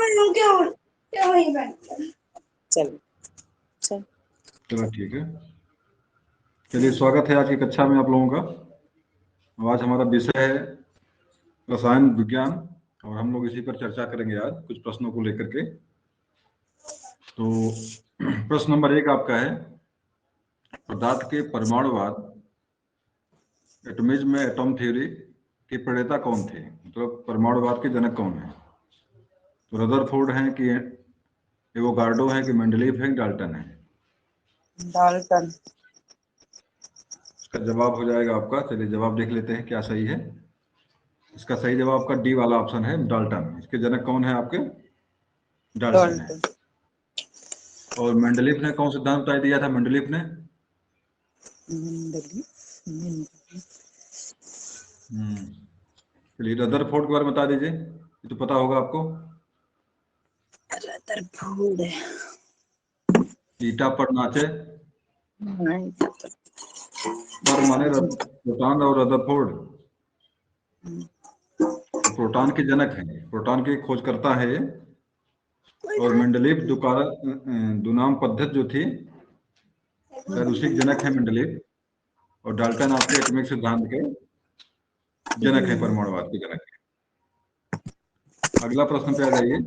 चल चल चलो ठीक है। चलिए, स्वागत है आज की कक्षा में आप लोगों का। आज हमारा विषय है रसायन विज्ञान और हम लोग इसी पर चर्चा करेंगे आज कुछ प्रश्नों को लेकर के। तो प्रश्न नंबर 1 आपका है, पदार्थ के परमाणुवाद एटमिज्म में एटॉम थ्योरी के प्रणेता कौन थे? मतलब परमाणुवाद के जनक कौन है? तो रदरफोर्ड हैं कि एवोगार्डो हैं कि मेंडलीव हैं, डाल्टन है? डाल्टन। इसका जवाब हो जाएगा आपका, चलिए जवाब देख लेते हैं क्या सही है। इसका सही जवाब आपका डी वाला ऑप्शन है, डाल्टन। इसके जनक कौन है आपके? डाल्टन है। और मेंडलीव ने कौन सिद्धांत बताया दिया था? मेंडलीव ने चलिए रदरफोर्ड के बारे में बता दीजिए, ये तो पता होगा आपको। रदरफोर्ड ईटा पर नाचे नहीं पर माने प्रोटॉन और रदरफोर्ड प्रोटॉन के जनक हैं, प्रोटॉन के खोजकर्ता है ये। और मेंडलीव दुनाम पद्धति जो थी शायद उसी के जनक है मेंडलीव। और डाल्टन आपके एटॉमिक सिद्धांत के जनक है, परमाणुवाद के जनक है। अगला प्रश्न पे आ जाइए।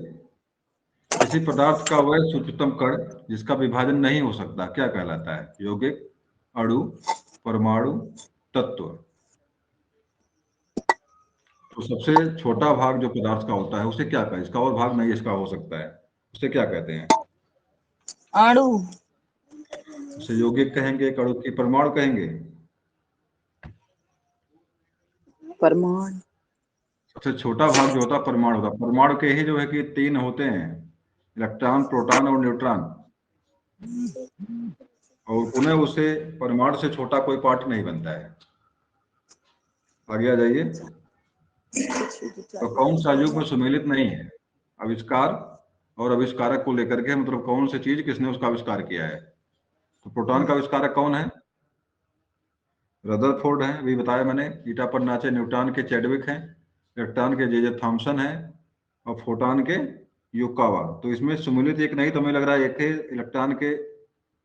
किसी पदार्थ का वह सूक्ष्मतम कण जिसका विभाजन नहीं हो सकता क्या कहलाता है? यौगिक, अणु, परमाणु, तत्व? तो सबसे छोटा भाग जो पदार्थ का होता है उसे क्या कहते हैं? इसका और भाग नहीं इसका हो सकता है, उसे क्या कहते हैं? अणु। उसे यौगिक कहेंगे, अणु की परमाणु कहेंगे? परमाणु। सबसे छोटा भाग जो होता है परमाणु होता है। परमाणु के ही जो है कि 3 होते हैं, इलेक्ट्रॉन, प्रोटॉन और न्यूट्रॉन। और उन्हें उसे परमाणु से छोटा कोई पार्ट नहीं बनता है। आगे आ जाइए। तो कौन सा युग में सुमेलित नहीं है? आविष्कार और आविष्कारक को लेकर के, मतलब कौन सी चीज किसने उसका आविष्कार किया है? तो प्रोटॉन का आविष्कारक कौन है? रदरफोर्ड है, अभी बताया मैंने। ईटा पर नाचे न्यूटन के चैडविक हैं, इलेक्ट्रॉन के जे थॉमसन है, और फोटॉन के युकावा। तो इसमें सुमेलित एक नहीं, तो हमें लग रहा है एक है इलेक्ट्रॉन के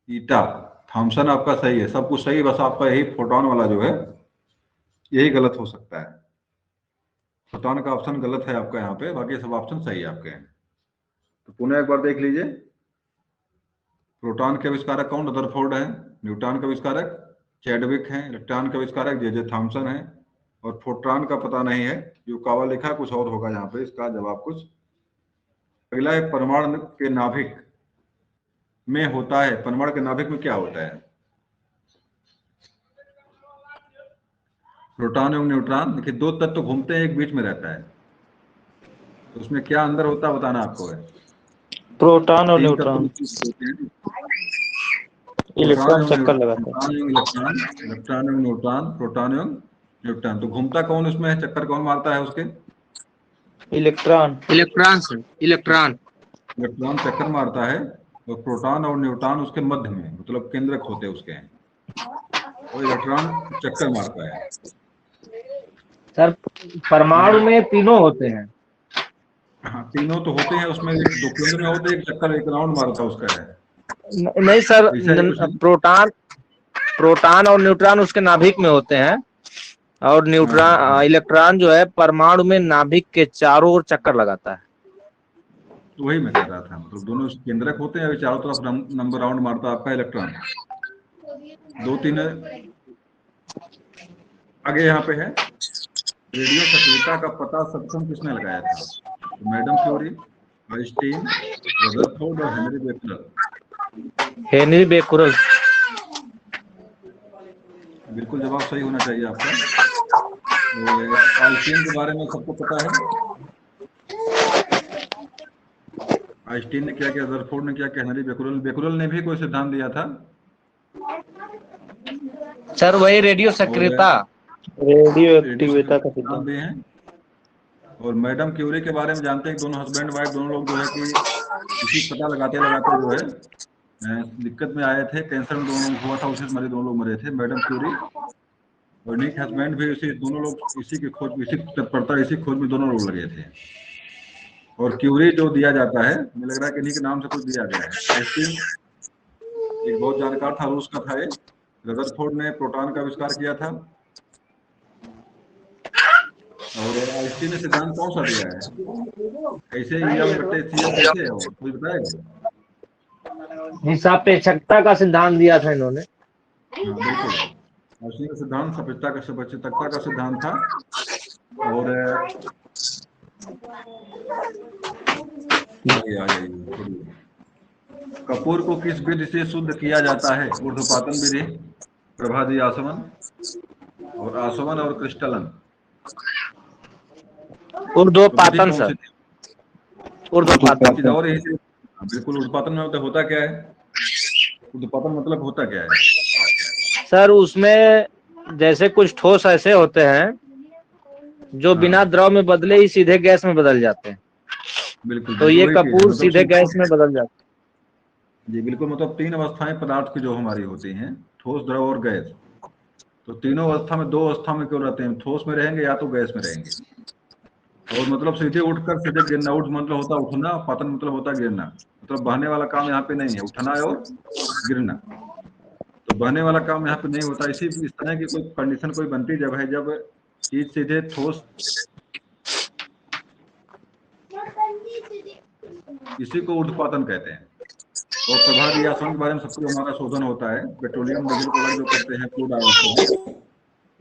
ईटा। थॉमसन आपका सही है, सब कुछ सही, बस आपका यही फोटॉन वाला जो है यही गलत हो सकता है। फोटॉन का ऑप्शन गलत है आपका यहाँ पे, बाकी सब ऑप्शन सही है आपके। तो पुनः एक बार देख लीजिए। प्रोटॉन के आविष्कारक कौन? रदरफोर्ड है। न्यूटन का आविष्कारक चैडविक हैं। इलेक्ट्रॉन का आविष्कारक जे थॉमसन है। और फोटॉन का पता नहीं है, युकावा लिखा, कुछ और होगा यहाँ पे इसका जवाब कुछ। अगला है परमाणु के नाभिक में होता है, परमाणु के नाभिक में क्या होता है? प्रोटॉन एवं न्यूट्रॉन, देखिए 2 तत्व घूमते हैं, एक बीच में रहता है, तो उसमें क्या अंदर होता है बताना आपको है। प्रोटॉन और 3 तत्व न्यूट्रॉन। होते हैं, इलेक्ट्रॉन चक्कर लगाता है। प्रोटॉन एवं इलेक्ट्रॉन, इलेक्ट्रॉन एवं न्यूट्रॉन, प्रोटॉन एवं न्यूट्रॉन। तो घूमता कौन उसमें है, चक्कर कौन मारता है उसके? इलेक्ट्रॉन। इलेक्ट्रॉन चक्कर मारता है, और प्रोटॉन और न्यूट्रॉन उसके मध्य में, मतलब केंद्रक होते हैं उसके हैं, और इलेक्ट्रॉन चक्कर मारता है। सर परमाणु में तीनों होते हैं। हाँ, तीनों तो होते हैं उसमें, 2 केंद्र में होते हैं, एक चक्कर एक राउंड मारता उसका है। नहीं सर, ऐसा ही कुछ है। प्रोटॉन और न्यूट्रॉन उसके नाभिक में होते हैं, और न्यूट्रॉन इलेक्ट्रॉन जो है परमाणु में नाभिक के चारों ओर चक्कर लगाता है। तो वही मैं कह रहा था, मतलब दोनों केंद्रक होते हैं, चारों तरफ नंबर राउंड मारता आपका इलेक्ट्रॉन। 2-3 आगे यहाँ पे है, रेडियो सक्रियता का पता सर्वप्रथम किसने लगाया था? तो मैडम क्यूरी, आइंस्टीन, रदरफोर्ड और हेनरी बेकरल। Henry Becquerel. बिल्कुल जवाब सही होना चाहिए आपका। आइंस्टीन के बारे में सबको पता है, आइंस्टीन ने क्या किया, रदरफोर्ड ने क्या किया, हेनरी बेकुरल ने भी कोई सिद्धांत दिया था। सर वही रेडियो सक्रियता, रेडियो एक्टिविटी का सिद्धांत सिद्धांत। दिए हैं। और मैडम क्यूरी के बारे में जानते हैं कि दोनों हस्बैंड वाइफ दोनों लोग जो है कि इसी पता लगाते लगाते जो है दिक्कत में आए थे, कैंसर में दोनों हुआ था, उसी से मरे, दोनों लोग मरे थे, मैडम क्यूरी और निक हस्बैंड भी। इसी दोनों लोग इसी की खोज, इसी तत्परता, इसी खोज में दोनों लोग लगे थे। और क्यूरी जो दिया जाता है, मुझे लग रहा है कि इन्हीं के नाम से कुछ दिया गया है। आइंस्टीन एक बहुत जानकार था, रूस का था ये। रदरफोर्ड ने प्रोटॉन का आविष्कार किया था। और आइंस्टीन ने सिद्धांत कौन सा दिया है? कैसे ईएम बटे सीएम कैसे है वो, कोई बताएगा? निसापेक्षकता का सिद्धांत दिया था इन्होंने। हाँ बिल्कुल, आइंस्टीन का सिद्धांत सापेक्षता का सिद्धांत था। और आ जाइए थोड़ी। कपूर को किस विधि से शुद्ध किया जाता है? ऊर्ध्वपातन विधि, प्रभादी आसवन, और आसवन और क्रिस्टलन। ऊर्ध्वपातन कौन सर, सी थी? ऊर्ध्वपातन। और यही से बिल्कुल, ऊर्ध्वपातन में मतलब होता क्या है? ऊर्ध्वपातन मतलब होता क्या है? सर उसमें जैसे कुछ ठोस ऐसे होते हैं जो बिना द्रव में बदले ही सीधे गैस में बदल जाते हैं, बिल्कुल तो ये वही चीज है, कपूर मतलब सीधे गैस में बदल जाते हैं। जी बिल्कुल, मतलब 3 अवस्थाएं पदार्थ की जो हमारी होती हैं, ठोस, द्रव और गैस। तो तीनों अवस्था में, 2 अवस्था में क्यों रहते हैं? ठोस में रहेंगे या तो गैस में रहेंगे। और मतलब सीधे उठकर सीधे गिरना, उठ मतलब होता उठना, पतन मतलब होता गिरना। मतलब बहने वाला काम यहाँ पे नहीं है, उठना है और गिरना। तो बहने वाला काम यहाँ पे नहीं होता। इस तरह की कोई कंडीशन कोई बनती जब है, जब चीज सीधे ठोस, इसी को ऊर्ध्वपातन कहते हैं। और प्रभादी आसवन के बारे में सबको हमारा शोधन होता है, पेट्रोलियम डीजल को अलग जो करते हैं, क्रूड ऑयल को,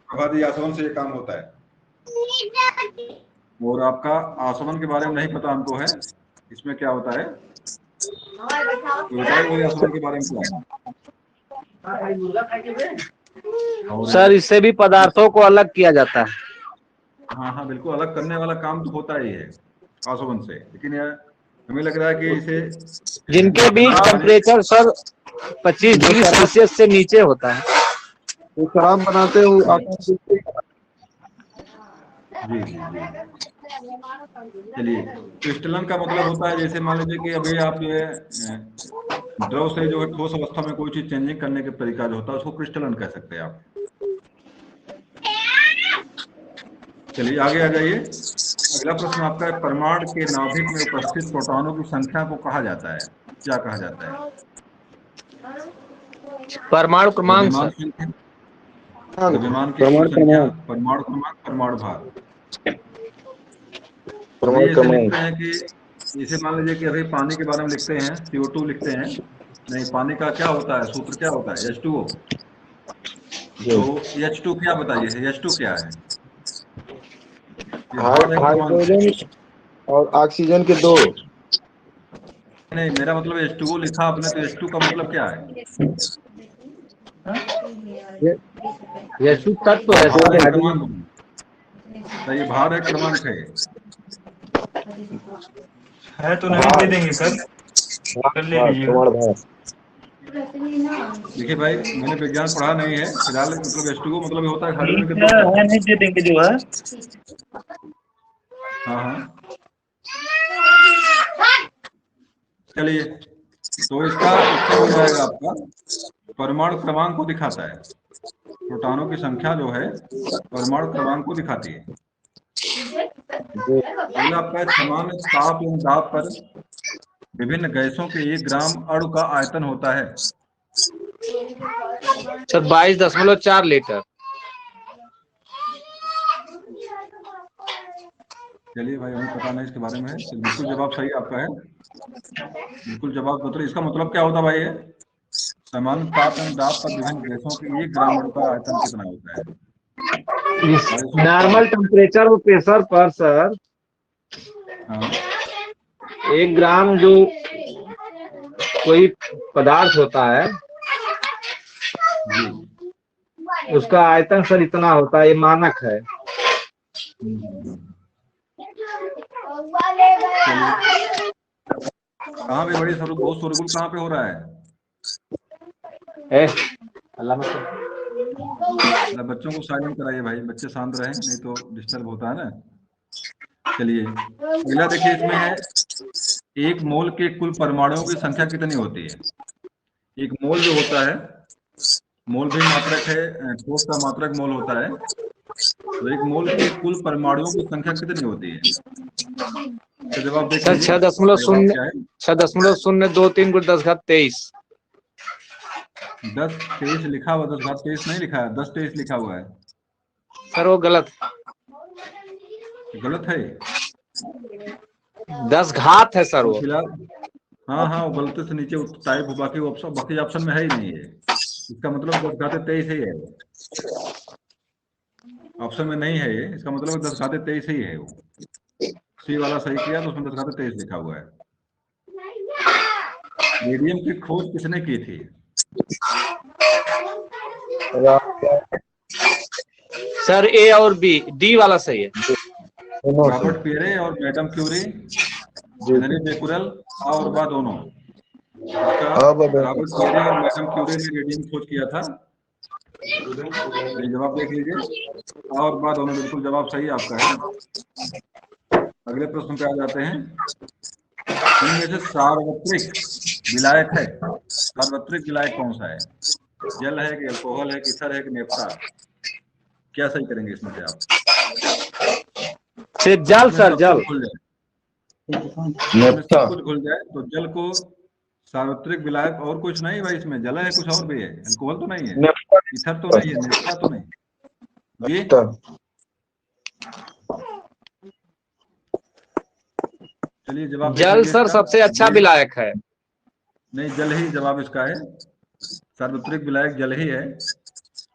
प्रभादी आसवन से ये काम होता है। और आपका आसवन के बारे में नहीं पता हमको है, इसमें क्या होता है? तो बताइए मुझे आसवन के बारे में क्या है? सर इससे भी पदार्थों को अलग किया जाता है। हाँ हाँ बिल्कुल, अलग करने वाला काम तो होता ही है आसवन से, लेकिन यार हमें लग रहा है कि इसे जिनके बीच टेम्परेचर सर 25 डिग्री सेल्सियस से नीचे होता है। वो शराब बनाते हो जी जी जी। चलिए, क्रिस्टलन का मतलब होता है, जैसे मान लीजिए कि अभी आप जो है द्रव से जो है ठोस अवस्था में कोई चीज चेंजिंग करने का तरीका जो होता है, उसको क्रिस्टलन कह सकते हैं आप। चलिए आगे आ जाइए। अगला प्रश्न आपका है, परमाणु के नाभिक में उपस्थित प्रोटॉनों की संख्या को कहा जाता है, क्या कहा जाता है? परमाणु क्रमांक द्रव्यमान सर। संख्या, द्रव्यमान की कुल संख्या, परमाणु क्रमांक, परमाणु भार। अभी ऐसे लिखते हैं कि, जैसे मान लीजिए कि अभी पानी के बारे में लिखते हैं, CO2 लिखते हैं। नहीं, पानी का क्या होता है, सूत्र क्या होता है? H2O। तो H2 क्या बताइए, H2 क्या है? हाइड्रोजन और ऑक्सीजन के 2। नहीं, मेरा मतलब H2O लिखा आपने, तो H2 का मतलब क्या है? यह शुद्ध तत्व है भार है, सर। क्रमांक। सही, भार है, क्रमांक है। तो नहीं दे देंगे सर, कर ले लीजिएगा। देखिए भाई, मैंने विज्ञान पढ़ा नहीं है फिलहाल, मतलब H2O मतलब होता है हाइड्रोजन के ठीक 2 है, परमाणु। नहीं दे देंगे जो है। हाँ हाँ, चलिए, तो इसका उत्तर हो जाएगा आपका, परमाणु क्रमांक को दिखाता है। प्रोटॉनों की संख्या जो है परमाणु क्रमांक को दिखाती है। अगला आपका है, समान ताप एवं दाब पर विभिन्न गैसों के 1 ग्राम अणु का आयतन होता है। Sir 22.4 litre. चलिए भाई, हमें पता नहीं इसके बारे में है। बिल्कुल जवाब सही आपका है, बिल्कुल जवाब मतलब इसका मतलब क्या होता भाई है? समान ताप एवं दाब पर विभिन्न गैसों के 1 ग्राम अणु का आयतन कितना होता है? नॉर्मल टेम्परेचर और प्रेशर पर सर हाँ 1 ग्राम जो कोई पदार्थ होता है जी। उसका आयतन सर इतना होता है, ये मानक है। कहाँ पे बड़ी बहुत शोरगुल कहाँ पे हो रहा है? अल्लाह बच्चों को साइलेंट कराइए भाई, बच्चे शांत रहें, नहीं तो डिस्टर्ब होता है ना। चलिए अगला देखिए, इसमें है 1 मोल के कुल परमाणुओं की संख्या कितनी होती है? 1 मोल जो होता है, मोल भी मात्रक है, ठोस का मात्रक मोल होता है। तो एक मोल के कुल परमाणुओं की संख्या कितनी होती है? तो जवाब देख सर लीजिए। 6.0.023 × 10⁻23। 10-23 लिखा हुआ, 10⁻23 नहीं लिखा है, 10-23 लिखा हुआ है। सर वो गलत है। 10 घात है सर वो। फिलहाल हाँ वो गलती से नीचे टाइप, बाकी ऑप्शन में है ही नहीं है। इसका मतलब 10⁻23 ही है, ऑप्शन में नहीं है ये। इसका मतलब 10⁻23 ही है वो। सी वाला सही किया तो उसमें 10⁻23 लिखा हुआ है। रेडियम की खोज किसने की थी? सर ए और बी, डी वाला सही है। रॉबर्ट पियरे और मैडम क्यूरी, हेनरी बेकुरल, और बा दोनों। रॉबर्ट पियरे और मैडम क्यूरी ने रेडियम खोज किया था। जवाब देख लीजिए। और बा दोनों बिल्कुल जवाब सही आपका है। अगले प्रश्न पे आ जाते हैं। इनमें से सार्वत्रिक विलायक है, सार्वत्रिक विलायक कौन सा है? जल है कि अल्कोहल है कि ईथर है कि नेफ्था? क्या सही करेंगे इसमें से आप? जल सर, जल। सब कुछ घुल जाए तो जल को सार्वत्रिक विलायक, और कुछ नहीं भाई, इसमें जल है, कुछ और भी है। अल्कोहल तो नहीं है, ईथर तो नहीं है, नेफ्था तो नहीं। ये चलिए जवाब जल सर सबसे अच्छा विलायक है। नहीं, जल ही जवाब इसका है। सार्वत्रिक विलायक जल ही है।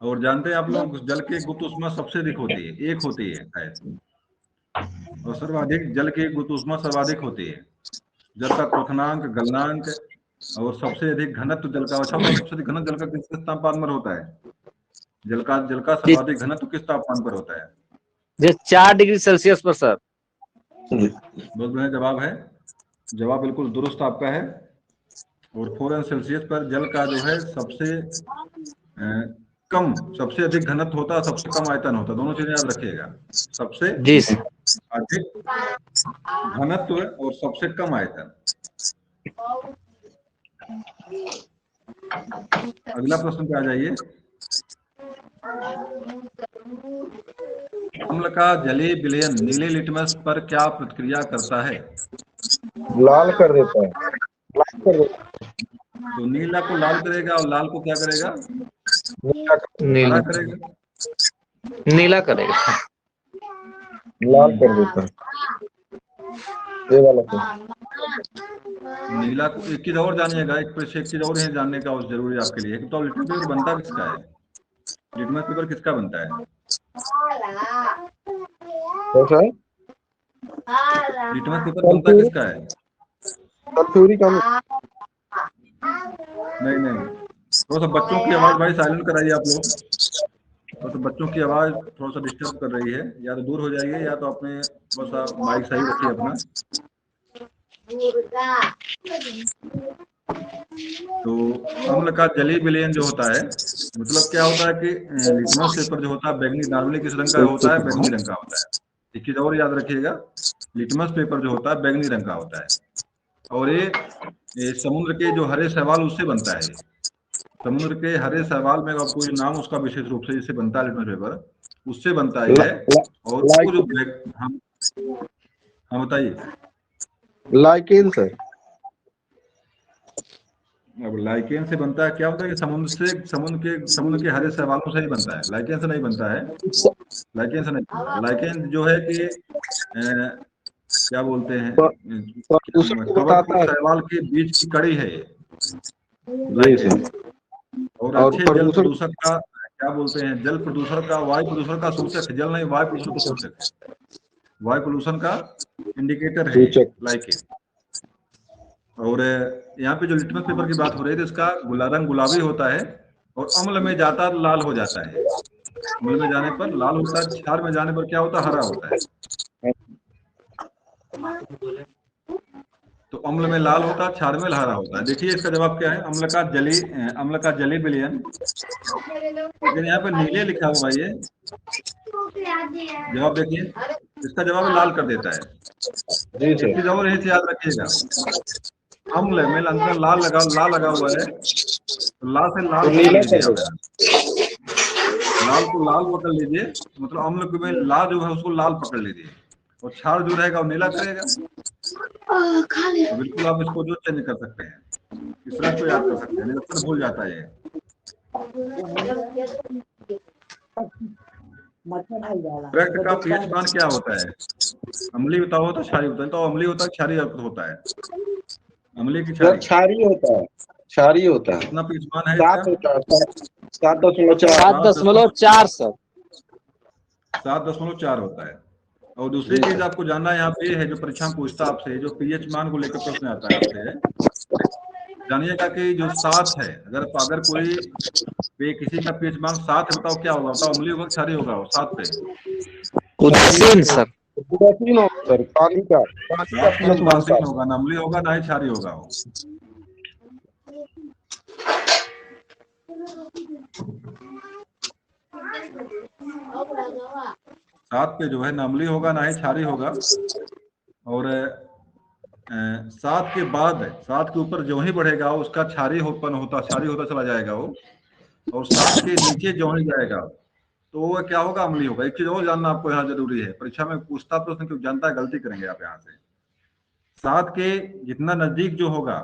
और जानते हैं आप लोग, जल की गुप्त ऊष्मा सबसे अधिक होती है, एक होती है शायद, और सर्वाधिक जल की गुप्त ऊष्मा सर्वाधिक होती है। जल का क्वथनांक, गलनांक और सबसे अधिक घनत्व जल का। अच्छा, सबसे अधिक घनत्व जल का किस तापमान पर होता है? जल का सर्वाधिक घनत्व किस तापमान पर होता है? 4 डिग्री सेल्सियस पर सर। बहुत बढ़िया जवाब है। जवाब बिल्कुल दुरुस्त आपका है। और 4 सेल्सियस पर जल का जो है सबसे कम, सबसे अधिक घनत्व होता है, सबसे कम आयतन होता है। दोनों चीजें याद रखिएगा, सबसे अधिक घनत्व और सबसे कम आयतन। अगला प्रश्न पे आ जाइए। अम्ल का जलीय विलयन नीले लिटमस पर क्या प्रतिक्रिया करता है? लाल कर देता है। तो नीला को लाल करेगा और लाल को क्या करेगा? नीला करेगा। नीला करेगा, लाल कर देता है। ये वाला तो नीला को एक चीज और जानिएगा, एक चीज और है जानने का जरूरी आपके लिए। तो लिटमस पेपर बनता किसका है? लिटमस पेपर किसका बनता है? लिटमस पेपर बनता किसका है? सल्फ्यूरिक अम्ल। नहीं, थोड़ा सा बच्चों की आवाज भाई साइलेंट कराइए आप लोग। थोड़ा सा बच्चों की आवाज थोड़ा सा डिस्टर्ब कर रही है, या तो दूर हो जाइए या तो अपने थोड़ा सा माइक सही रखिए अपना। तो अम्ल का जलीय विलयन जो होता है, मतलब क्या होता है कि लिटमस पेपर जो होता है बैगनी, नॉर्मली किस रंग का होता है? बैगनी रंग का होता है। एक चीज और याद रखिएगा, लिटमस पेपर जो होता है बैगनी रंग का होता है। और ये समुद्र के जो हरे शैवाल उससे बनता है। समुद्र के हरे शैवाल में कोई नाम उसका विशेष रूप से जिससे बनता है लिटमस पेपर, उससे बनता है। और जो हम बताइए। Lichen sir. अब लाइकेन से बनता है, क्या होता है कि समुद्र के हरे शैवालों से ही बनता है, लाइकेन से नहीं बनता है। लाइकेन से नहीं, लाइकेन जो है कि क्या बोलते हैं, शैवाल के बीच की कड़ी है ये लाइकेन। और अच्छे जल प्रदूषक का क्या बोलते हैं? जल प्रदूषण का, वायु प्रदूषण का सूचक। जल नहीं, वायु प्रदूषण का सूचक, वायु प्रदूषण का इंडिकेटर है लाइकेन। और यहाँ पे जो लिटमस पेपर की बात हो रही है, तो इसका रंग गुलाबी होता है और अम्ल में जाता लाल हो जाता है। अम्ल में जाने पर लाल होता है, क्षार में जाने पर क्या होता है? हरा होता है। तो अम्ल में लाल होता है, क्षार में हरा होता है। देखिए इसका जवाब क्या है? अम्ल का जलीय विलयन। लेकिन यहाँ पे नीले लिखा हुआ है, ये जवाब देखिए, इसका जवाब लाल कर देता है। एक चीज और यही याद रखिएगा, अम्ल में अंदर लाल लगा हुआ है, तो लाल से लाल लाल को लाल पकड़ लीजिए, मतलब अम्ल में लाल जो है उसको लाल पकड़ लीजिए, और क्षार जो रहेगा वो नीला करेगा। तो बिल्कुल आप इसको जो चेंज कर सकते हैं, इस तरह इसको याद कर सकते हैं, नहीं तो अक्सर भूल जाता है ये। रक्त का पीएच मान क्या होता है? अम्लीय बताओ तो क्षारीय होता है, तो अम्लीय होता है क्षारीय होता है, अम्लीय की सर क्षारीय क्षारीय होता है, क्षारीय होता है। कितना पीएच मान है 7 इसका? होता है, 7.4। 7.4 सर। 7.4 होता है। और दूसरी जी चीज सर। आपको जानना यहाँ पे है, जो परीक्षा में पूछता है आपसे, जो पीएच मान को लेकर प्रश्न आता है आपसे, जानिएगा कि जो 7 है, अगर कोई पे किसी का पीएच मान 7 है, बताओ क्या होगा? बताओ, अम्लीय होगा क्षारीय होगा वो 7 पे? उदासीन सर। उदासीन होगा सर, पानी का 7 पर पीएच मान उदासीन 7। होगा, ना अम्लीय होगा ना ही क्षारीय होगा वो। सात पे जो है ना अम्लीय होगा ना ही क्षारीय होगा। और 7 के बाद, 7 के ऊपर जो ही बढ़ेगा उसका क्षारीय क्षारीय होता चला जाएगा वो। और 7 के नीचे जो ही जाएगा तो वो क्या होगा? अम्लीय होगा। एक चीज और जानना आपको यहाँ जरूरी है, परीक्षा में पूछता प्रश्न क्यों जानता है, गलती करेंगे आप यहाँ से। 7 के जितना नजदीक जो होगा,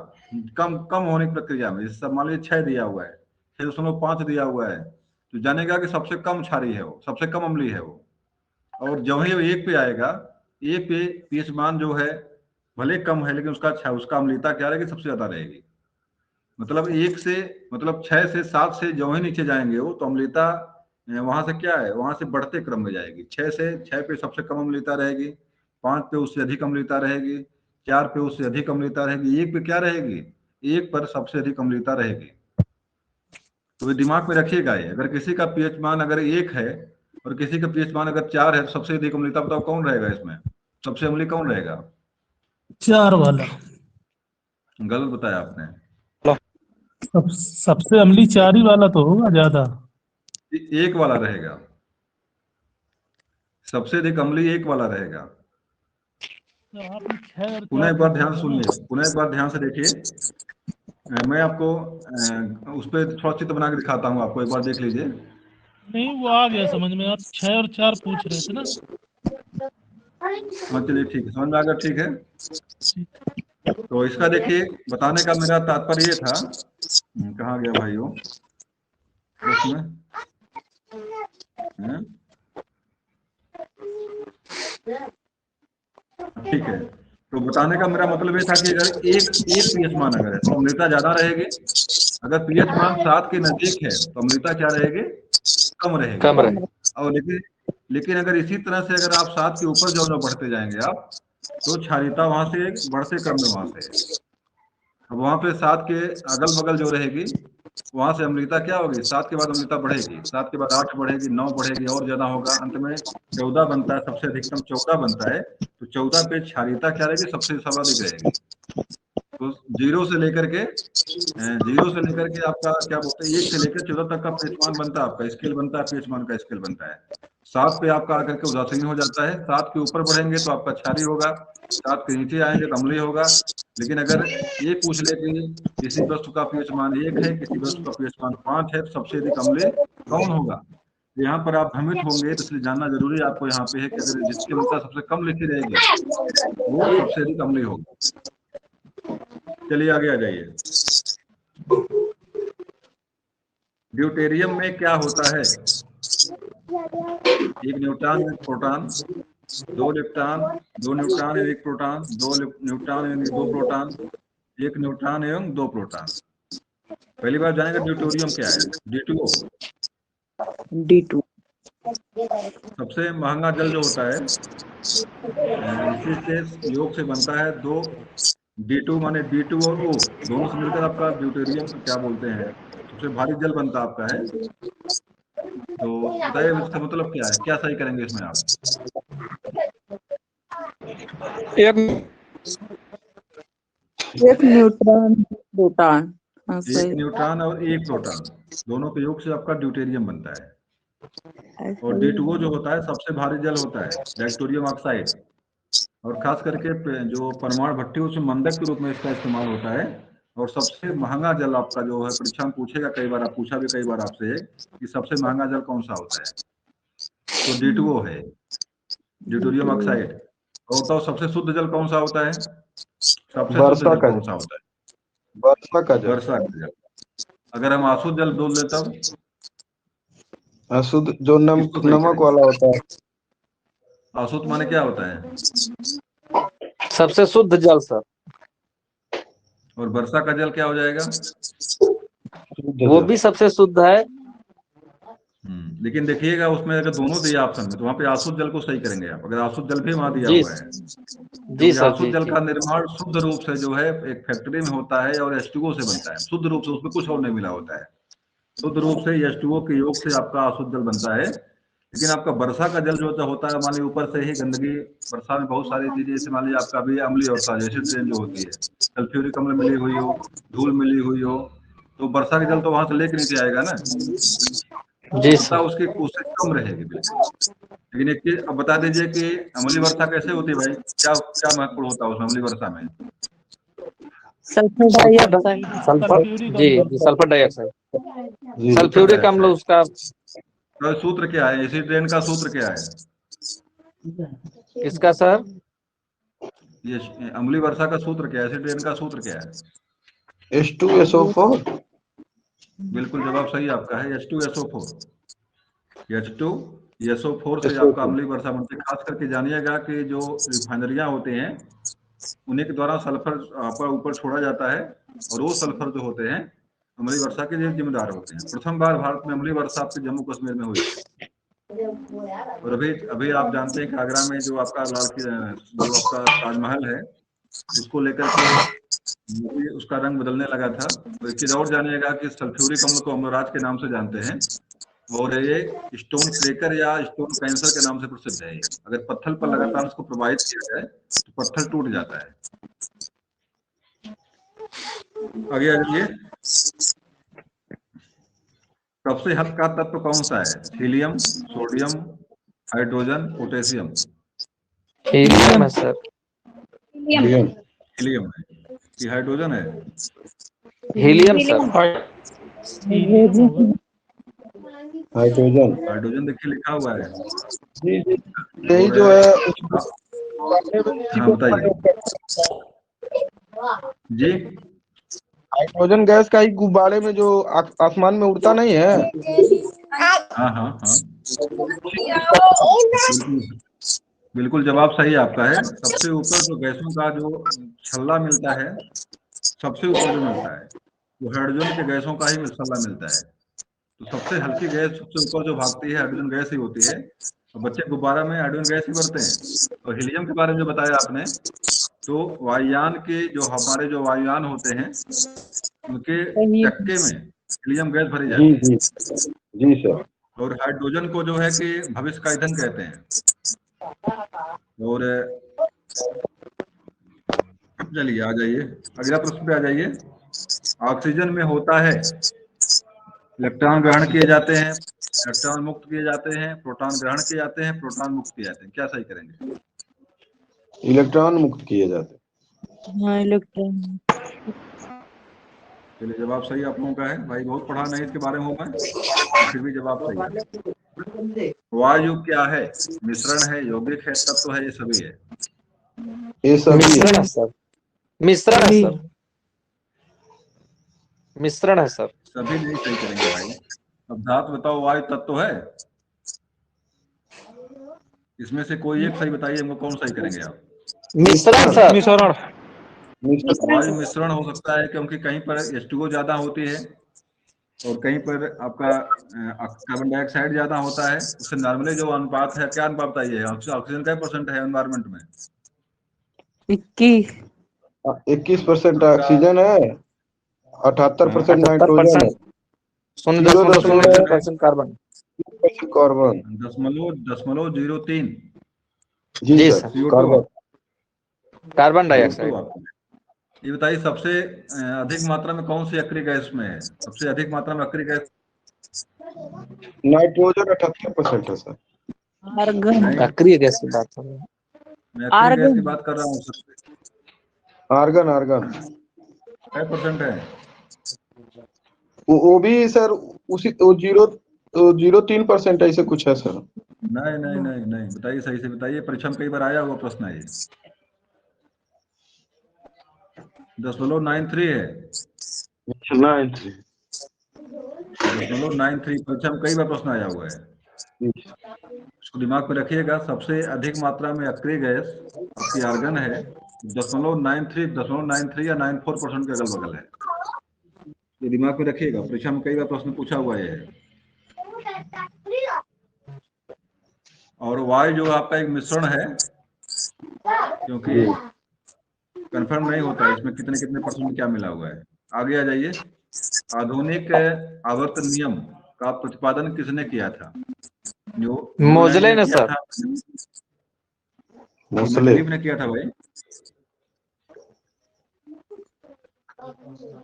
कम कम होने की प्रक्रिया में, जैसे मान लीजिए 6 दिया हुआ है, 6.5 दिया हुआ है, तो जानेगा कि सबसे कम क्षारीय है वो, सबसे कम अम्लीय है वो। और जब ही 1 पे आएगा, 1 पे पीएच मान जो है भले कम है, लेकिन उसका अम्लीयता क्या रहेगी? सबसे ज्यादा रहेगी। मतलब 6 से 7 से जो ही नीचे जाएंगे वो, तो अम्लीयता वहां से क्या है, वहां से बढ़ते क्रम में जाएगी। 6 पे सबसे कम अम्लीयता रहेगी, 5 पे उससे अधिक अम्लीयता रहेगी, 4 पे उससे अधिक अम्लीयता रहेगी, 1 पे क्या रहेगी? 1 पर सबसे अधिक अम्लीयता रहेगी। तो ये दिमाग में रखिएगा ये। अगर किसी का पीएच मान अगर 1 है और किसी का पीएच मान अगर 4 है, तो सबसे अधिक अम्लीयता बताओ कौन रहेगा इसमें? सबसे अम्लीय कौन रहेगा? 4 वाला। गलत बताया आपने। सबसे अम्ली 4 ही वाला तो होगा ज्यादा। 1 वाला रहेगा, सबसे अधिक अम्लीय 1 वाला रहेगा। तो आपने 6 और पुनः 4 एक बार पूछा ध्यान था ना। सुनिए, पुनः एक बार ध्यान से देखिए। मैं आपको उस पर थोड़ा चित्र बना के दिखाता हूँ आपको, एक बार देख लीजिए। नहीं, वो आ गया समझ में। आप 6 और 4 पूछ रहे थे ना। हाँ चलिए ठीक है, समझ में आ गया, ठीक है। तो इसका देखिए, बताने का मेरा तात्पर्य ये था, कहाँ गया भाई वो उसमें, ठीक है। तो बताने का मेरा मतलब ये था कि अगर एक पीएच मान अगर है तो अम्लीयता ज्यादा रहेगी। अगर पीएच मान 7 के नजदीक है तो अम्लीयता क्या रहेगी? कम रहेगी। कम रहे। और लेकिन अगर इसी तरह से अगर आप 7 के ऊपर जो बढ़ते जाएंगे आप, तो क्षारीयता वहां से बढ़ते क्रम में वहां से, अब वहां पे 7 के अगल बगल जो रहेगी, वहां से अम्लीयता क्या होगी? 7 के बाद अम्लीयता बढ़ेगी, 7 के बाद 8 बढ़ेगी, 9 बढ़ेगी, और ज्यादा होगा, अंत में 14 बनता है, सबसे अधिकतम 14 बनता है। तो 14 पे क्षारीयता क्या रहेगी? सबसे सर्वाधिक रहेगी। तो जीरो से लेकर के आपका क्या बोलते हैं, 1 से लेकर 14 तक का पीएच मान बनता है, आपका स्केल बनता है, पीएच मान का स्केल बनता है। 7 पे आपका आकर के उदासीन हो जाता है, 7 के ऊपर बढ़ेंगे तो आपका क्षारीय होगा, 7 के नीचे आएंगे तो अम्लीय होगा। लेकिन अगर ये पूछ ले कि किसी वस्तु का पीएच मान 1 है, किसी वस्तु का पीएच मान 5 है, तो सबसे अधिक अम्लीय कौन होगा? तो यहाँ पर आप भ्रमित होंगे, तो इसलिए जानना जरूरी आपको यहाँ पे है कि अगर जिसकी अम्लता सबसे कम लिखी रहेगी वो सबसे अधिक अम्लीय होगा। चलिए आगे आ जाइए। ड्यूटेरियम में क्या होता है? 1 neutron, 1 proton, 2 electron, 2 neutron, 1 proton, 2 neutron, 2 proton, 1 neutron एवं 2 प्रोटॉन। पहली बार जानेंगे ड्यूटेरियम क्या है। D2O, D2 सबसे महंगा जल जो होता है, इसी से योग से बनता है। 2 D2 माने D2 और O दोनों से मिलकर आपका ड्यूटेरियम क्या बोलते हैं, सबसे भारी जल बनता आपका है। तो बताइए इसका मतलब क्या है, क्या सही करेंगे इसमें आप? एक न्यूट्रॉन प्रोटॉन। हाँ, 1 सही। न्यूट्रॉन और 1 प्रोटॉन, दोनों के योग से आपका ड्यूटेरियम बनता है। और ऐसे ही। D2O जो होता है सबसे भारी जल होता है, डायटोरियम ऑक्साइड। और खास करके जो परमाणु भट्टी, उसमें मंदक के रूप में इसका इस्तेमाल होता है। और सबसे महंगा जल आपका जो है परीक्षा में पूछेगा कई बार, पूछा भी कई बार आपसे कि सबसे महंगा जल कौन सा होता है, तो D2O है, ड्यूटेरियम ऑक्साइड। और बताओ सबसे शुद्ध जल कौन सा होता है, सबसे शुद्ध वर्षा जल का कौन सा होता है? वर्षा का जल। वर्षा का जल। अगर हम अशुद्ध जल बोल दें तब? अशुद्ध जो इसको सही नमक करेंगे। वाला होता है। अशुद्ध माने क्या होता है? सबसे शुद्ध जल सर। और वर्षा का जल क्या हो जाएगा? शुद्ध वो जल। भी सबसे शुद्ध है। लेकिन देखिएगा उसमें अगर दोनों दिया ऑप्शन में तो वहाँ पे अशुद्ध जल को सही करेंगे आप, अगर अशुद्ध जल भी वहाँ दिया जी हुआ है। जी क्योंकि सर, अशुद्ध जी जल जी का निर्माण शुद्ध रूप से जो है एक फैक्ट्री में होता है और H2O से बनता है, शुद्ध रूप से, उसमें कुछ और नहीं मिला होता है। शुद्ध रूप से H2O के योग से आपका अशुद्ध जल बनता है। लेकिन आपका वर्षा का जल जो होता है, मान लीजिए ऊपर से ही गंदगी, वर्षा में बहुत सारी चीजें, जैसे मान लीजिए आपका भी अम्लीय वर्षा, जैसे ट्रेन जो होती है, सल्फ्यूरिक अम्ल मिली हुई हो, धूल मिली हुई हो, तो वर्षा का जल तो वहां से लेके नीचे आएगा ना, जी क्षमता सर। उसकी उससे कम रहेगी बिल्कुल। लेकिन एक चीज अब बता दीजिए कि अम्लीय वर्षा कैसे होती है भाई, क्या क्या महत्वपूर्ण होता है उस अम्लीय वर्षा में? Sulphur dioxide. सल्फर, जी जी, सल्फर डाइऑक्साइड, जी सल्फर सल्फ्यूरिक अम्ल डाइऑक्साइड। उसका। तो सूत्र क्या है, इसी ट्रेन का सूत्र क्या है? किसका सर? ये अम्लीय वर्षा का सूत्र क्या है, एसिड रेन का सूत्र क्या है? H2SO4। बिल्कुल जवाब सही आपका है, H2SO4। H2SO4 से आपका SO4। अम्लीय वर्षा बनती है। खास करके जानिएगा कि जो रिफाइनरियां होते हैं उन्हीं के द्वारा सल्फर आपका ऊपर छोड़ा जाता है, और वो सल्फर जो होते हैं अम्लीय वर्षा के लिए जिम्मेदार होते हैं। प्रथम बार भारत में अम्लीय वर्षा आपके जम्मू कश्मीर में हुई थी। और अभी अभी आप जानते हैं कि आगरा में जो आपका जो आपका ताजमहल है, उसको लेकर के मोदी उसका रंग बदलने लगा था। तो एक चीज और जानिएगा कि सल्फ्यूरिक अम्ल को अम्लराज के नाम से जानते हैं, और ये स्टोन क्रैकर या स्टोन कैंसर के नाम से प्रसिद्ध है। अगर पत्थर पर लगातार उसको प्रवाहित किया जाए तो पत्थर टूट जाता है। आगे आ जाइए। सबसे हल्का तत्व कौन सा है? Helium, sodium, hydrogen, potassium? Helium है सर। हीलियम। हीलियम है कि हाइड्रोजन है? Helium sir. हाइड्रोजन। हाइड्रोजन देखिए लिखा हुआ है। जी जी, यही और जो है आप, हाँ बताइए जी। हाइड्रोजन गैस का ही गुब्बारे में जो आसमान में उड़ता नहीं है। हाँ हाँ हाँ, बिल्कुल बिल्कुल जवाब सही आपका है। सबसे ऊपर जो गैसों का जो छल्ला मिलता है, सबसे ऊपर जो मिलता है वो हाइड्रोजन के गैसों का ही छल्ला मिलता है। तो सबसे हल्की गैस सबसे ऊपर जो भागती है हाइड्रोजन गैस ही होती है। और बच्चे गुब्बारा में हाइड्रोजन गैस ही भरते हैं। और हीलियम के बारे में जो बताया आपने, तो वायुयान के जो हमारे जो वायुयान होते हैं उनके चक्के में हीलियम गैस भरी जी जाती है। जी जी सर। और हाइड्रोजन को जो है कि भविष्य का ईंधन कहते हैं। और चलिए आ जाइए, अगला प्रश्न पे आ जाइए। ऑक्सीजन में होता है, इलेक्ट्रॉन ग्रहण किए जाते हैं, इलेक्ट्रॉन मुक्त किए जाते हैं, प्रोटॉन ग्रहण किए जाते हैं, प्रोटॉन मुक्त किए जाते हैं, क्या सही करेंगे? इलेक्ट्रॉन मुक्त किए जाते। हाँ, इलेक्ट्रॉन। चलिए जवाब सही आप लोगों का है। भाई बहुत पढ़ा नहीं इसके बारे में हूँ मैं, तो फिर भी जवाब सही है। वायु क्या है? मिश्रण है, यौगिक है, तत्व है, ये सभी है? ये सभी मिश्रण है। है सर। मिश्रण है सर। मिश्रण है सर। सभी नहीं सही करेंगे भाई। अब धातु बताओ, वायु तत्व है? इसमें से कोई एक सही बताइए, हमको कौन सही करेंगे आप? मिश्रण सर। मिश्रण। वायु मिश्रण हो सकता है क्योंकि कहीं पर H2O ज्यादा होती है और कहीं पर आपका कार्बन डाइऑक्साइड ज्यादा होता है। उससे नॉर्मली जो अनुपात है, क्या अनुपात बताइए, ऑक्सीजन का परसेंट है एनवायरमेंट में? 21। 21% आपका ऑक्सीजन है, 78% 78%, नाइट्रोजन है, 0.001% कार्बन। 0.0 कार्बन। 0.03 जी जी sir, sir. CO2। Carbon. Carbon CO2 dioxide. आपका। ये बताइए सबसे अधिक मात्रा में कौन सी अक्रिय गैस में है? सबसे अधिक मात्रा में अक्रिय गैस नाइट्रोजन 78% है सर। आर्गन। नहीं, अक्रिय गैस की बात कर रहे हैं। मैं अक्रिय गैस की आर्गन। बात कर रहा हूँ सबसे। आर्गन। आर्गन। 6% है। वो भी सर उसी वो 0.03% ऐसे कुछ है सर। नहीं नहीं नहीं नहीं, बताइए सही से बताइए, परीक्षा में कई बार आया हुआ प्रश्न है ये। 0.93 है। 0.93 परीक्षा में कई बार प्रश्न आया हुआ है। उसको दिमाग में रखिएगा। सबसे अधिक मात्रा में अक्रिय गैस आपकी आर्गन है। 0.93 या 94% के अगल बगल है। ये दिमाग में रखिएगा, परीक्षा में कई बार प्रश्न पूछा हुआ है। और वायु जो आपका एक मिश्रण है, क्योंकि कंफर्म नहीं होता इसमें कितने कितने परसेंट क्या मिला हुआ है। आगे आ जाइए। आधुनिक आवर्त नियम का प्रतिपादन किसने किया था? जो मोजले ने किया सर। था, मेंडलीव ने किया था भाई।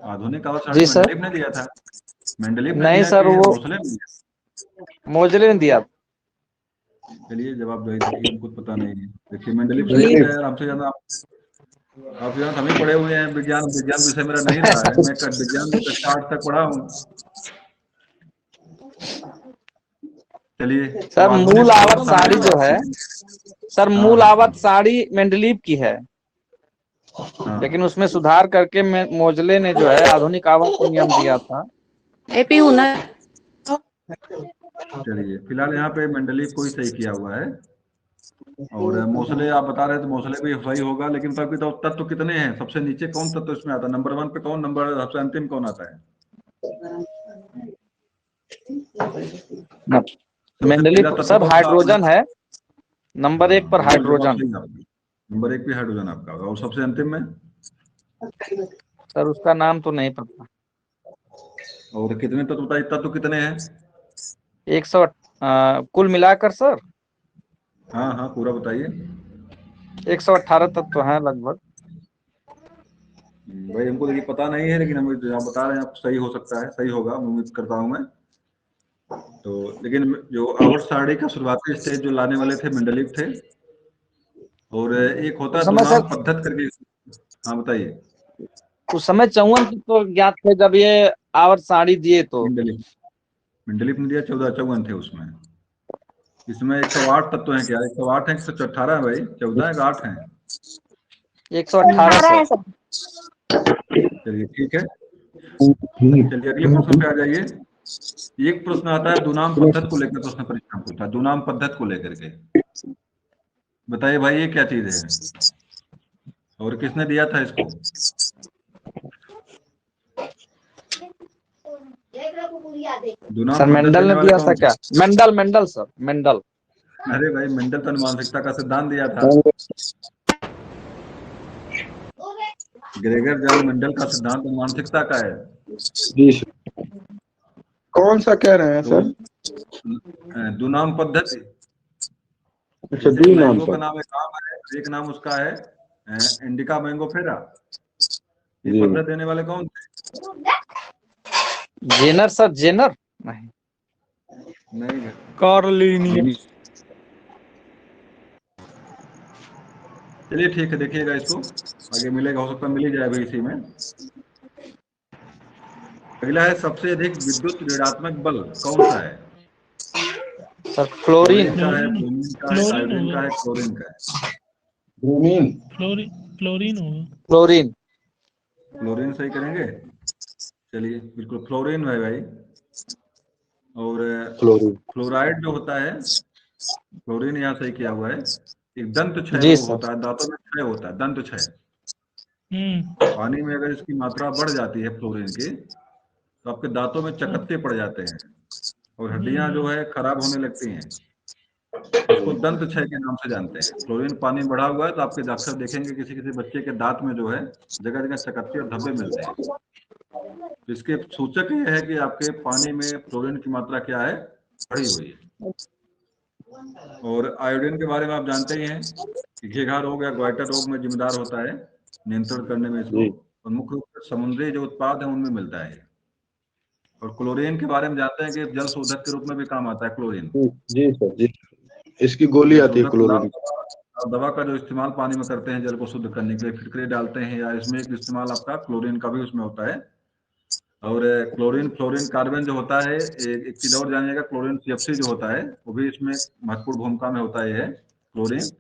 आधुनिक आवर्त सारणी जी सर। मेंडलीव ने दिया था। मेंडलीव ने नहीं दिया सर, कि वो मोसले ने दिया? मोजले ने दिया। चलिए जवाब दे देखिए, हमको पता नहीं है। देखिए मेंडलीव सही है यार, हमसे ज्यादा आप ज्यादा हम ही पढ़े हुए हैं। विज्ञान विषय मेरा नहीं रहा है। मैं विज्ञान में कक्षा 8 तक पढ़ा हूँ। चलिए सर मूल आवर्त सारणी जो है, सर मूल आवर्त सारणी मेंडलीव की है, लेकिन उसमें सुधार करके मोजले ने जो है आधुनिक आवर्त नियम दिया था। चलिए फिलहाल यहाँ पे मेंडलीव को ही सही किया हुआ है। और मोसले आप बता रहे थे, मोसले भी सही होगा। लेकिन तब भी तो तत्व कितने हैं? सबसे नीचे कौन तत्व इसमें आता है? नंबर 1 पे कौन, नंबर सबसे अंतिम कौन आता है? मेंडलीव सर हाइड्रोजन है, नंबर 1 पर हाइड्रोजन। नंबर 1 पे हाइड्रोजन आपका होगा। और सबसे अंतिम में? सर उसका नाम तो नहीं पता। और कितने तत्व बताइए, तत्व कितने हैं? 100 कुल मिलाकर सर। हाँ हाँ पूरा बताइए। 118 तत्व हैं लगभग। भाई हमको देखिए पता नहीं है, लेकिन हम आप बता रहे हैं, आप सही हो सकता है, सही होगा, उम्मीद करता हूँ मैं। तो लेकिन जो आवर्त सारणी का शुरुआती स्टेज जो लाने वाले थे मेंडलीव थे। और एक होता है उस समय दुनाम सर, पद्धत करके। हाँ बताइए। उस समय 54 तत्व ज्ञात थे जब ये आवर्त सारणी दिए तो। मेंडलीव ने दिया 14 थे उसमें। इसमें 108 तत्व हैं क्या? 108 है, 118 है भाई? 14 है, 8 है? 118 सर। चलिए ठीक है। चलिए अगले प्रश्न पे आ जाइए। एक प्रश्न आता है दुनाम पद्धत को लेकर, प्रश्न परीक्षा में पूछा दुनाम पद्धत को लेकर के। बताइए भाई ये क्या चीज है और किसने दिया था इसको? दुनाम सर पद्धत मेंडल देने ने वाले दिया था कौन थे? क्या? Mendel sir, Mendel. अरे भाई मेंडल तो अनुवांशिकता का सिद्धांत दिया था। ग्रेगर जॉन मेंडल का सिद्धांत अनुवांशिकता का है। जी सर। कौन सा कह रहे हैं सर? दुनाम पद्धति। अच्छा, जैसे नाम मैंगो पर। का नाम एक आम है, एक नाम उसका है इंडिका मैंगो फेरा। ये जी पद्धत देने वाले कौन थे? जेनर सर, जेनर नहीं, नहीं कार्लिनियस। चलिए ठीक है, देखिएगा इसको, आगे मिलेगा, हो सकता है मिल ही जाए भाई इसी में। अगला है सबसे अधिक विद्युत ऋणात्मक बल कौन सा है? Sir fluorine. का है, ब्रोमीन का है, फ्लोरीन आयोडीन का होगा। है, क्लोरीन का है? ब्रोमीन। फ्लोरीन होगा। फ्लोरीन। फ्लोरीन सही करेंगे? चलिए बिल्कुल फ्लोरीन है भाई। और फ्लोरीन। फ्लोराइड जो होता है, फ्लोरीन यहाँ सही किया हुआ है। एक दंत क्षय जी रोग सर। होता है, दांतों में क्षय होता है, दंत क्षय। हम्म। पानी में अगर इसकी मात्रा बढ़ जाती है फ्लोरीन की, तो आपके दांतों में चकत्ते पड़ जाते हैं और हड्डियां जो है खराब होने लगती हैं। इसको दंत क्षय के नाम से जानते हैं। फ्लोरीन पानी में बढ़ा हुआ है तो आपके अक्सर देखेंगे किसी किसी बच्चे के दांत में जो है जगह जगह चकत्ते और धब्बे मिलते हैं। तो इसके सूचक ये है कि आपके पानी में फ्लोरीन की मात्रा क्या है, बढ़ी हुई है। और आयोडीन के बारे में आप जानते ही हैं कि घेघा रोग या ग्वाइटर रोग में जिम्मेदार होता है, नियंत्रण करने में इसको। और मुख्य रूप से समुद्री जो उत्पाद है उनमें मिलता है। और क्लोरीन के बारे में जानते हैं कि जल शोधक के रूप में भी काम आता है क्लोरीन। जी सर, जी। इसकी गोली जल आती है शोधक क्लोरीन। और दवा का जो इस्तेमाल पानी में करते हैं जल को शुद्ध करने के लिए, फिटकरी डालते हैं, या इसमें एक इस्तेमाल आपका क्लोरीन का भी उसमें होता है। और क्लोरीन फ्लोरीन कार्बन जो होता है, एक चीज और जानिएगा, क्लोरीन CFC जो होता है वो भी इसमें महत्वपूर्ण भूमिका में होता है, क्लोरीन।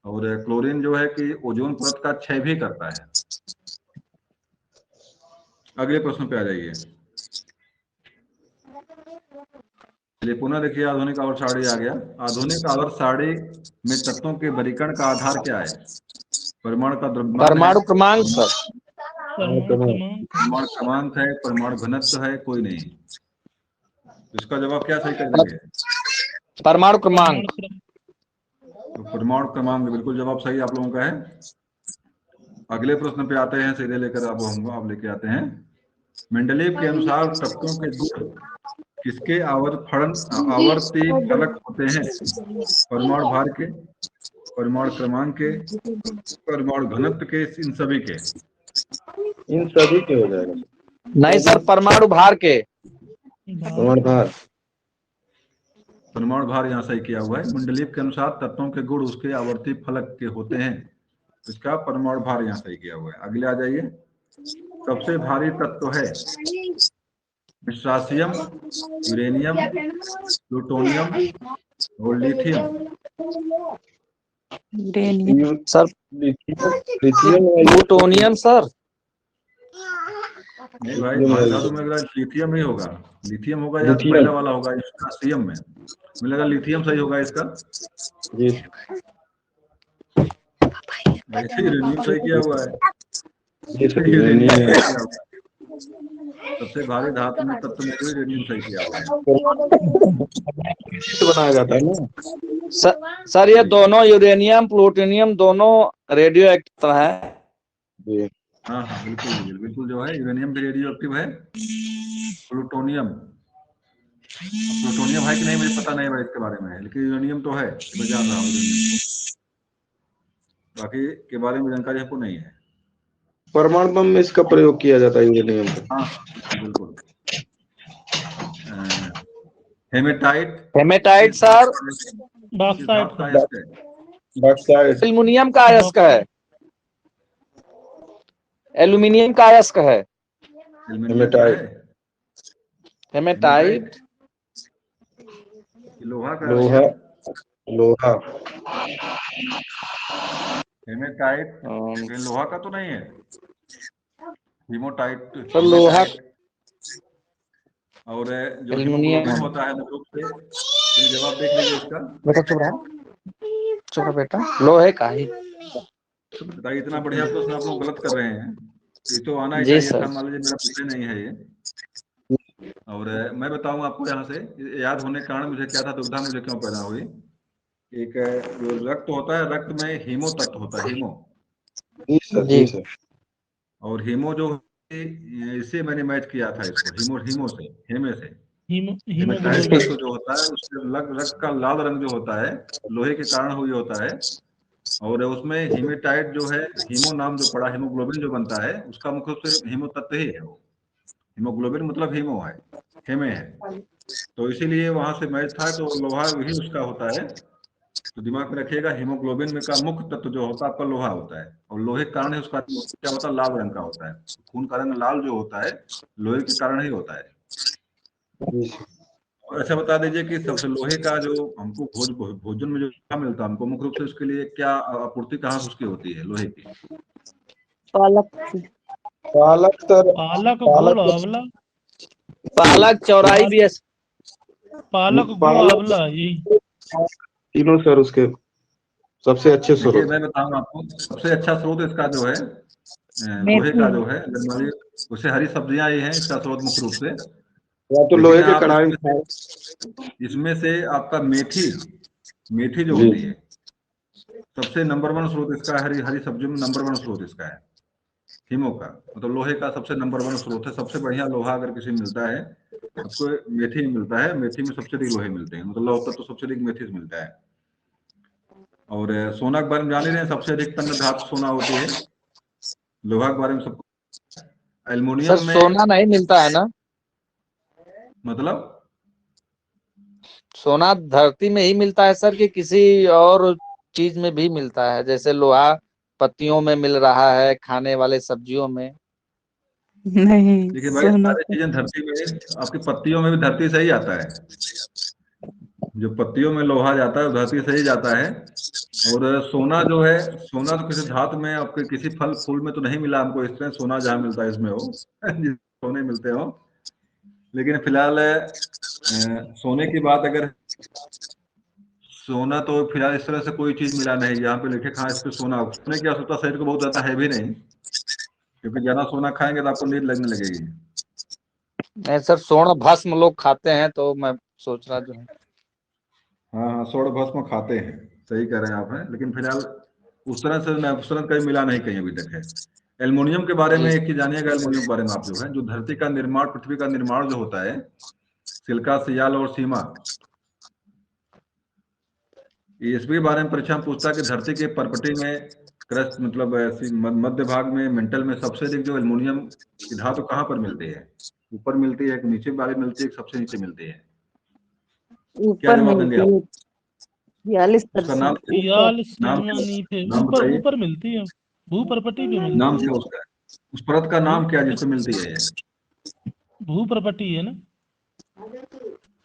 और क्लोरीन जो है कि ओजोन परत का क्षय भी करता है। अगले प्रश्न पे आ जाइए। चलिए पुनः देखिए, आधुनिक आवर्त सारणी आ गया। आधुनिक आवर्त सारणी में तत्वों के वर्गीकरण का आधार क्या है? परमाणु का द्रव्यमान है, परमाणु क्रमांक सर। परमाणु क्रमांक है, परमाणु घनत्व है, कोई नहीं। इसका जवाब क्या सही कर देंगे? परमाणु क्रमांक। तो परमाणु क्रमांक बिल्कुल जवाब सही आप लोगों का है। अगले प्रश्न पे आते हैं, सीधे लेकर अब हम आप लेके आते हैं। मेंडलीव के अनुसार तत्वों के गुण किसके आवर्ती फलक होते हैं? परमाणु भार के, परमाणु क्रमांक के, परमाणु घनत्व के, इन सभी के? इन सभी के हो जाएगा। नहीं सर, परमाणु भार के। परमाणु भार। परमाणु भार यहाँ सही किया हुआ है। मंडलीप के अनुसार तत्वों के गुण उसके आवर्ती फलक के होते हैं, इसका परमाणु भार यहाँ सही किया हुआ है। अगले आ जाइए। सबसे भारी तत्व है स्ट्रासियम, यूरेनियम, प्लूटोनियम और लिथियम। Sir plutonium sir. नहीं भाई, धातु में अगर लिथियम ही होगा, लिथियम होगा या तो पहला वाला होगा स्ट्रासियम में। मुझे लगा लिथियम सही होगा इसका। जी यूरेनियम सही किया हुआ है। सबसे भारी धातु में तत्व में यूरेनियम सही किया हुआ है। बनाया जाता है ना सर ये दोनों यूरेनियम प्लूटोनियम दोनों रेडियो एक्टिव है। हाँ हाँ बिल्कुल बिल्कुल, जो है यूरेनियम भी रेडियो एक्टिव है। प्लूटोनियम है कि नहीं मुझे पता नहीं भाई इसके बारे में, लेकिन यूरेनियम तो है, मैं जान रहा हूँ। बाकी के बारे में जानकारी हमको नहीं है। परमाणु बम में इसका प्रयोग किया जाता है यूरेनियम का। हाँ बिल्कुल। Haematite sir. बॉक्साइट। एल्युमिनियम का अयस्क है। एल्यूमिनियम का अयस्क है। हेमेटाइट लोहा का। लोहा हेमेटाइट लोहा का तो नहीं है। हीमोटाइट तो लोहा और जो हीमोग्लोबिन होता है मुख्य रूप से, जवाब देख लीजिए इसका। बेटा चुप रहा बेटा, लोहे का ही। बताइए, इतना बढ़िया प्रश्न आप लोग गलत कर रहे हैं। ये तो आना ही जी चाहिए था, सर। मान लीजिए मेरा प्रश्न नहीं है ये। और मैं बताऊं आपको, यहाँ से याद होने के कारण मुझे क्या था, दुविधा मुझे क्यों पैदा हुई। एक जो रक्त होता है, रक्त में हीमो तत्व होता है, हीमो। जी। और हीमो जो इसे मैंने मैच किया था इसको, हीमो से, हेमे से। हेमेटाइट तत्व जो होता है उसके रक्त का लाल रंग जो होता है लोहे के कारण हुई होता है। और उसमें हीमेटाइट जो है, हीमो नाम जो पड़ा, हीमोग्लोबिन जो बनता है उसका मुख्य रूप से हीमो तत्व ही है वो। हीमोग्लोबिन मतलब हीमो है, हेमे है। तो इसीलिए वहां से मैच था, तो लोहा ही उसका होता है। तो दिमाग में रखिएगा, हीमोग्लोबिन में का मुख्य तत्व जो होता है आपका लोहा होता है, और लोहे के कारण ही उसका क्या होता है, लाल रंग का होता है। खून का रंग लाल जो होता है लोहे के कारण ही होता है। और अच्छा बता दीजिए कि सबसे लोहे का जो हमको भोजन में जो मिलता है हमको, मुख्य रूप से उसके लिए क्या आपूर्ति कहाँ से उसकी होती है लोहे की? पालक चौराई भी। पालक आंवला यही तीनों सर उसके सबसे अच्छे स्रोत। मैं बताऊं आपको, सबसे अच्छा स्रोत इसका जो है लोहे का जो है, उसे हरी सब्जियां ही हैं इसका स्रोत मुख्य रूप से। या तो लोहे के कढ़ाई इसमें से आपका मेथी जो होती है सबसे नंबर 1 स्रोत इसका, हरी सब्जियों में नंबर 1 स्रोत इसका है हीमो का। मतलब लोहे का सबसे नंबर 1 स्रोत है। सबसे बढ़िया लोहा अगर किसी मिलता है आपको मेथी मिलता है। मेथी में सबसे अधिक लोहे मिलते हैं, मतलब लोहा तो सबसे अधिक मेथी से मिलता है। और सोना के बारे में जान ही रहे हैं, सबसे अधिक तन्य धातु सोना होती है। लोहा के बारे में सबको। एल्युमिनियम में सोना नहीं मिलता है ना, मतलब सोना धरती में ही मिलता है सर, कि किसी और चीज में भी मिलता है, जैसे लोहा पत्तियों में मिल रहा है, खाने वाले सब्जियों में। नहीं, देखिए भाई, सोना सारी चीजें धरती में, आपकी पत्तियों में भी धरती से ही आता है। जो पत्तियों में लोहा जाता है वो धरती से ही जाता है। और सोना जो है, सोना तो किसी धातु में, आपके किसी फल फूल में तो नहीं मिला हमको इस तरह। सोना जहाँ मिलता है इसमें हो सोने मिलते हो। लेकिन फिलहाल सोने की बात अगर, सोना तो फिलहाल इस तरह से कोई चीज मिला नहीं जहाँ पे लिखे हाँ इस पे सोना। सोने की आवश्यकता शरीर को बहुत ज्यादा है भी नहीं, क्योंकि ज्यादा सोना खाएंगे तो आपको नींद लगने लगेगी। नहीं सर, स्वर्ण भस्म लोग खाते हैं, तो मैं सोच रहा जो है। हाँ हाँ, स्वर्ण भस्म खाते हैं, सही कह रहे हैं आप हैं। लेकिन फिलहाल उस तरह से मैं उस तरह कहीं मिला नहीं कहीं अभी तक है। एल्युमिनियम के बारे में एक चीज जानिएगा, एल्युमिनियम के बारे में आप जो है, जो धरती का निर्माण, पृथ्वी का निर्माण जो होता है, सिलिका, सियाल और सीमा, इसके बारे में परीक्षा में पूछता है कि धरती के परपटी में, क्रस्ट मतलब ऐसी मध्य भाग में, मेंटल में सबसे अधिक जो एल्युमिनियम की धातु कहाँ पर मिलती है? ऊपर मिलती है, नीचे वाली मिलती है, सबसे नीचे मिलती है? क्या ऊपर जवाब देंगे मिलती आप? है, 42%। 43 नाम कहाँ क्या? नीचे, नाम ऊपर बताइए, ऊपर मिलती है, भूप्रपटी पे नाम मिलती क्या है। उसका? उस परत का नाम क्या जिसपे मिलती है ये? भूप्रपटी है ना।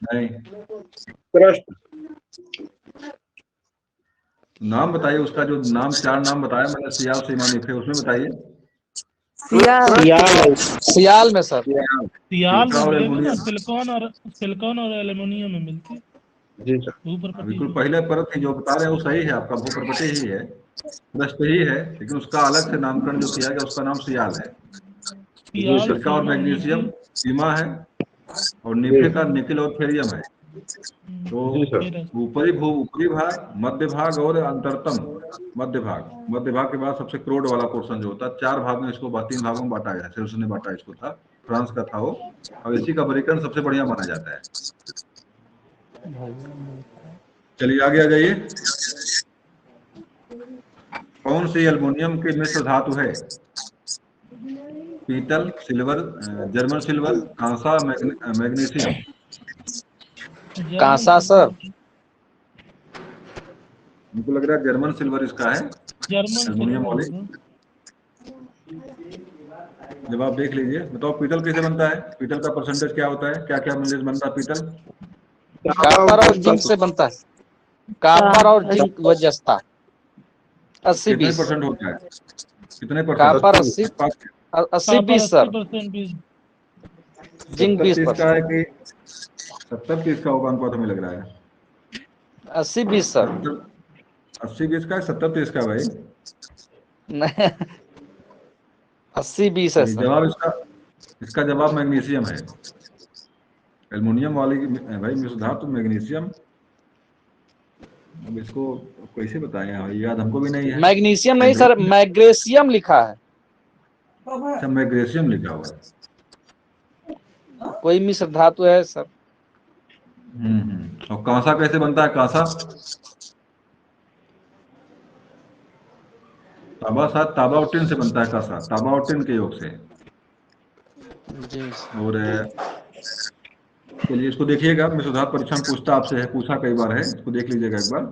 नहीं, क्रस्ट। नाम बताइए उसका, जो नाम, चार नाम बताया मैंने, सियाल, सीमा, निफे, उसमें बताइए। सियाल। सियाल में सर। सियाल सिलिका में और मिलेगी ना, एल्युमिनियम। सिलिकॉन और एल्युमिनियम में मिलती है जी सर। भूप्रपटी बिल्कुल में। पहले परत ही जो बता रहे हैं वो सही है, आपका भूप्रपटी ही है, क्रस्ट ही है, लेकिन उसका अलग से नामकरण जो किया गया उसका नाम सियाल है। सियाल, सिलिका और सीमा, नीफे। मैग्नीशियम सीमा है, और निफे का निकिल और थेरियम है। तो जी सर। फिर ऊपरी भाग, मध्य भाग और अंतरतम मध्य भाग। मध्य भाग के बाद सबसे क्रोड वाला पोर्शन जो होता है, चार भाग में इसको, तीन भागों में बांटा गया है, सेल्स ने बांटा इसको था, फ्रांस का था वो। अब इसी का वर्गीकरण सबसे बढ़िया माना जाता है। चलिए आगे आ जाइए। कौन सी एल्युमिनियम की मिश्र धातु है? पीतल, सिल्वर, जर्मन सिल्वर, कांसा, मैग्नीशियम। जर्मन कांसा सर। सिल्वर। मुझको लग रहा है जर्मन सिल्वर इसका है, जर्मन एल्युमिनियम सिल्वर वाली। होगा। जवाब देख लीजिए, बताओ पीतल कैसे बनता है, पीतल का परसेंटेज क्या होता है, क्या क्या मिनरल्स बनता है पीतल? कापर और जिंक से बनता है। कापर और जिंक व जस्ता। 80 कितने 20। परसेंट होता है? कितने कापर परसेंट? 80 80 copper 20 sir. 80% भी। जिंक 70-30 का 20%। है कि 70-30 का होगा? अनुपात हमें लग रहा है 80 20 सर। 80-20 का, 70-30 का भाई? नहीं, 80 20 है नहीं, सर। जवाब इसका, इसका जवाब मैग्नीशियम है। एल्युमिनियम वाली भाई मिश्र धातु मैग्नीशियम। अब इसको कैसे बताएं, याद हमको भी नहीं है। मैग्नीशियम नहीं सर, मैग्नेशियम लिखा है। अच्छा, मैग्नीशियम लिखा हुआ है। कोई मिश्र धातु है सर। और कांसा कैसे बनता है? कांसा, तांबा, साथ तांबा और टिन से बनता है कांसा, तांबा और टिन के योग से। जी। और चलिए इसको देखिएगा, मिश्र धातु परीक्षा में पूछता आपसे है, पूछा कई बार है, इसको देख लीजिएगा एक बार।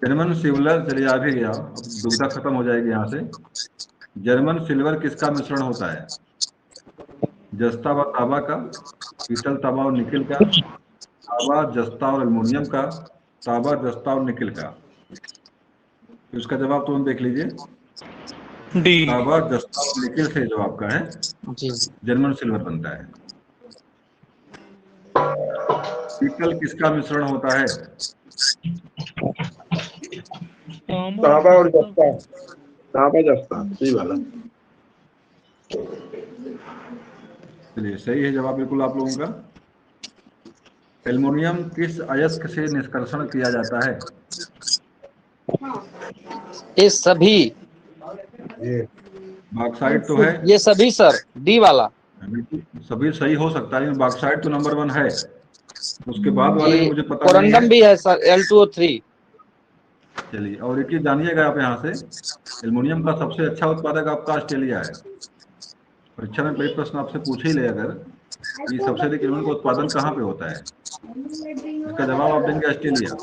जर्मन सिल्वर, चलिए आ भी गया, अब दुविधा खत्म हो जाएगी यहाँ से। जर्मन सिल्वर किसका मिश्रण होता है? जस्ता व तांबा का, पीतल, तांबा और निकिल का, तांबा, जस्ता और एल्युमिनियम का, तांबा, जस्ता और निकिल का। तो इसका जवाब तुरंत देख लीजिए। डी। तांबा, जस्ता और निकिल से जवाब का है, जी। जर्मन सिल्वर बनता है। पीतल किसका मिश्रण होता है? तांबा और जस्ता। तांबा जस्ता, सही वाला। चलिए सही है जवाब बिल्कुल आप लोगों का। एल्युमिनियम किस अयस्क से निष्कर्षण किया जाता है? ये सभी। ये बॉक्साइट तो है, ये सभी सर, डी वाला। बिल्कुल सभी सही हो सकता है, लेकिन बॉक्साइट तो नंबर 1 है। उसके बाद वाले ये मुझे पता नहीं है। कोरंडम भी है सर, L2O3। चलिए, और एक चीज जानिएगा आप यहाँ से, एल्युमिनियम का सबसे अच्छा उत्पादक आपका ऑस्ट्रेलिया है। परीक्षा में कई प्रश्न आपसे पूछ ही ले अगर, कि सबसे अधिक एल्युमिनियम का उत्पादन कहाँ पे होता है? इसका जवाब आप देंगे ऑस्ट्रेलिया।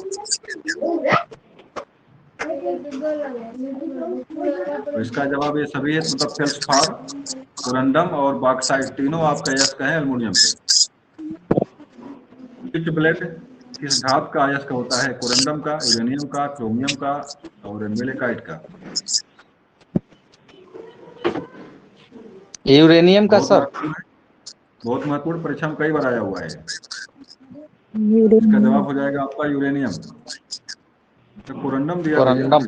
तो इसका जवाब ये सभी है, मतलब फेल्सपार, कोरंडम और बॉक्साइट तीनों आपका अयस्क है एल्युमिनियम के। पिच ब्लेड किस धातु का अयस्क होता है? कोरंडम का, यूरेनियम का, क्रोमियम का और मेलेकाइट का। यूरेनियम का सर। बहुत महत्वपूर्ण, परीक्षा में कई बार आया हुआ है। इसका यूरेनियम। जवाब हो जाएगा आपका यूरेनियम। तो कोरंडम दिया भैया, कोरंडम।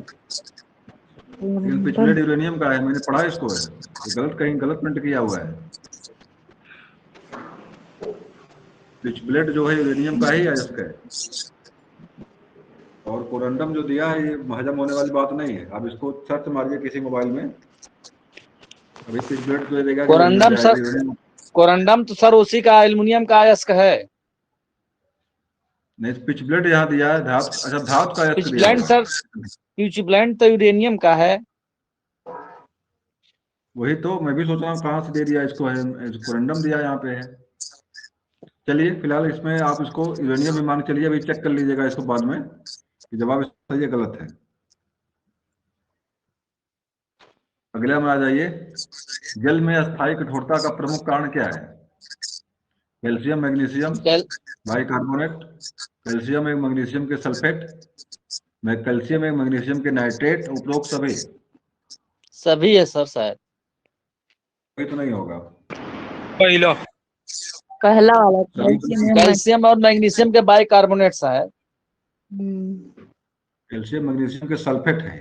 लेकिन पिच ब्लेड यूरेनियम का है, मैंने पढ़ा इसको है, ये गलत, कहीं गलत प्रिंट किया हुआ है। पिच ब्लेड जो है यूरेनियम का ही अयस्क है, और कोरंडम जो दिया है ये हजम होने वाली बात नहीं है। आप इसको सर्च मारिए किसी मोबाइल में, अभी पिच ब्लेड जो देगा कोरंडम सर, कोरंडम तो सर उसी का एल्युमिनियम का अयस्क है। नहीं, पिच ब्लेड यहाँ दिया है धातु, अच्छा धातु का अयस्क पिच दिया ब्लेंड हुआ है। सर, पिच ब्लेंड तो यूरेनियम का है। वही तो मैं भी सोच रहा हूँ कहाँ से दे दिया इसको, है कोरंडम दिया यहाँ पे है। चलिए फिलहाल इसमें आप इसको यूरेनियम भी मान के चलिए, अभी चेक कर लीजिएगा इसको बाद में कि जवाब सही है गलत है। अगला में आ जाइए, जल में अस्थायी कठोरता का प्रमुख कारण क्या है? कैल्शियम, मैग्नीशियम, बाइकार्बोनेट, कैल्शियम एवं मैग्नीशियम के सल्फेट, कैल्शियम एवं मैग्नीशियम के नाइट्रेट, उपरोक्त सभी। सभी है सर शायद। कोई तो नहीं होगा। पहला वाला सभी कैल्शियम और मैग्नीशियम के बाइकार्बोनेट है। कैल्शियम मैग्नीशियम के सल्फेट है,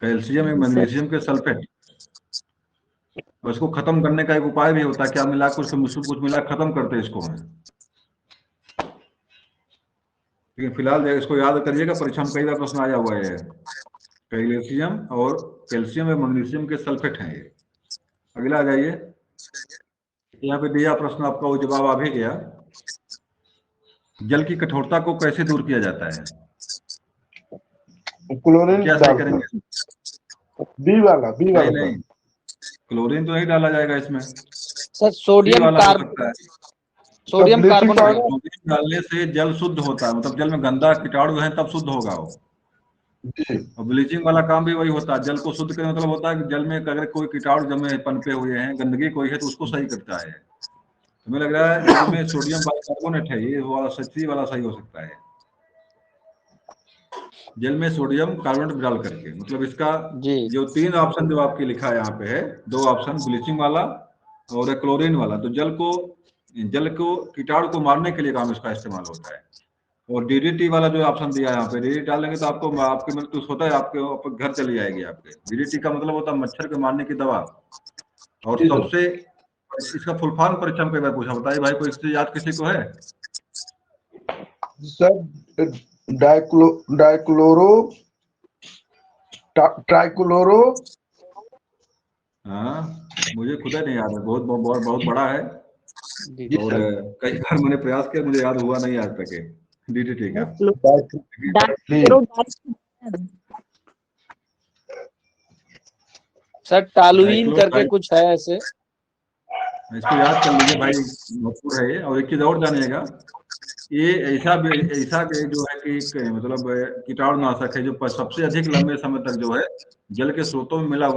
कैल्शियम एवं मैग्नीशियम के सल्फेट। और इसको खत्म करने का एक उपाय भी होता है, क्या मिला कुछ मिला खत्म करते इसको है। लेकिन फिलहाल इसको याद करिएगा, परीक्षा में कई बार प्रश्न आया हुआ है। कैल्शियम और कैल्शियम एवं मैग्नीशियम के सल्फेट हैं ये। अगला आ जाइए, यहाँ पे दिया प्रश्न आपका, वो जवाब आ भी गया। जल की कठोरता को कैसे दूर किया जाता है? क्लोरीन क्या सही करेंगे? बी वाला नहीं, क्लोरीन तो नहीं डाला जाएगा इसमें sir. Sodium sodium carbonate. Sodium डालने से जल शुद्ध होता है, मतलब जल में गंदा कीटाणु है तब शुद्ध होगा वो। और ब्लीचिंग वाला काम भी वही होता है, जल को शुद्ध करने मतलब होता है कि जल में अगर कोई कीटाणु जमे पनपे हुए हैं, गंदगी कोई है तो उसको सही करता है। हमें लग रहा है जल में सोडियम बाइकार्बोनेट है, ये वाला सच्ची वाला सही हो सकता है। जल में सोडियम कार्बोनेट डाल करके, मतलब इसका जो 3 ऑप्शन जो आपके लिखा है यहाँ पे है, 2 ऑप्शन ब्लीचिंग वाला और क्लोरीन वाला। तो जल को कीटाणु को मारने के लिए काम इसका इस्तेमाल होता है। और डीडीटी वाला जो ऑप्शन दिया है यहाँ पे, डीडीटी डालेंगे तो आपको आपके मृत्यु होता है, आपके घर चली जाएगी आपके। डीडीटी का मतलब होता है मच्छर के मारने की दवा। और सबसे इसका फुल फॉर्म परीक्षा में कई बार पूछा, बताइए भाई कोई इससे याद किसी को है? Sir trichloro. हाँ, मुझे खुद नहीं याद है, बहुत बड़ा है और कई बार मैंने प्रयास किया, मुझे याद हुआ नहीं आज तक है डीडीटी का। सर टालुइन करके कुछ है ऐसे, इसको याद कर लीजिए भाई, महत्वपूर्ण है ये। और एक चीज और जानिएगा, ये ऐसा जो है कि मतलब कीटाणुनाशक है जो सबसे अधिक लंबे समय तक जो है जल के स्रोतों में मिला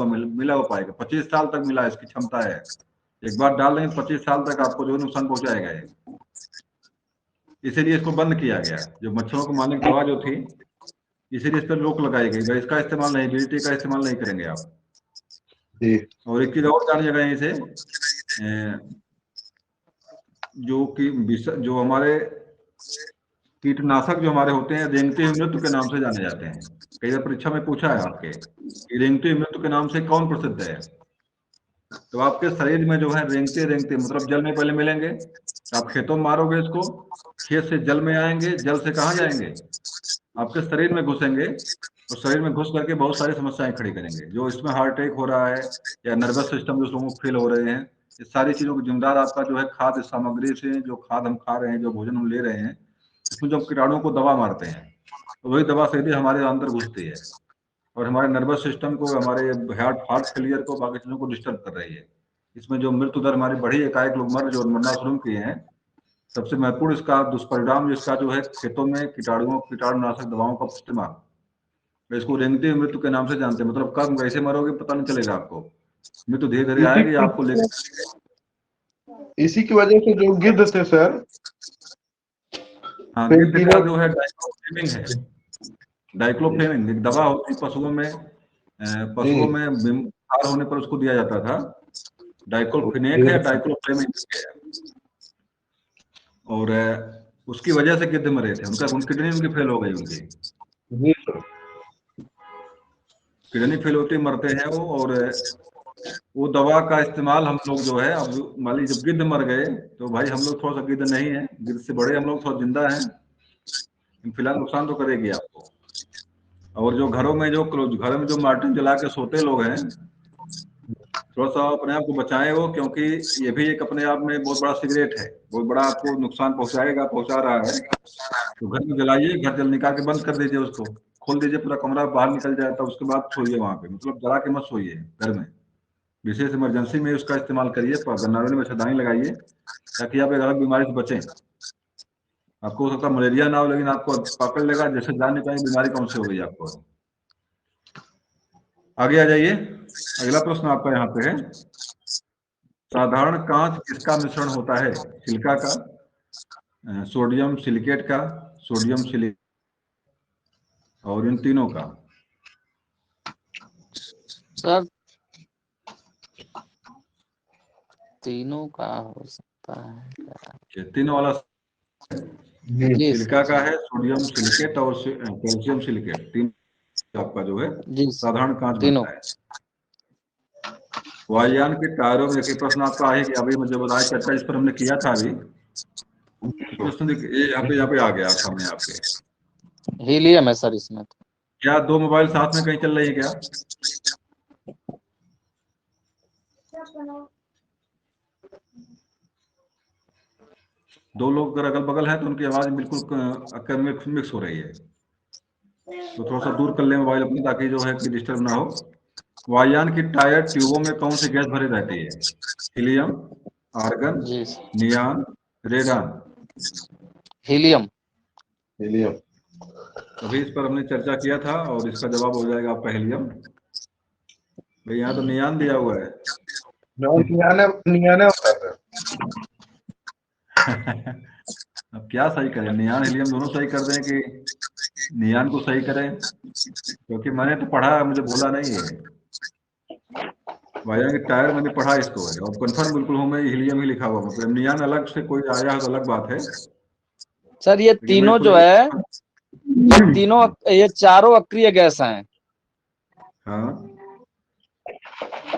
हुआ पाएगा। 25 साल तक मिला इसकी क्षमता है, एक बार डाल देंगे 25 साल तक आपको जो नुकसान पहुंचाएगा ये। इसीलिए इसको बंद किया गया, जो मच्छरों को मारने की दवा जो थी, इसीलिए इस पर रोक लगाई गई, इसका इस्तेमाल नहीं, डीडीटी का इस्तेमाल नहीं करेंगे आप। और एक चीज और जानिएगा यहीं से, जो हमारे कीटनाशक जो हमारे होते हैं रेंगते हुए मृत्यु के नाम से जाने जाते हैं। कई बार परीक्षा में पूछा है आपके, रेंगते हुए मृत्यु के नाम से कौन प्रसिद्ध है? तो आपके शरीर में जो है रेंगते मतलब जल में पहले मिलेंगे, आप खेतों में मारोगे इसको, खेत से जल में आएंगे, जल से कहाँ जाएंगे? आपके शरीर में घुसेंगे, और शरीर में घुस करके बहुत सारी समस्याएं खड़ी करेंगे। जो इसमें हार्ट अटैक हो रहा है या नर्वस सिस्टम जो लोगों को फेल हो रहे हैं, इस सारी चीजों को जिम्मेदार आपका जो है खाद्य सामग्री से, जो खाद हम खा रहे हैं, जो भोजन हम ले रहे हैं, इसमें जो कीटाणुओं को दवा मारते हैं, तो वही दवा सीधे हमारे अंदर घुसती है और हमारे नर्वस सिस्टम को, हमारे हार्ट फेलियर को, बाकी चीजों को डिस्टर्ब कर रही है। इसमें जो मृत्यु दर हमारी बढ़ी, एकाएक लोग मरना शुरू किए हैं, सबसे महत्वपूर्ण इसका दुष्परिणाम जिसका जो है खेतों में कीटाणुनाशक दवाओं का इस्तेमाल। इसको रेंगती मृत्यु के नाम से जानते हैं, मतलब कब कैसे मरोगे पता नहीं चलेगा आपको, मृत्यु धीरे धीरे आएगी आपको लेकर। इसी की वजह से जो गिद्ध थे सर, हाँ, गिद्ध का जो है डाइक्लोफेमिन है। डाइक्लोफेमिन एक दवा होती है पशुओं में बीमार होने पर उसको दिया जाता था। डाइक्लोफिनेक है, डाइक्लोफेमिन है। और उसकी वजह से गिद्ध मरे थे, किडनी उनकी फेल हो गई, उनकी किडनी फेल होती मरते हैं वो। और वो दवा का इस्तेमाल हम लोग जो है, अब मान लीजिए जब गिद्ध मर गए तो भाई हम लोग थोड़ा सा गिद्ध नहीं है, गिद्ध से बड़े हम लोग थोड़ा जिंदा हैं, फिलहाल नुकसान तो करेगी आपको। और जो घरों में जो मार्टिन जला के सोते लोग हैं, थोड़ा सा अपने आप को बचाएं वो, क्योंकि ये भी एक अपने आप में बहुत बड़ा सिगरेट है, बहुत बड़ा आपको नुकसान पहुंचा रहा है। तो घर में जलाइए, घर जल निकाल के बंद कर दीजिए, उसको खोल दीजिए, पूरा कमरा बाहर निकल जाए, तो उसके बाद सोइए वहां पे, मतलब जला के मत सोइए घर में। विशेष इमरजेंसी में उसका इस्तेमाल करिए, गन्नावली में मच्छरदानी लगाइए, ताकि आप एक अलग बीमारी से बचें। आपको हो सकता है मलेरिया ना हो, लेकिन आपको पकड़ लेगा, जैसे जान नहीं पाएंगे बीमारी कौन सी हो गई आपको। आगे आ जाइए, अगला प्रश्न आपका यहाँ पे है, साधारण कांच किसका मिश्रण होता है? सिलिका का, सोडियम सिलिकेट का, सोडियम सिलिकेट, और इन तीनों का। सर तीनों का हो सकता है, तीनों वाला जी सिलिका का है, सोडियम सिलिकेट और कैल्शियम सिलिकेट, तीन आपका जो है जी साधारण कांच तीनों। बनता है। वायुयान के टायरों में देखिए, प्रश्न आपका है कि अभी मुझे बताया, चर्चा इस पर हमने किया था अभी। प्रश्न देखिए यहाँ पे आ गया सामने आपके, हीलियम है सर इसमें तो। क्या दो मोबाइल साथ में कहीं चल रही है क्या? दो लोग अगर अगल बगल हैं तो उनकी आवाज बिल्कुल मिक्स हो रही है, तो थोड़ा सा दूर कर लें मोबाइल अपने, ताकि जो है कि डिस्टर्ब ना हो। वायुयान की टायर ट्यूबों में कौन सी गैस भरी रहती है? हीलियम, आर्गन, जी नियान, रेडान। हीलियम। अभी इस पर हमने चर्चा किया था, और इसका जवाब हो जाएगा आपका हीलियम। भाई यहाँ तो नियान दिया हुआ है। नियाना होता है। अब क्या सही करें, नियान हीलियम दोनों सही कर दें कि नियान को सही करें? क्योंकि मैंने तो पढ़ा, मुझे भूला नहीं है। वायुयान के टायर मैंने पढ़ा इसको है, और कंफर्म बिल्कुल हूँ मैं, हीलियम ही लिखा हुआ, मतलब नियान अलग से कोई आया है तो अलग बात है। सर ये तीनों जो है, ये चारों अक्रिय गैस हैं। हाँ,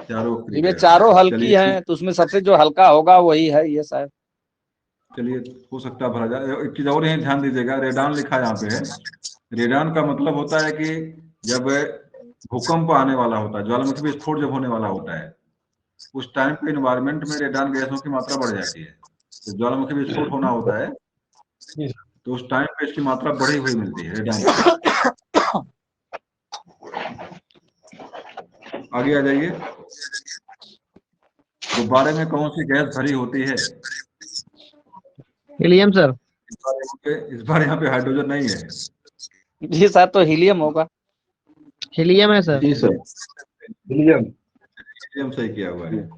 चारों अक्रिय ये गैस हैं। चारों हल्की चलिए हैं, तो उसमें सबसे जो हल्का होगा वही है ये शायद। चलिए, हो सकता है भरा जाए। एक चीज और यहाँ ध्यान दीजिएगा, रेडान लिखा यहाँ पे है। रेडान का मतलब होता है कि जब भूकंप आने वाला होता है, ज्वालामुखी विस्फोट जब होने वाला होता है, उस टाइम पे इन्वायरमेंट में रेडान गैसों की मात्रा बढ़ जाती है। तो ज्वालामुखी विस्फोट होना होता है, तो उस टाइम पे इसकी मात्रा बढ़ी हुई मिलती है रेडान की। आगे आ जाइए, गुब्बारे में कौन सी गैस भरी होती है? Helium sir. इस बार यहाँ पे हाइड्रोजन नहीं है। जी सर, तो हीलियम होगा। हीलियम है सर। जी सर, हीलियम। हीलियम सही किया हुआ है।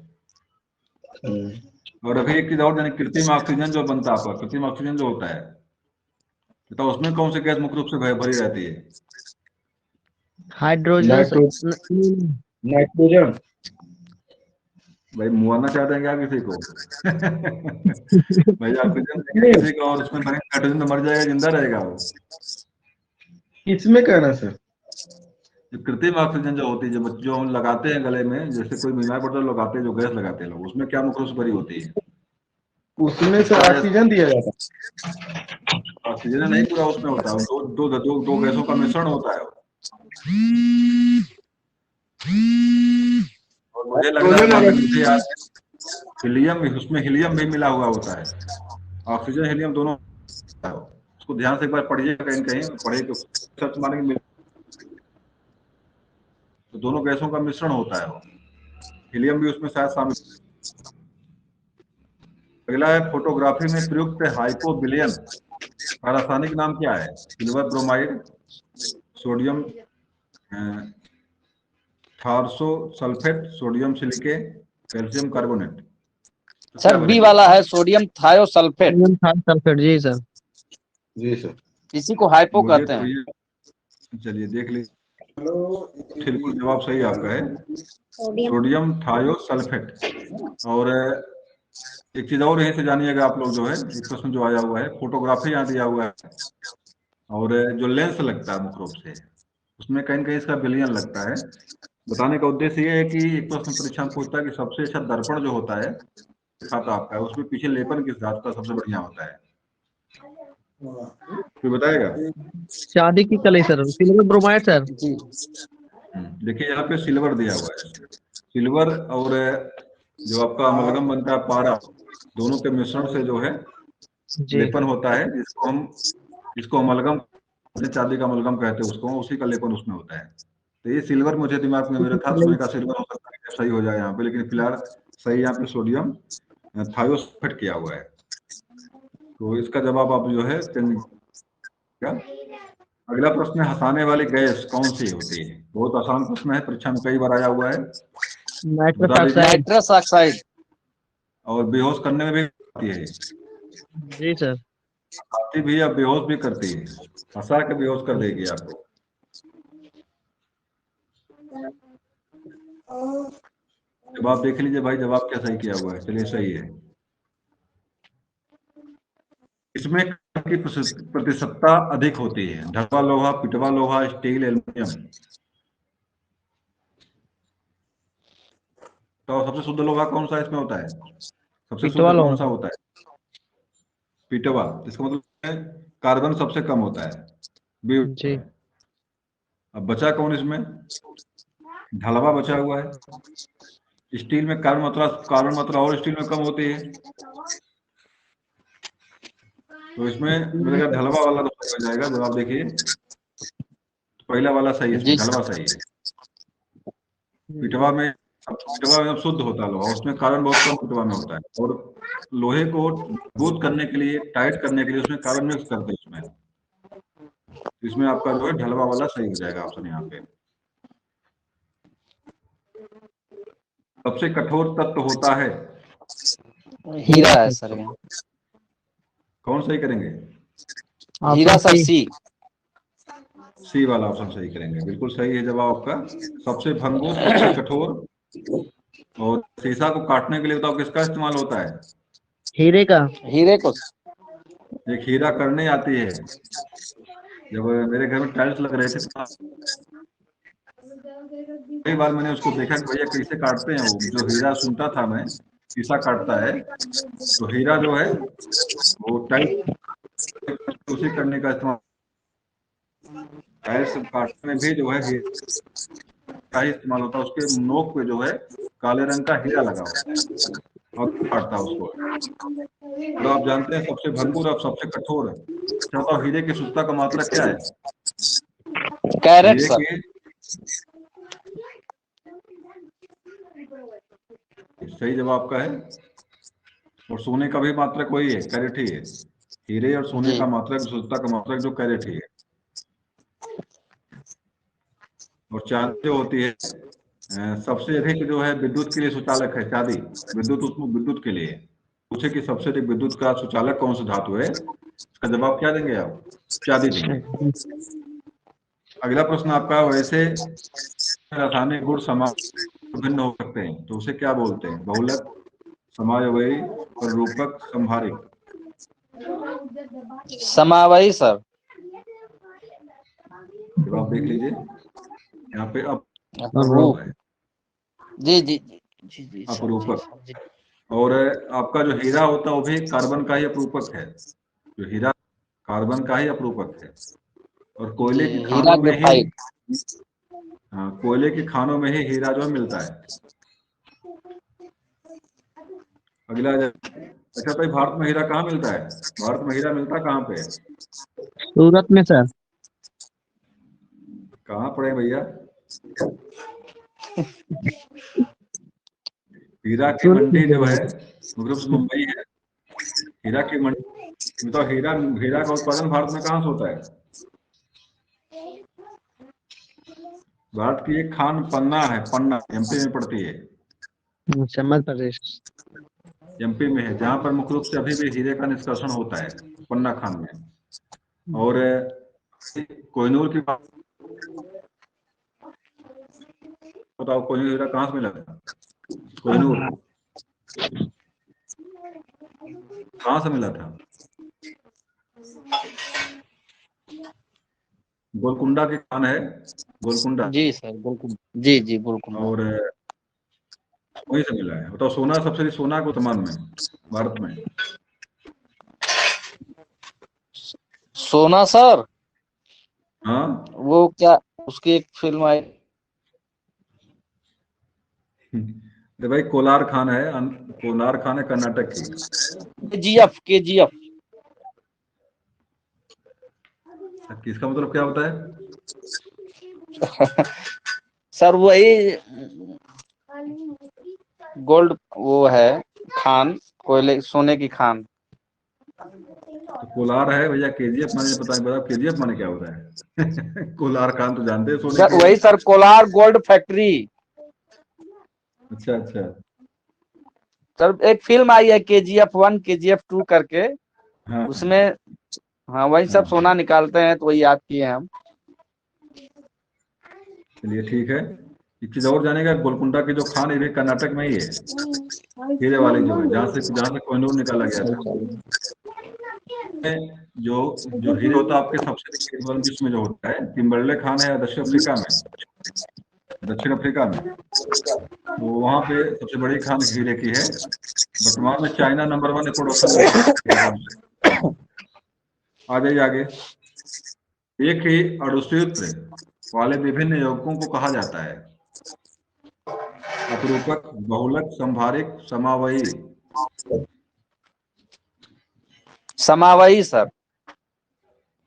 और अभी एक चीज और जाने, कृत्रिम ऑक्सीजन जो बनता है आपका, कृत्रिम ऑक्सीजन जो होता है, तो उसमें कौन सी गैस मुख्य रूप से भरी रहती है? Hydrogen sir. नाइट्रोजन। भाई मुआना चाहते हैं क्या किसी को? भाई ऑक्सीजन देंगे किसी को, और उसमें नाइट्रोजन तो मर जाएगा, जिंदा रहेगा वो। किसमें कहना सर? कृत्रिम ऑक्सीजन जो होती है, जो हम लगाते हैं गले में, जैसे कोई बीमार पड़ता है लगाते हैं, जो गैस लगाते हैं लोग, उसमें क्या मुख्य रूप से भरी होती है? उसमें से ऑक्सीजन दिया जाता है। ऑक्सीजन नहीं पूरा उसमें होता है, दो गैसों का मिश्रण होता है। और मुझे लग रहा है हीलियम, उसमें हीलियम भी मिला हुआ होता है, ऑक्सीजन हीलियम दोनों। उसको ध्यान से एक बार पढ़िए, कहीं कहीं पढ़े तो सर्च मारेंगे, तो दोनों गैसों का मिश्रण होता है वो, हीलियम भी उसमें शायद शामिल। अगला है फोटोग्राफी में प्रयुक्त हाइपोबिलियन का रासायनिक नाम क्या है? सिल्वर ब्रोमाइड, सोडियम थार्सो sulphate, sodium silicate, calcium carbonate. तो सर क्या बी बनेगा? वाला है सोडियम थायोसल्फेट, सोडियम सल्फेट, जी सर। जी सर। इसी को हाइपो मुझे कहते तो हैं। ये, चलिए देख लीजिए, बिल्कुल जवाब सही आपका है, सोडियम थायोसल्फेट। और एक चीज और यहीं से जानिएगा आप लोग, जो है एक प्रश्न जो आया हुआ है, फोटोग्राफी यहाँ दिया हुआ है, और जो लेंस लगता है मुख्य रूप से, उसमें कहीं न कहीं इसका बिलियन लगता है। बताने का उद्देश्य ये है कि एक प्रश्न परीक्षा में पूछता है कि सबसे अच्छा दर्पण जो होता है खाता आपका है, उसमें पीछे लेपन किस धातु का सबसे बढ़िया होता है? कोई बताएगा? शादी की कली सर, सिल्वर ब्रोमाइड सर। देखिए यहाँ पे सिल्वर दिया हुआ है, सिल्वर और जो आपका अमलगम बनता है पारा, दोनों के मिश्रण से जो है जी लेपन होता है, जिसको अमलगम, चांदी का अमलगम कहते हैं उसको, उसी का लेपन उसमें होता है। तो ये सिल्वर मुझे दिमाग में मेरा था, समय का सिल्वर हो सकता है कि सही हो जाए यहाँ पे, लेकिन फिलहाल सही यहाँ पे सोडियम थायोसल्फेट किया हुआ है। तो इसका जवाब आप जो है क्या? अगला प्रश्न है, हंसाने वाली गैस कौन सी होती है? बहुत आसान प्रश्न है, परीक्षा में कई बार आया हुआ है, नाइट्रस बता दीजिए। ऑक्साइड। Nitrous oxide. और बेहोश करने में भी आती है, जी सर। आती भी या बेहोश भी करती है, हंसा के बेहोश कर देगी आपको। जवाब देख लीजिए भाई, जवाब क्या सही किया हुआ है? चलिए सही है। इसमें की प्रतिशतता अधिक होती है? ढलवा लोहा, पिटवा लोहा, स्टील, एल्युमिनियम। तो सबसे शुद्ध लोहा कौन सा इसमें होता है? सबसे पिटवा शुद्ध कौन सा लोहा। होता है? पिटवा। इसका मतलब है कार्बन सबसे कम होता है, बी होता जी। है। अब बचा कौन इसमें? ढलवा बचा हुआ है। स्टील में कार्बन मात्रा और स्टील में कम होती है, तो इसमें मेरा ढलवा वाला तो सही हो जाएगा। जवाब देखिए, पहला वाला सही, इसमें जी ढलवा सही है। पिटवा में, पिटवा में शुद्ध होता है लोहा, उसमें कार्बन बहुत कम पिटवा में होता है, और लोहे को मजबूत करने के लिए, टाइट करने के लिए उसमें कार्बन मिक्स करते हैं उसमें। इसमें आपका जो है ढलवा वाला सही हो जाएगा ऑप्शन यहाँ पे। सबसे कठोर तत्व होता है? हीरा है सर ये। कौन सही करेंगे? हीरा सर, सी। सी वाला ऑप्शन सही करेंगे, बिल्कुल सही है जवाब आपका। सबसे भंगुर, सबसे कठोर। और शीशा को काटने के लिए बताओ किसका इस्तेमाल होता है? हीरे का। हीरे को। एक हीरा करने आती है, जब मेरे घर में टाइल्स लग रहे थे तो कई बार मैंने उसको देखा कि भैया कैसे काटते हैं। वो जो हीरा सुनता था मैं, शीशा काटता है, तो हीरा जो है वो टाइल्स उसी करने का इस्तेमाल, टाइल्स काटने में भी जो है हीरा का ही इस्तेमाल होता है। उसके नोक पे जो है काले रंग का हीरा लगा होता है, और काटता है उसको। और आप जानते हैं सबसे भंगुर और सबसे कठोर है, अच्छा बताओ हीरे की शुद्धता का मात्रा क्या है? कैरेट हीरे सर। की, सही जवाब आपका है। और सोने का भी मात्रक वही है, कैरेट ही है। हीरे और सोने जी। का मात्रक, शुद्धता का मात्रक जो कैरेट ही है। और चांदी जो होती है, सबसे अधिक जो है विद्युत के लिए सुचालक है चांदी, विद्युत के लिए। पूछे कि सबसे अधिक विद्युत का सुचालक कौन सा धातु है, इसका जवाब क्या देंगे आप? चांदी देंगे। अगला प्रश्न आपका, वैसे रासायनिक गुण समान भिन्न हो सकते हैं तो उसे क्या बोलते हैं? बहुलक, समावयवी, प्ररूपक, संभारिक। समावयी सर। जवाब देख लीजिए यहाँ पे, रूप। है जी जी जी जी जी सर, जी अपरूपक। सर, जी। और आपका जो हीरा होता है वो भी कार्बन का ही अपरूपक है, जो हीरा कार्बन का ही अपरूपक है। और जी कोयले की हीरा खानों में ही, ग्रेफाइट। हाँ, कोयले की खानों में ही हीरा जो है मिलता है। अगला, अच्छा भाई, भारत में हीरा कहाँ मिलता है? भारत में हीरा मिलता है कहाँ पे? सूरत में सर। कहाँ पड़े भैया? हीरा की मंडी जो है, मुख्य रूप से मुंबई है, हीरा की मंडी तो हीरा हीरा का उत्पादन भारत में कहाँ से होता है? भारत की एक खान पन्ना है, पन्ना एमपी में पड़ती है, मध्य प्रदेश। एमपी में है, जहाँ पर मुख्य रूप से अभी भी हीरे का निष्कर्षण होता है, पन्ना खान में। और कोहिनूर की बात बताओ, कोहिनूर हीरा कहाँ से मिला था? कोहिनूर कहाँ से मिला था? गोलकुंडा की खान है, गोलकुंडा, जी सर बिल्कुल, जी जी बिल्कुल। और वहीं से मिला है। बताओ, सोना सबसे सोना को वर्तमान में भारत में? सोना सर, हाँ, वो क्या, उसकी एक फिल्म आई। अरे भाई, कोलार खान है, कोलार खान है कर्नाटक की। KGF, KGF. किसका मतलब क्या होता है? सर वही गोल्ड, वो है खान, कोयले सोने की खान। तो कोलार है भैया, केजीएफ माने पता नहीं, बताओ केजीएफ माने क्या होता है? कोलार खान तो जानते हैं सोने सर की। वही सर, कोलार गोल्ड फैक्ट्री। अच्छा अच्छा। सर एक फिल्म आई है KGF 1 KGF 2 करके, हाँ उसमें हाँ वही सब हाँ, सोना निकालते हैं, तो वही याद किए हम। चलिए ठीक है। एक चीज और जानेगा, गोलकुंडा की जो खान है, ये भी कर्नाटक में ही है, हीरे वाली जो है, जहाँ से कोहिनूर निकाला गया था। जो जो हीरे होता है आपके सबसे केवल विश्व में जो होता है, किम्बरले खान है दक्षिण अफ्रीका में, दक्षिण अफ्रीका में। तो वहाँ पे सबसे बड़ी खान हीरे की है। वर्तमान में चाइना नंबर 1 प्रोडक्शन में है। आ जाइए आगे। एक ही अणुसूत्र वाले विभिन्न यौगिकों को कहा जाता है? अपरूपक, बहुलक, संभारिक, समावयी। समावही सर।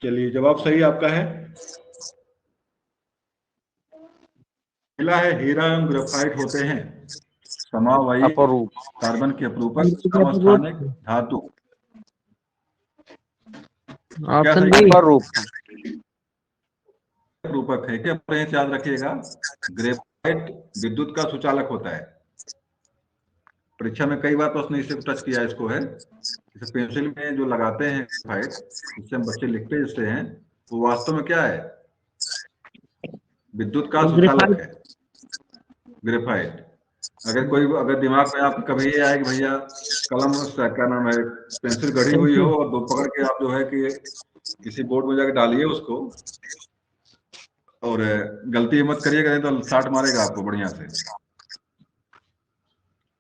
चलिए, जवाब सही आपका है। पहला है हीरा एवं ग्रेफाइट होते हैं समावयी, अपरूप। कार्बन के अपरूपक, समस्थानिक धातु। क्या ऑप्शन सही बी। है? अपरूप। रूपक है क्या? प्रेस याद रखिएगा, ग्रेफाइट विद्युत का सुचालक होता है। परीक्षा में कई बार प्रश्न इसे टच किया इसको है। जैसे पेंसिल में जो लगाते हैं ग्रेफाइट, जिससे हम बच्चे लिखते जिससे हैं, वो वास्तव में क्या है? विद्युत का सुचालक ग्रेफाइट। है, ग्रेफाइट। अगर दिमाग में आप कभी ये आए कि भैया कलम से क्या नाम है, पेंसिल गढ़ी हुई हो और दो पकड़ के आप जो है कि किसी बोर्ड में जाके डालिए उसको, और गलती मत करिएगा, नहीं तो साट मारेगा आपको बढ़िया से।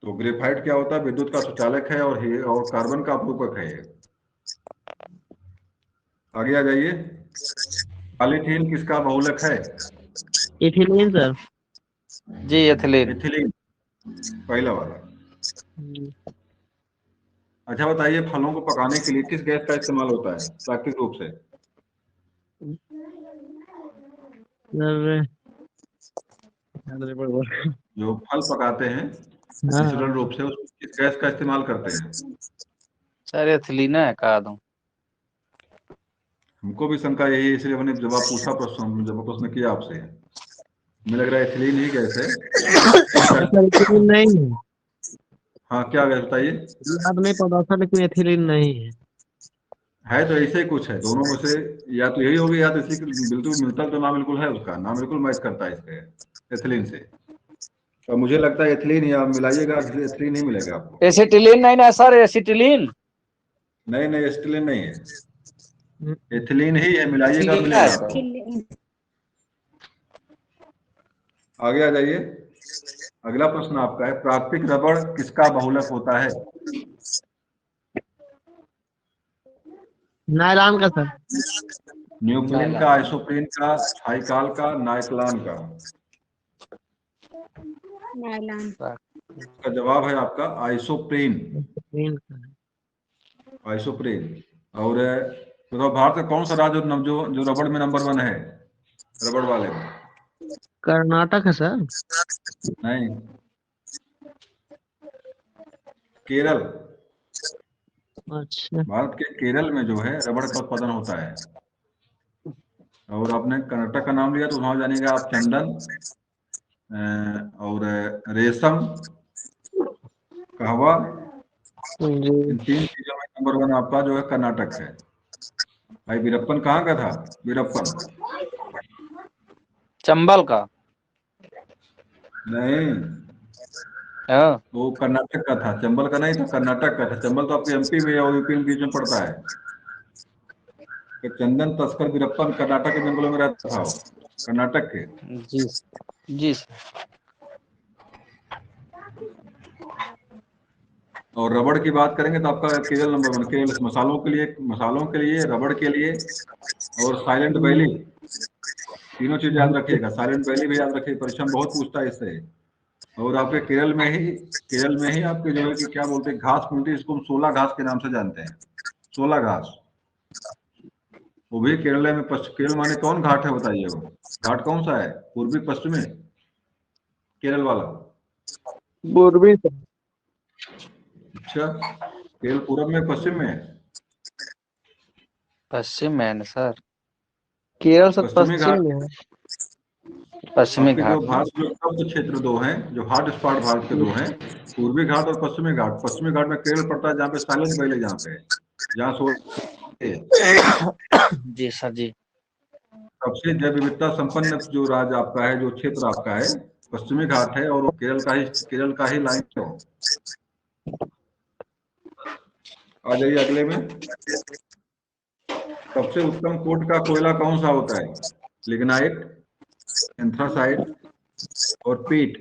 तो ग्रेफाइट क्या होता है? विद्युत का सुचालक है, और कार्बन का अपरूपक है ये। आगे आ जाइए। पॉलीथीन किसका बहुलक है? Ethylene sir. जी एथिलीन। एथिलीन, पहला वाला। अच्छा बताइए, फलों को पकाने के लिए किस गैस का इस्तेमाल होता है प्राकृतिक रूप से? सर जो फल पकाते हैं नेचुरल रूप से, उसमें किस गैस का इस्तेमाल करते हैं? सर एथिलीन है कहा दूं। हमको भी शंका यही है, इसलिए मैंने जवाब पूछा, जब प्रश्न किया आपसे। मुझे लग रहा है एथिलीन ही गैस है। सर इथिलीन नहीं है। हाँ, क्या गैस बताइए? याद नहीं पता था, लेकिन इथिलीन नहीं है। है तो ऐसे ही कुछ है, दोनों में से या तो यही होगी, या तो इसी बिल्कुल मिलता, तो नाम बिल्कुल है, उसका नाम बिल्कुल मैच करता है इसके एथिलीन से। और मुझे लगता है एथिलीन, या मिलाइएगा, एथिलीन नहीं मिलेगा आपको। एसिटिलीन नहीं ना सर, एसिटिलीन। नहीं नहीं, एथिलीन नहीं है, एथिलीन ही है, मिलाइएगा तो एथिलीन है मिलेगा सर। आपको। आगे आ जाइए। अगला प्रश्न आपका है, प्राकृतिक रबड़ किसका बहुलक होता है? नायलॉन का सर। न्यूक्लिन का, आइसोप्रीन का, थाइकाल का, नाइक्लान का? नायलॉन। इसका जवाब है आपका आइसोप्रीन, इथिलीन का। आइसोप्रीन। और बताओ, भारत का कौन सा राज्य जो जो रबड़ में नंबर 1 है, रबड़ वाले में? कर्नाटक है सर। नहीं, केरल। अच्छा। भारत के केरल में जो है रबड़ का उत्पादन होता है। और आपने कर्नाटक का नाम लिया तो वहां जानिएगा आप चंदन और रेशम, कहवा, जी। इन 3 चीजों में नंबर 1 आपका जो है कर्नाटक है। भाई वीरप्पन कहाँ का था? वीरप्पन चंबल का। नहीं, हाँ। वो कर्नाटक का था, चंबल का नहीं था, कर्नाटक का था। चंबल तो आपके एमपी में या यूपी में बीच में पड़ता है। तो चंदन तस्कर वीरप्पन कर्नाटक के जंगलों में रहता था वो, कर्नाटक के। जी जी। और रबड़ की बात करेंगे तो आपका केरल नंबर 1। केरल मसालों के लिए, रबड़ के लिए और साइलेंट वैली, तीनों चीज याद रखिएगा। साइलेंट वैली भी याद रखिए, परीक्षा में बहुत पूछता है इससे। और आपके केरल में ही आपके जो है कि क्या बोलते हैं, घास मिलती है, इसको हम 16 घास के नाम से जानते हैं। 16 घास, वो भी केरल में। केरल माने कौन घाट है बताइए? वो घाट कौन सा है? पूर्वी पश्चिमी केरल वाला? पूर्वी से। अच्छा, केरल पूरब में पश्चिम में है? पश्चिम में है ना सर। केरल से पश्चिमी घाट। पश्चिम में है। पश्चिमी आपके जो घाट। भारत जो शब्द क्षेत्र 2 हैं, जो हॉट स्पॉट भारत के 2 हैं, पूर्वी घाट और पश्चिमी घाट। पश्चिमी घाट में केरल पड़ता है, जहाँ पे साइलेंट वैली, जहाँ पे जहाँ जी सर जी। सबसे जैव विविधता संपन्न जो राज्य आपका है, जो क्षेत्र आपका है, पश्चिमी घाट है। और वो केरल का ही लाइन है वो। आ जाइए अगले में। सबसे उत्तम कोट का कोयला कौन सा होता है? लिग्नाइट, एंथ्रासाइट और पीट।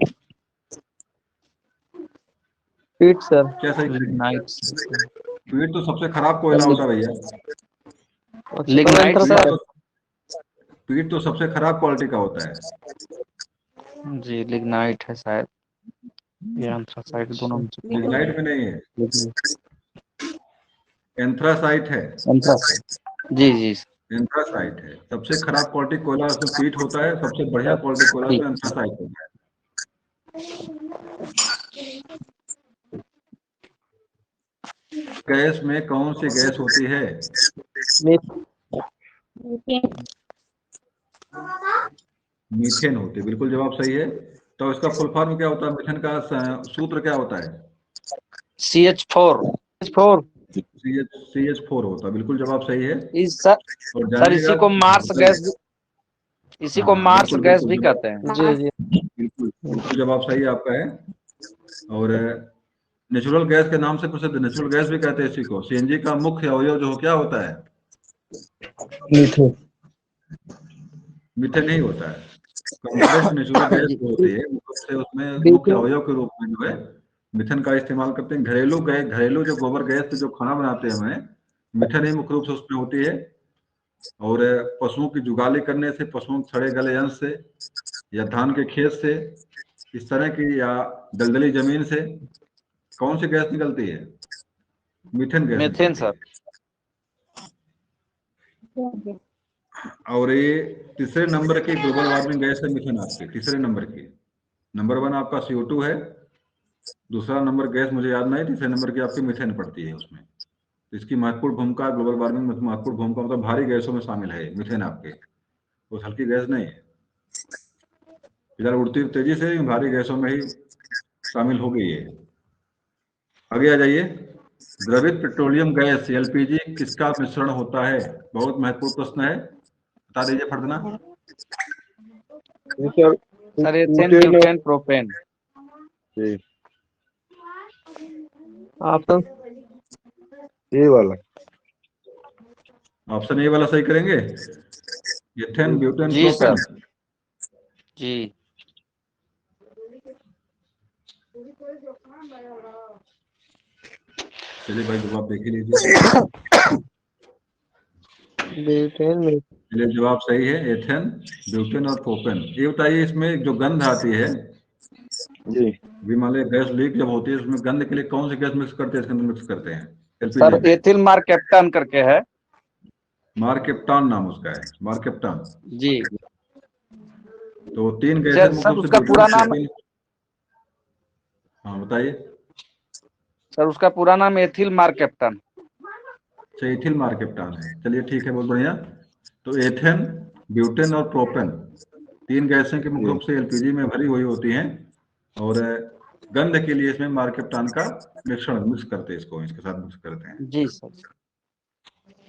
पीट सर। क्या सही करेंगे? लिग्नाइट। पीट तो सबसे खराब कोयला होता है भैया। अच्छा, तब लिग्नाइट पीट एंथ्रासाइट। सर। तो पीट तो सबसे खराब क्वालिटी का होता है। जी लिग्नाइट है शायद, या एंथ्रासाइट, दोनों में से कोई लिग्नाइट में नहीं है, एक। एंथ्रासाइट है। एंथ्रासाइट। जी जी। एंथ्रासाइट है सबसे खराब क्वालिटी कोयला, उसमें पीट होता है। सबसे बढ़िया क्वालिटी कोयला ठीक। उसमें एंथ्रासाइट होता है। गैस में कौन सी गैस होती है? मीथेन होती है, बिल्कुल जवाब सही है। तो इसका फुल फॉर्म क्या होता है? मीथेन का सूत्र क्या होता है? CH4। 4। CH4 होता है, बिल्कुल जवाब सही है। सर, और सर जानिएगा, इसी को हाँ मार्स बताइए। गैस, इसी हाँ को हाँ, मार्स बिल्कुल गैस बिल्कुल भी जवाब, कहते हैं। जी जी। बिल्कुल बिल्कुल जवाब सही आपका है। और नेचुरल गैस के नाम से प्रसिद्ध, नेचुरल गैस भी कहते हैं इसी को। सीएनजी का मुख्य अवयव जो क्या होता है? मीठे। मीथेन नहीं होता है। कंप्रेस्ड नेचुरल गैस जी जो होती है, मतलब से उसमें मुख्य मीथेन। अवयव के रूप में जो है मीथेन का इस्तेमाल करते हैं। घरेलू जो गोबर गैस से जो खाना बनाते हैं हमें, मीथेन ही मुख्य रूप से उसमें होती है। और पशुओं की जुगाली करने से, पशुओं के सड़े गले अंश से, या धान के खेत से, इस तरह की, या दलदली जमीन से कौन सी गैस निकलती है? मीथेन गैस मीथेन निकलती सर। है। और ये तीसरे नंबर की ग्लोबल वार्मिंग गैस है मीथेन आपके, तीसरे नंबर की। नंबर 1 आपका CO2 है, दूसरा नंबर गैस मुझे याद नहीं, तीसरे नंबर की आपकी मीथेन पड़ती है उसमें। तो इसकी महत्वपूर्ण भूमिका ग्लोबल वार्मिंग में, महत्वपूर्ण भूमिका मतलब भारी गैसों में शामिल है मीथेन आपके, वो हल्की गैस नहीं है। इधर उड़ती हुई तेजी से भारी गैसों में ही शामिल हो गई है। आगे आ जाइए। द्रवित पेट्रोलियम गैस LPG किसका मिश्रण होता है? बहुत महत्वपूर्ण प्रश्न है, बता दीजिए फर्दना। सर, सर एथेन, बुटेन और ब्यूटेन, प्रोपेन। ये ऑप्शन। ये वाला। ऑप्शन ए वाला सही करेंगे? एथेन, ब्यूटेन, जी प्रोपेन। सर जी। चलिए भाई, जवाब देख ही लीजिए। ब्यूटेन में। चलिए जवाब सही है, एथेन, ब्यूटेन और प्रोपेन। ये बताइए, इसमें जो गंध आती है, जी। विमालय गैस लीक जब होती है, उसमें गंध के लिए कौन सी गैस मिक्स करते हैं? इसके अंदर मिक्स करते हैं सर LPG में। एथिल मार्केप्टन करके है। मार्केप्टॉन नाम उसका है, मार्केप्टॉन। जी। तो 3 गैसें मुख्य सर रूप से, उसका ब्यूटेन, पूरा नाम, प्रोपेन। हाँ बताइए। सर उसका पूरा नाम एथिल मार्केप्टन। अच्छा एथिल मार्केप्टान है, चलिए ठीक है, बहुत बढ़िया। तो एथेन, ब्यूटेन और प्रोपेन 3 गैसें के मुख्य रूप से एलपीजी में भरी हुई होती हैं और गंध के लिए इसमें मार्केप्टान का मिक्स करते हैं, इसके साथ मिक्स करते हैं। जी सर।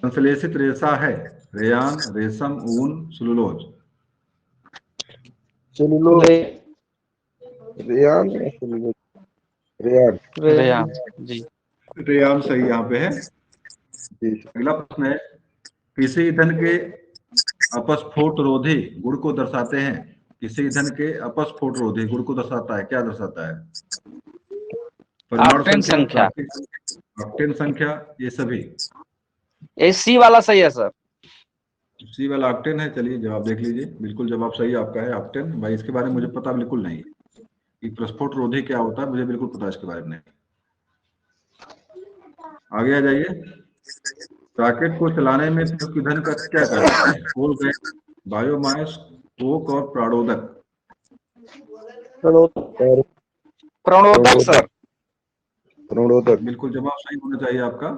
संश्लेषित रेशा है रेयान, रेशम, ऊन, सेलुलोज। सेलुलोज, रे- रेयान या सेलुलोज? रेयान। रेयान जी। रेयान सही यहाँ पे है। जी अगला प्रश्न है, किसी ईंधन के अपस्फोटरोधी गुण को दर्शाते हैं। किसी ईंधन के अपस्फोटरोधी गुण को दर्शाता है, क्या दर्शाता है? परमाणु ऑक्टेन संख्या। ऑक्टेन संख्या, ये सभी। सी वाला सही है सर। सी वाला ऑक्टेन है, चलिए जवाब देख लीजिए, बिल्कुल जवाब सही आपका है ऑक्टेन। भाई इसके बारे में मुझे पता बिल्कुल नहीं कि प्रस्फोटरोधी क्या होता है, मुझे बिल्कुल पता इसके बारे में नहीं। आगे आ जाइए। रॉकेट को चलाने में प्रयुक्त ईंधन का क्या कहलाता है? कोल गैस, बायोमास, कोक और प्राणोदक। प्रणोदक सर। प्रणोदक। बिल्कुल जवाब सही होना चाहिए आपका,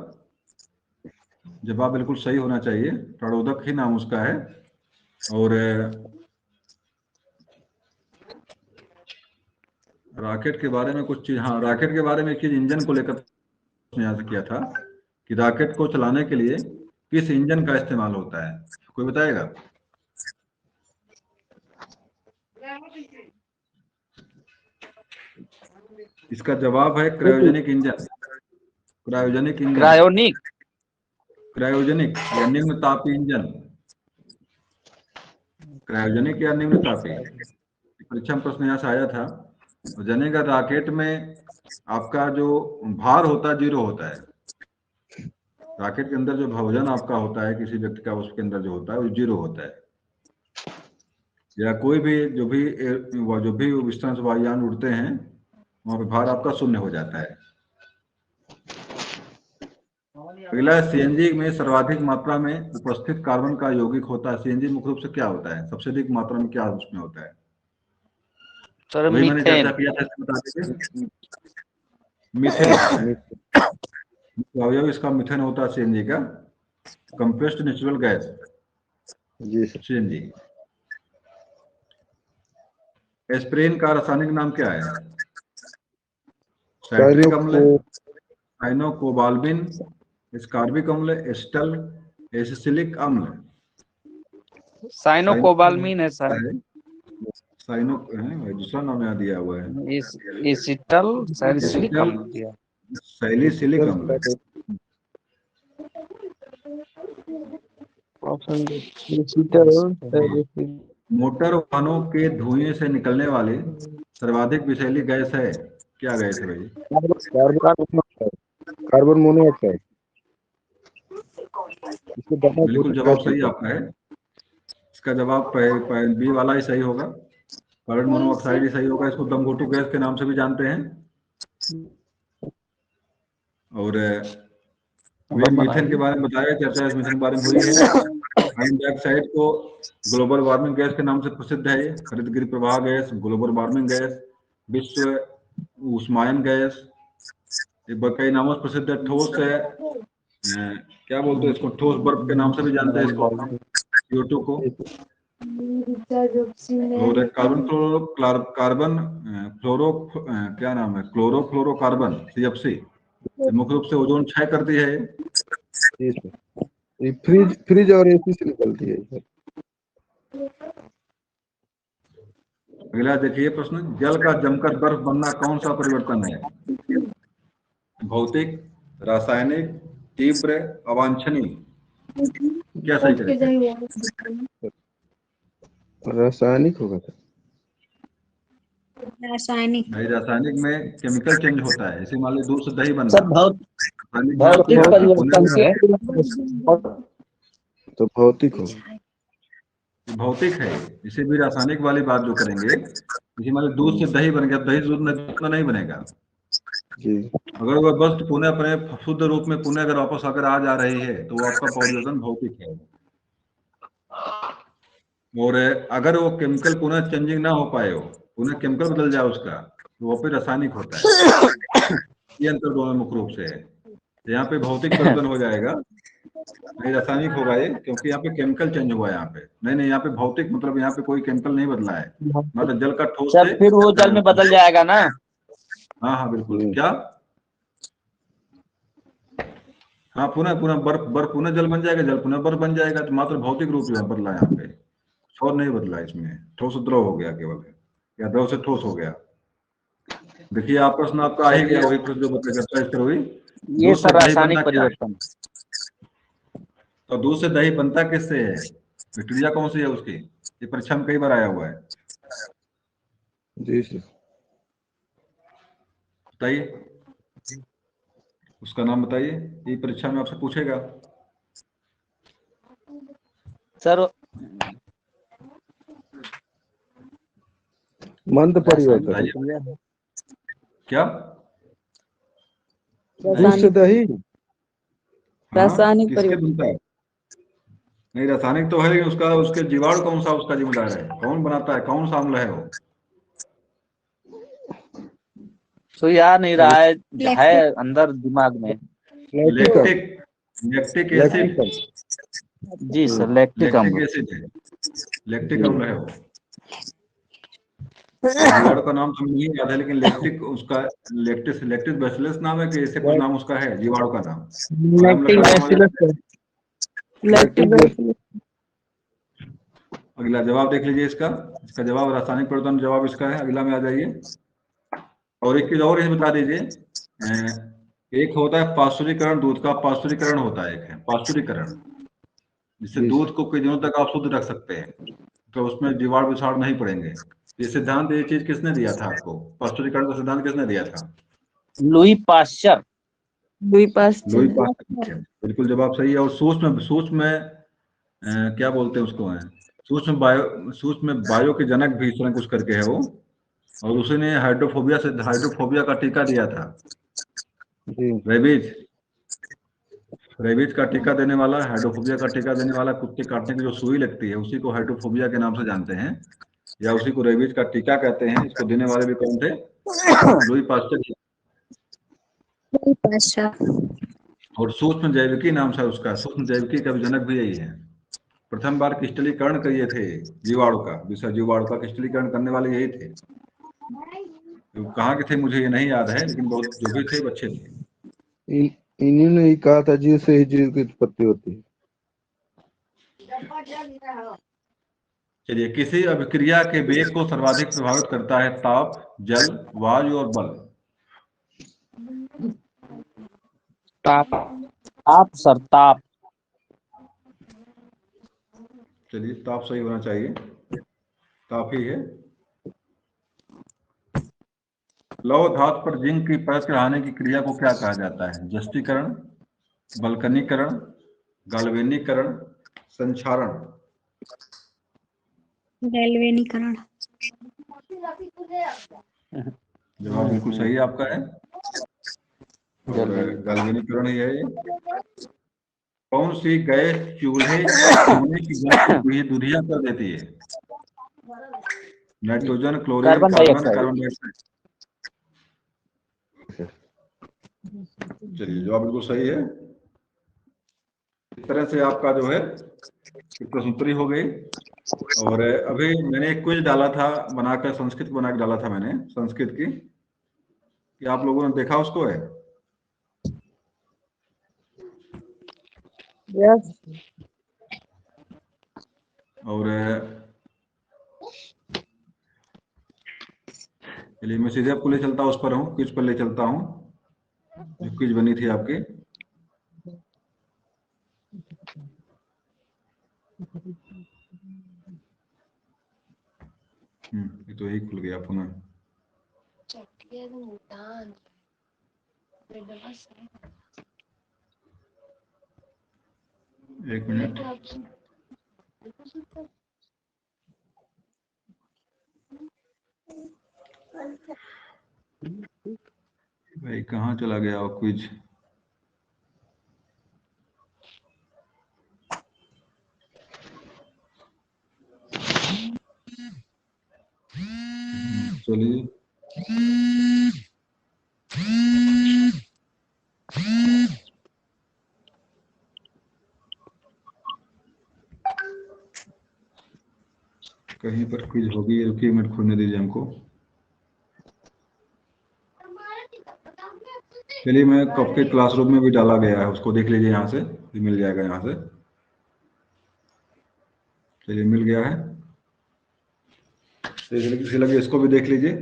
जवाब बिल्कुल सही होना चाहिए, प्राणोदक ही नाम उसका है। और रॉकेट के बारे में कुछ चीज, हाँ रॉकेट के बारे में एक चीज इंजन को लेकर यहाँ से किया था कि रॉकेट को चलाने के लिए किस इंजन का इस्तेमाल होता है, कोई बताएगा? इसका जवाब है cryogenic engine. Cryogenic engine, cryonic. Cryogenic या निम्न तापी इंजन। क्रायोजेनिक या निम्न तापी, परीक्षा में प्रश्न यहाँ से आया था। जानेगा, रॉकेट में आपका जो भार होता है 0 होता है। रॉकेट के अंदर जो वजन आपका होता है किसी व्यक्ति का, उसके अंदर जो होता है वो 0 होता है। या कोई भी जो भी विस्तार वायुयान उड़ते हैं वहां पे भार आपका 0 हो जाता है। अगला, सीएनजी में सर्वाधिक मात्रा में उपस्थित कार्बन का यौगिक होता है। सीएनजी मुख्य रूप से क्या होता है, सबसे अधिक मात्रा में क्या उसमें होता है? सर वही मैंने मीथेन। चर्चा किया था, इसको बता दीजिए। मीथेन होता है, अवयव इसका मीथेन होता है सीएनजी का, कंप्रेस्ड नेचुरल गैस। जी सर। सीएनजी। एस्प्रिन का रासायनिक नाम क्या है? साइट्रिक अम्ल, साइनोकोबाल्बिन, स्कार्बिक अम्ल, एस्टल, एसिटिलिक अम्ल। साइनोकोबाल्मीन है सर। साइनो है, दूसरा नाम यहाँ दिया हुआ है, एसिटल सैलिसिलिक अम्ल दिया। सैलिसिलिक अम्ल। Option D. मोटर वाहनों के धुएं से निकलने वाली सर्वाधिक विषैली गैस है, क्या गैस है भाई? Carbon monoxide. इसको दमा बिल्कुल घोटू जवाब गैस सही होता आपका है। इसका जवाब बी वाला ही सही होगा, कार्बन मोनोऑक्साइड ही सही होगा। इसको दमघोटू गैस के नाम से भी जानते हैं। और मीथेन के बारे में बताया, चर्चा इस मीथेन के बारे में हुई है। कार्बन डाइऑक्साइड को ग्लोबल वार्मिंग गैस के नाम से प्रसिद्ध है। ये हरितगृह प्रवाह गैस, ग्लोबल वार्मिंग गैस, विश्व उष्मायन गैस, ये कई नामों से प्रसिद्ध है। ठोस है, क्या बोलते हैं इसको, ठोस बर्फ के नाम से भी जानते हैं इसको, CO2 को। और क्या नाम है, क्लोरोफ्लोरोकार्बन, CFC, मुख्य रूप से ओजोन क्षय करती है। जी सर। ये फ्रिज और एसी से निकलती है। अगला देखिए प्रश्न, जल का जमकर बर्फ बनना कौन सा परिवर्तन है? भौतिक, रासायनिक, तीव्र, अवांछनीय, क्या सही करें? रासायनिक होगा सर। रासायनिक। भाई रासायनिक में केमिकल चेंज होता है, इसी मान लीजिए दूध से दही बनना। सर भौतिक परिवर्तन से। तो भौतिक होगा। भौतिक है, इसे भी रासायनिक वाली बात जो करेंगे, इसी मान लीजिए दूध से दही बन गया, दही से दूध नहीं बनेगा। जी। अगर वह वस्तु पुनः अपने शुद्ध रूप में पुनः अगर वापस अगर आ जा रही है तो वो आपका परिवर्तन भौतिक है। और अगर वो केमिकल पुनः चेंजिंग ना हो पाए, हो पुनः केमिकल बदल जाए उसका, तो वो फिर रासायनिक होता है। ये अंतर दोनों मुख्य रूप से है। यहाँ पे भौतिक परिवर्तन हो जाएगा, नहीं, रासायनिक होगा ये, क्योंकि यहाँ पे केमिकल चेंज हुआ है यहाँ पे। नहीं नहीं, यहाँ पे भौतिक मतलब यहाँ पे कोई केमिकल नहीं बदला है, मतलब जल का ठोस सर से फिर वो जल में बदल जाएगा ना। हाँ हाँ बिल्कुल। क्या? हाँ, पुनः पुनः बर्फ, बर्फ पुनः जल बन जाएगा, जल पुनः बर्फ बन जाएगा। तो मात्र भौतिक रूप जो बदला यहाँ पे, कुछ और नहीं बदला इसमें। ठोस द्रव हो गया केवल, या द्रव से ठोस हो गया। देखिए आप प्रश्न आपका आ ही गया, वही प्रश्न जो बता करता है इस तरह हुई। ये दूध से सर दही बनना रासायनिक क्या है? परिवर्तन। तो दूध से दही बनता किससे है? प्रक्रिया कौन सी है उसकी? ये परीक्षा में कई बार आया हुआ है, जी सर। बताइए उसका नाम बताइए, ये परीक्षा में आपसे पूछेगा। सर मंद परिवर्तन। बताइए क्या? दूध से दही। हाँ, रासायनिक किसके परिवर्तन। बनता है? नहीं, रासायनिक तो है, लेकिन उसका उसके जीवाणु कौन सा उसका जिम्मेदार है? कौन बनाता है? कौन सा अम्ल है वो? तो याद नहीं रहा है अंदर दिमाग में। Lactic, lactic acid. जी सर, लैक्टिक लैक्टिक अम्ल। एसिड है, लैक्टिक अम्ल है वो। जीवाणु का नाम तो नहीं याद है, लेकिन लैक्टिक उसका, लैक्टिस, लैक्टिस बैसिलस नाम है कि ऐसे कुछ नाम उसका है जीवाणु का नाम। और अम्ल का नाम आ जाए। लैक्टिक। अगला जवाब देख लीजिए इसका, इसका जवाब रासायनिक परिवर्तन जवाब इसका है। अगला में आ जाइए। और एक चीज और इसे बता दीजिए, एक होता है पास्चुरीकरण, दूध का पास्चुरीकरण होता है, एक है पास्चुरीकरण, जिससे दूध को कई दिनों तक आप शुद्ध रख सकते हैं, तो उसमें जीवाणु विषाणु नहीं पड़ेंगे। ये सिद्धांत, ये चीज किसने दिया था आपको? पास्चुरीकरण का सिद्धांत किसने दिया था? Louis Pasteur. Louis Pasteur. Louis Pasteur, बिल्कुल जवाब सही है। और सूक्ष्म सूक्ष्म क्या बोलते हैं उसको है, सूक्ष्म बायो के जनक भी इस तरह कुछ करके है वो, और उसी ने हाइड्रोफोबिया का टीका दिया था। रेबीज, रेबीज का टीका देने वाला, हाइड्रोफोबिया का टीका देने वाला, कुत्ते काटने की जो सुई लगती है उसी को हाइड्रोफोबिया के नाम से जानते हैं, या उसी को रेबीज का टीका कहते हैं। इसको देने वाले भी कौन थे? Louis Pasteur. और सूक्ष्म जैविकी नाम से उसका, सूक्ष्म जैविकी का भी जनक भी यही है। प्रथम बार क्रिस्टलीकरण किए थे जीवाणु का, विषय जीवाणु का क्रिस्टलीकरण करने वाले यही थे। तो कहाँ के थे मुझे ये नहीं याद है, लेकिन बहुत जो भी थे वो अच्छे थे। इन्हीं ने ही कहा था जीव से ही जीव की उत्पत्ति होती है। चलिए, किसी अभिक्रिया के वेग को सर्वाधिक प्रभावित करता है ताप, जल, वायु और बल? ताप। ताप सर, ताप। चलिए, ताप सही होना चाहिए, ताप ही है। लौह धातु पर जिंक की परत चढ़ाने की क्रिया को क्या कहा जाता है? जस्टीकरण, बल्कनीकरण, गाल्वेनीकरण, संक्षारण? गैल्वेनीकरण। जवाब बिल्कुल सही आपका है, और गाल्वेनीकरण ही है ये। कौन सी गैस चूल्हे की गैस को दुधिया कर देती है? Nitrogen, chlorine, carbon carbon, dioxide. Carbon dioxide? चलिए, जवाब बिल्कुल सही है। इस तरह से आपका जो है प्रश्न उत्तरी हो गई। और अभी मैंने एक क्विज डाला था बनाकर, संस्कृत बना के डाला था मैंने, संस्कृत की, कि आप लोगों ने देखा उसको है? यस। और चलिए, मैं सीधे आपको ले चलता हूँ, उस पर हूँ, क्विज पर ले चलता हूँ जो क्विज बनी थी आपकी। ये तो यही खुल गया पुनः। एक मिनट, भाई कहाँ चला गया वो क्विज? चलिए, कहीं पर क्विज होगी, रुकिए मिनट खोलने दीजिए हमको। चलिए, मैं कब के क्लासरूम में भी डाला गया है, उसको देख लीजिए, यहाँ से भी मिल जाएगा, यहाँ से। चलिए, मिल गया है। इसे लगे इसको भी देख लीजिए।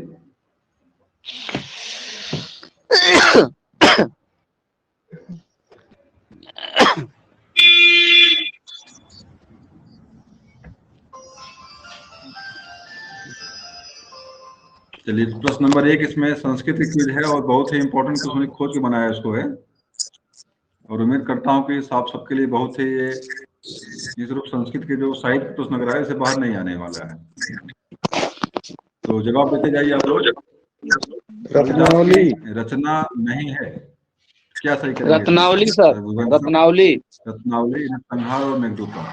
चलिए, प्रश्न नंबर 1 इसमें संस्कृत की क्विज है और बहुत ही इंपॉर्टेंट कुछ मैंने खोज के बनाया इसको है, और उम्मीद करता हूँ कि आप सबके लिए बहुत ही ये सिर्फ संस्कृत के जो साहित्य प्रश्न नगर है, इसे बाहर नहीं आने वाला है। तो जवाब देते जाइए आप लोग। रत्नावली। रचना नहीं है, क्या सही करेंगे? रत्नावली सर, रत्नावली। रत्नावली, नरसंहार और मेघदूतम।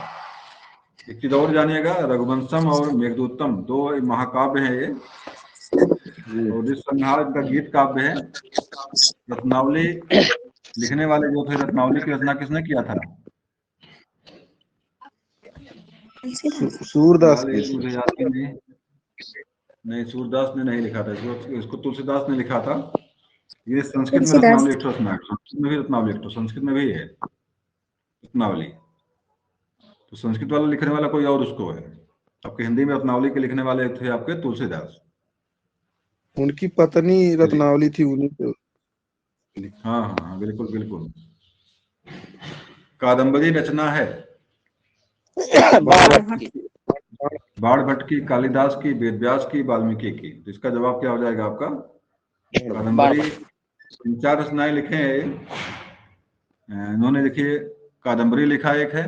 एक चीज और जानिएगा, रघुवंशम और मेघदूतम 2 महाकाव्य हैं ये, और इस संहार का गीत काव्य है। रत्नावली लिखने वाले जो थे, रत्नावली की रचना किसने किया था? सूरदास मुझे याद नहीं, सूरदास ने नहीं लिखा था इसको तुलसीदास ने लिखा था। ये संस्कृत में रत्नावली एक रचना है, संस्कृत में भी रत्नावली एक, संस्कृत में भी है रत्नावली। तो संस्कृत वाला लिखने वाला कोई और उसको है। आपके हिंदी में रत्नावली के लिखने वाले थे आपके तुलसीदास। उनकी पत्नी रत्नावली थी, उन्हीं को। हाँ हाँ, बिल्कुल बिल्कुल। कादम्बरी रचना है बाण भट्ट की, कालिदास की, वेदव्यास की, वाल्मीकि की। तो इसका जवाब क्या हो जाएगा आपका? कादम्बरी। 4 रचनाएं लिखे हैं इन्होंने। देखिए, कादम्बरी लिखा एक है,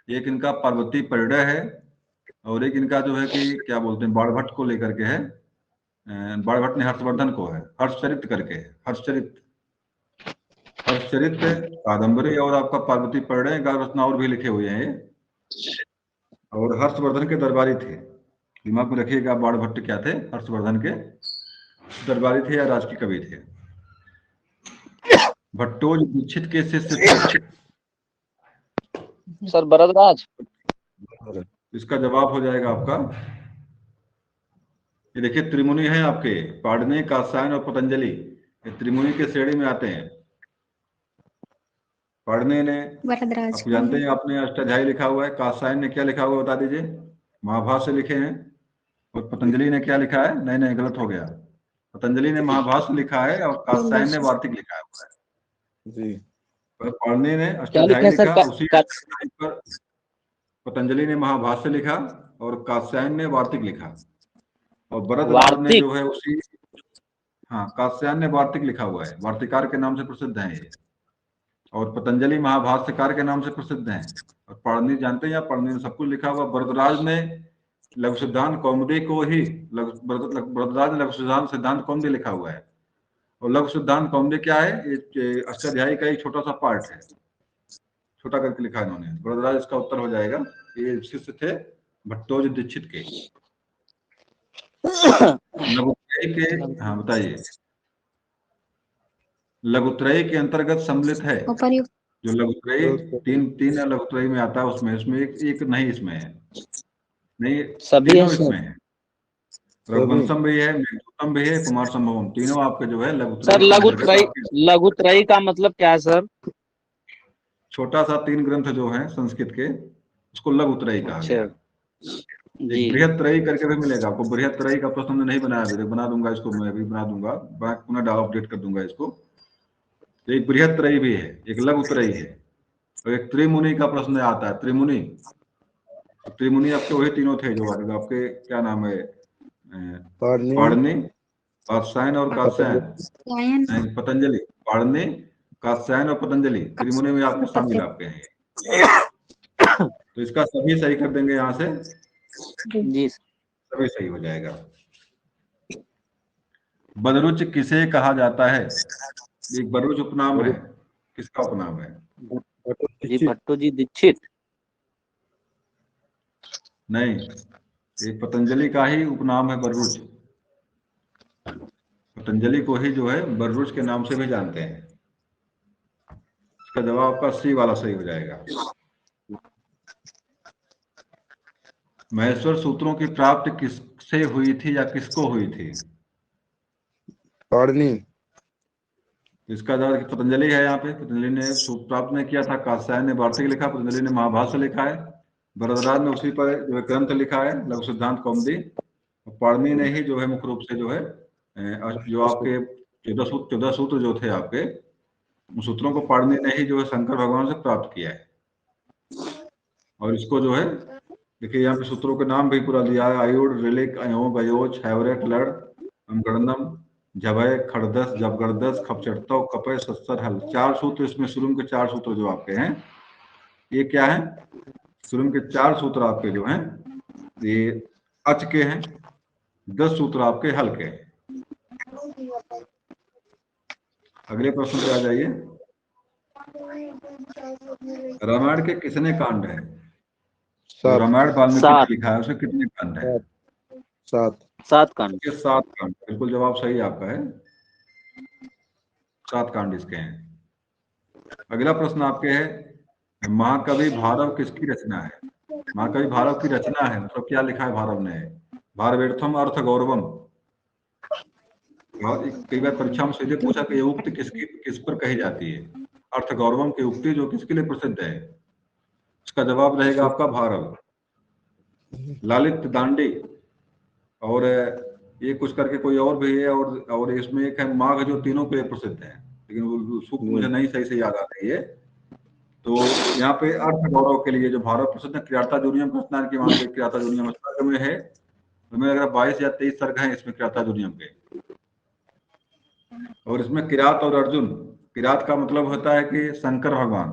एक इनका पार्वती परिणय है, और एक इनका जो है कि क्या बोलते हैं, बाण भट्ट को लेकर के है। बाण भट्ट ने हर्षवर्धन को है, हर्षचरित करके है, हर्षचरित कादम्बरी, और आपका पार्वती परिणय का रचना और भी लिखे हुए हैं ये, और हर्षवर्धन के दरबारी थे। दिमाग में रखिएगा, बाण भट्ट क्या थे? हर्षवर्धन के दरबारी थे या राजकीय कवि थे। भट्टोज दीक्षित के शिष्य थे सर भरद्वाज। इसका जवाब हो जाएगा आपका, ये देखिए त्रिमुनि है आपके, पाणिनि, कात्यायन और पतंजलि। ये त्रिमुनि के श्रेणी में आते हैं। पाणिनि ने, आप जानते हैं, आपने अष्टाध्यायी लिखा हुआ है। कात्यायन ने क्या लिखा हुआ बता दीजिए? महाभाष्य लिखे हैं। और पतंजलि ने क्या लिखा है? नहीं, गलत हो गया। पतंजलि ने महाभाष्य लिखा है और कात्यायन ने वार्तिक लिखा हुआ है जी। पाणिनि ने अष्टाध्यायी लिखा, उसी पर पतंजलि ने महाभाष्य लिखा और कात्यायन ने वार्तिक लिखा, और भरद्वाज ने जो है उसी, हाँ, कात्यायन ने वार्तिक लिखा हुआ है, वार्तिकार के नाम से प्रसिद्ध है ये, और पतंजलि महाभाष्यकार के नाम से प्रसिद्ध हैं। और पाणिनि जानते हैं, पाणिनि ने सब कुछ लिखा हुआ। भरद्वाज ने लघु सिद्धांत कौमुदी को ही, भरद्वाज ने लघु सिद्धांत कौमुदी लिखा हुआ है, और लघु सिद्धांत कौमुदी क्या है? ये अष्टाध्यायी का एक छोटा सा पार्ट है, छोटा करके लिखा है इन्होंने। भरद्वाज इसका उत्तर हो जाएगा। ये शिष्य थे भट्टोज दीक्षित के। लघुत्रयी के, हाँ बताइए, लघुत्रयी के अंतर्गत सम्मिलित है जो लघुत्रयी, तीन लघुत्रयी में आता है, उसमें एक नहीं, इसमें है नहीं, तीनों इसमें है। रघुवंशम भी है, मेघदूतम भी है, कुमार संभवम, तीनों आपके जो है लघुत्रयी। लघुत्रयी का मतलब क्या है सर? छोटा सा 3 ग्रंथ जो है संस्कृत के, उसको लघुत्रयी कहा गया। एक बृहत त्रयी करके भी मिलेगा आपको। बृहत त्रयी का प्रश्न हमने नहीं बनाया, अभी बना दूंगा इसको, मैं अभी बना दूंगा, पुनः अपडेट कर दूंगा इसको। तो एक बृहत त्रयी भी है, एक लघुत्रयी है, और एक त्रिमुनि का प्रश्न आता है। त्रिमुनि आपके वही तीनों थे जो आपके, क्या नाम है, पाणिनि, कात्यायन और कात्यायन, पतंजलि। पाणिनि, कात्यायन और पतंजलि, त्रिमुनि में आपके शामिल आपके हैं। तो इसका सभी सही कर देंगे यहाँ से जी, सभी सही हो जाएगा। बदरुच किसे कहा जाता है? एक बदरुच उपनाम है, किसका उपनाम है? जी भट्टो जी दीक्षित। नहीं, एक पतंजलि का ही उपनाम है बदरुच। पतंजलि को ही जो है बदरुच के नाम से भी जानते हैं। इसका जवाब आपका सी वाला सही हो जाएगा। महेश्वर सूत्रों की प्राप्ति किससे हुई थी या किसको हुई थी? पाणिनि। इसका जवाब पतंजलि है। यहाँ पे पतंजलि ने सूत्र प्राप्त नहीं किया था। कात्यायन ने वार्तिक लिखा, पतंजलि ने महाभाष्य लिखा है, वरदराज ने उसी पर जो है ग्रंथ लिखा है लघु सिद्धांत कौमुदी। पाणिनि ने ही जो है मुख्य रूप से जो है जो आपके 14 सूत्र जो थे आपके, उन सूत्रों को पाणिनि ने ही जो है शंकर भगवान से प्राप्त किया है। और इसको जो है देखिए यहाँ पे सूत्रों के नाम भी पूरा दिया है। आयुड, रिलिक, अयोग, अयोज, हैवरेट, लड़, अमगणनम, जभय, खड़दस, जबगरदस, खपचटतो, कपय, सत्सर, हल। 4 सूत्र इसमें शुरू के 4 सूत्र जो आपके हैं ये क्या है? शुरू के 4 सूत्र आपके जो हैं ये अच के हैं, 10 सूत्र आपके हल के हैं। अगले प्रश्न पे आ जाइए। रामायण के कितने कांड हैं? तो रामायण वाल्मीकि ने लिखा है, उसमें कितने कांड हैं? 7 कांड। 7 कांड। बिल्कुल जवाब सही आपका है, 7 कांड इसके हैं। अगला प्रश्न आपके है, महाकवि भारव किसकी रचना है? महाकवि भारव की रचना है, मतलब क्या लिखा है भारव ने? भारवेर्थम अर्थ गौरवम। कई बार परीक्षा में सीधे पूछा कि ये उक्ति किस पर कही जाती है? अर्थ गौरवम की उक्ति जो किसके लिए प्रसिद्ध है? इसका जवाब रहेगा आपका भारव। लालित, दांडी, और ये कुछ करके कोई और भी है, और इसमें एक है माघ, जो तीनों के लिए प्रसिद्ध है, लेकिन वो सूक्त मुझे नहीं सही से याद आ रही है। तो यहाँ पे अर्थ गौरव के लिए जो भारत प्रसिद्ध है, क्रियाता जूनियम का स्नान की वहां पे क्रियाता जूनियम सर्ग में है। तो मैं अगर 22 या 23 सर्ग हैं इसमें क्रियाता जूनियम के। और इसमें किरात और अर्जुन, किरात का मतलब होता है कि शंकर भगवान,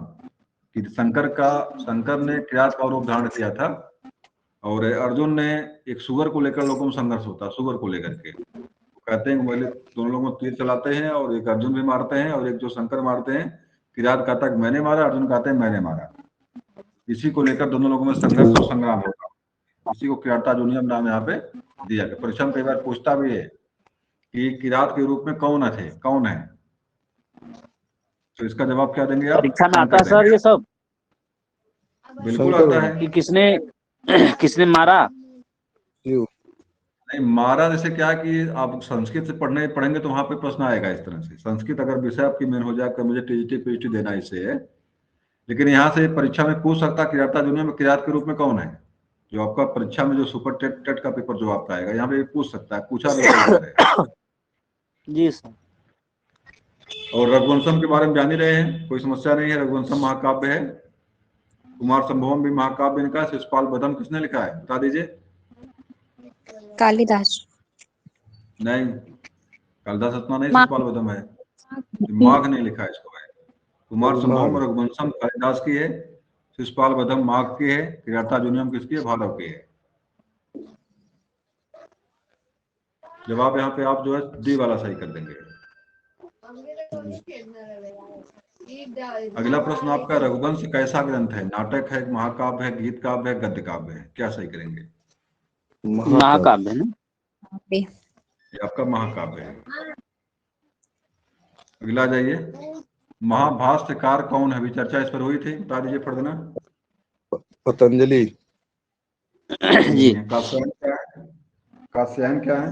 कि शंकर ने किरात का रूप धारण किया था, और अर्जुन ने एक सुगर को लेकर लोगों में संघर्ष होता है, सुगर को लेकर के कहते हैं कि पहले दोनों लोगों तीर चलाते हैं, और एक अर्जुन भी मारते हैं और एक जो शंकर मारते हैं। किरात कहता है मैंने मारा, अर्जुन कहते हैं मैंने मारा। इसी को लेकर दोनों लोगों में संघर्ष और संग्राम होता है। इसी को किराता जूनियम नाम यहाँ पे दिया गया। परीक्षा में कई बार पूछता भी है कि किरात के रूप में कौन है? तो इसका जवाब क्या देंगे आप? परीक्षा में आता है सर ये सब? बिल्कुल आता है। कि किसने मारा? नहीं, मारा जैसे क्या कि आप संस्कृत से पढ़ेंगे तो वहां पे प्रश्न आएगा इस तरह से। संस्कृत अगर विषय आपकी मेन हो जाए कि मुझे टीजीटी पीएचडी देना इससे है, लेकिन यहाँ से परीक्षा में पूछ सकता किराता जूनियम में किरात के रूप में कौन है? जो आपका परीक्षा में जो सुपर टेट का पेपर जो आपका आएगा यहाँ पे पूछ सकता है, पूछा भी है। जी सर। और रघुवंशम के बारे में जान ही रहे हैं, कोई समस्या नहीं है। रघुवंशम महाकाव्य है। कुमार संभवम भी महाकाव्य इनका। शिशुपाल बदम किसने लिखा है, बता दीजिए? कालिदास। नहीं, कालिदास इतना नहीं, शिशुपाल बदम है। माघ ने लिखा है इसको है। कुमार संभवम रघुवंशम कालिदास की है, शिशुपाल बदम माघ की है, किराता जूनियम किसकी है? भारव की है। जवाब यहाँ पे आप जो है डी वाला सही कर देंगे। अगला प्रश्न आपका, रघुवंश कैसा ग्रंथ है? नाटक है, महाकाव्य है, गीत काव्य है, गद्य काव्य है? क्या सही करेंगे? महाकाव्य ना? ये आपका महाकाव्य है। अगला जाइए, महाभाष्यकार कौन है? अभी चर्चा इस पर हुई थी, बता दीजिए फर्दना। पतंजलि जी। कात्यायन क्या है?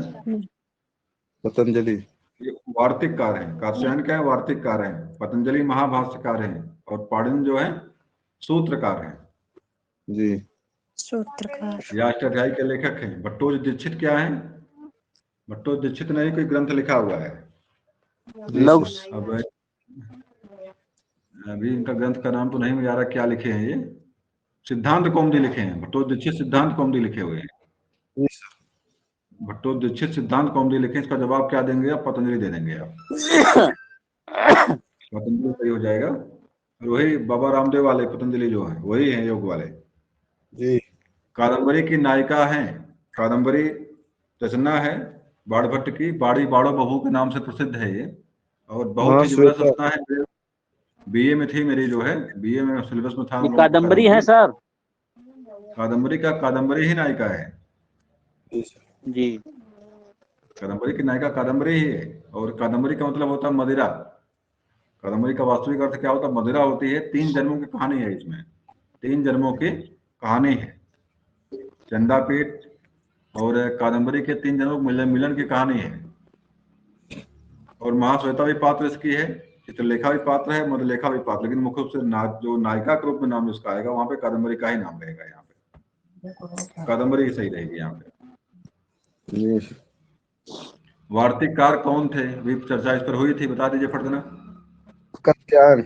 पतंजलि। ये वार्तिककार हैं। कात्यायन क्या है? वार्तिककार हैं। पतंजलि महाभाष्यकार हैं, और पाणिनि जो है सूत्रकार हैं। जी। सूत्रकार। ये अष्टाध्यायी के लेखक हैं। भट्टोजी दीक्षित क्या है? भट्टोजी दीक्षित ने कोई ग्रंथ लिखा हुआ है। अब अभी इनका ग्रंथ का नाम तो नहीं मुझे आ रहा, क्या लिखे हैं ये? सिद्धांत कौमुदी लिखे हैं। भट्टोजी दीक्षित सिद्धांत कौमुदी लिखे हुए हैं। भट्टोजी दीक्षित सिद्धांत कौमुदी लिखे। इसका जवाब क्या देंगे आप? पतंजलि दे देंगे आप। पतंजलि सही हो जाएगा। और वही बाबा रामदेव वाले पतंजलि जो है वही है, योग वाले जी। कादम्बरी की नायिका हैं। कादम्बरी रचना है बाणभट्ट की, बाड़ी बाड़ो बहू के नाम से प्रसिद्ध है ये, और बहुत ही जबरदस्त रचना है। बीए में थी मेरी जो है, बीए में सिलेबस में था। कादम्बरी है सर? कादम्बरी ही नायिका है जी। कादम्बरी की नायिका कादम्बरी ही है। और कादम्बरी का मतलब होता है मदिरा। कादम्बरी का वास्तविक अर्थ क्या होता है? मदिरा होती है। 3 जन्मों की कहानी है इसमें, 3 जन्मों की कहानी है। चंदापीठ और कादम्बरी के 3 जनों के मिलन की कहानी है। और महाश्वेता भी पात्र इसकी है, चित्रलेखा भी पात्र है, मधुलेखा भी पात्र, लेकिन मुख्य रूप से जो नायिका के रूप में नाम जिसका आएगा वहां पे कादम्बरी का ही नाम रहेगा। यहाँ पे कादम्बरी ही सही रहेगी। यहाँ पे वार्तिककार कौन थे, अभी चर्चा इस पर हुई थी, बता दीजिए फट देना। कात्यायन।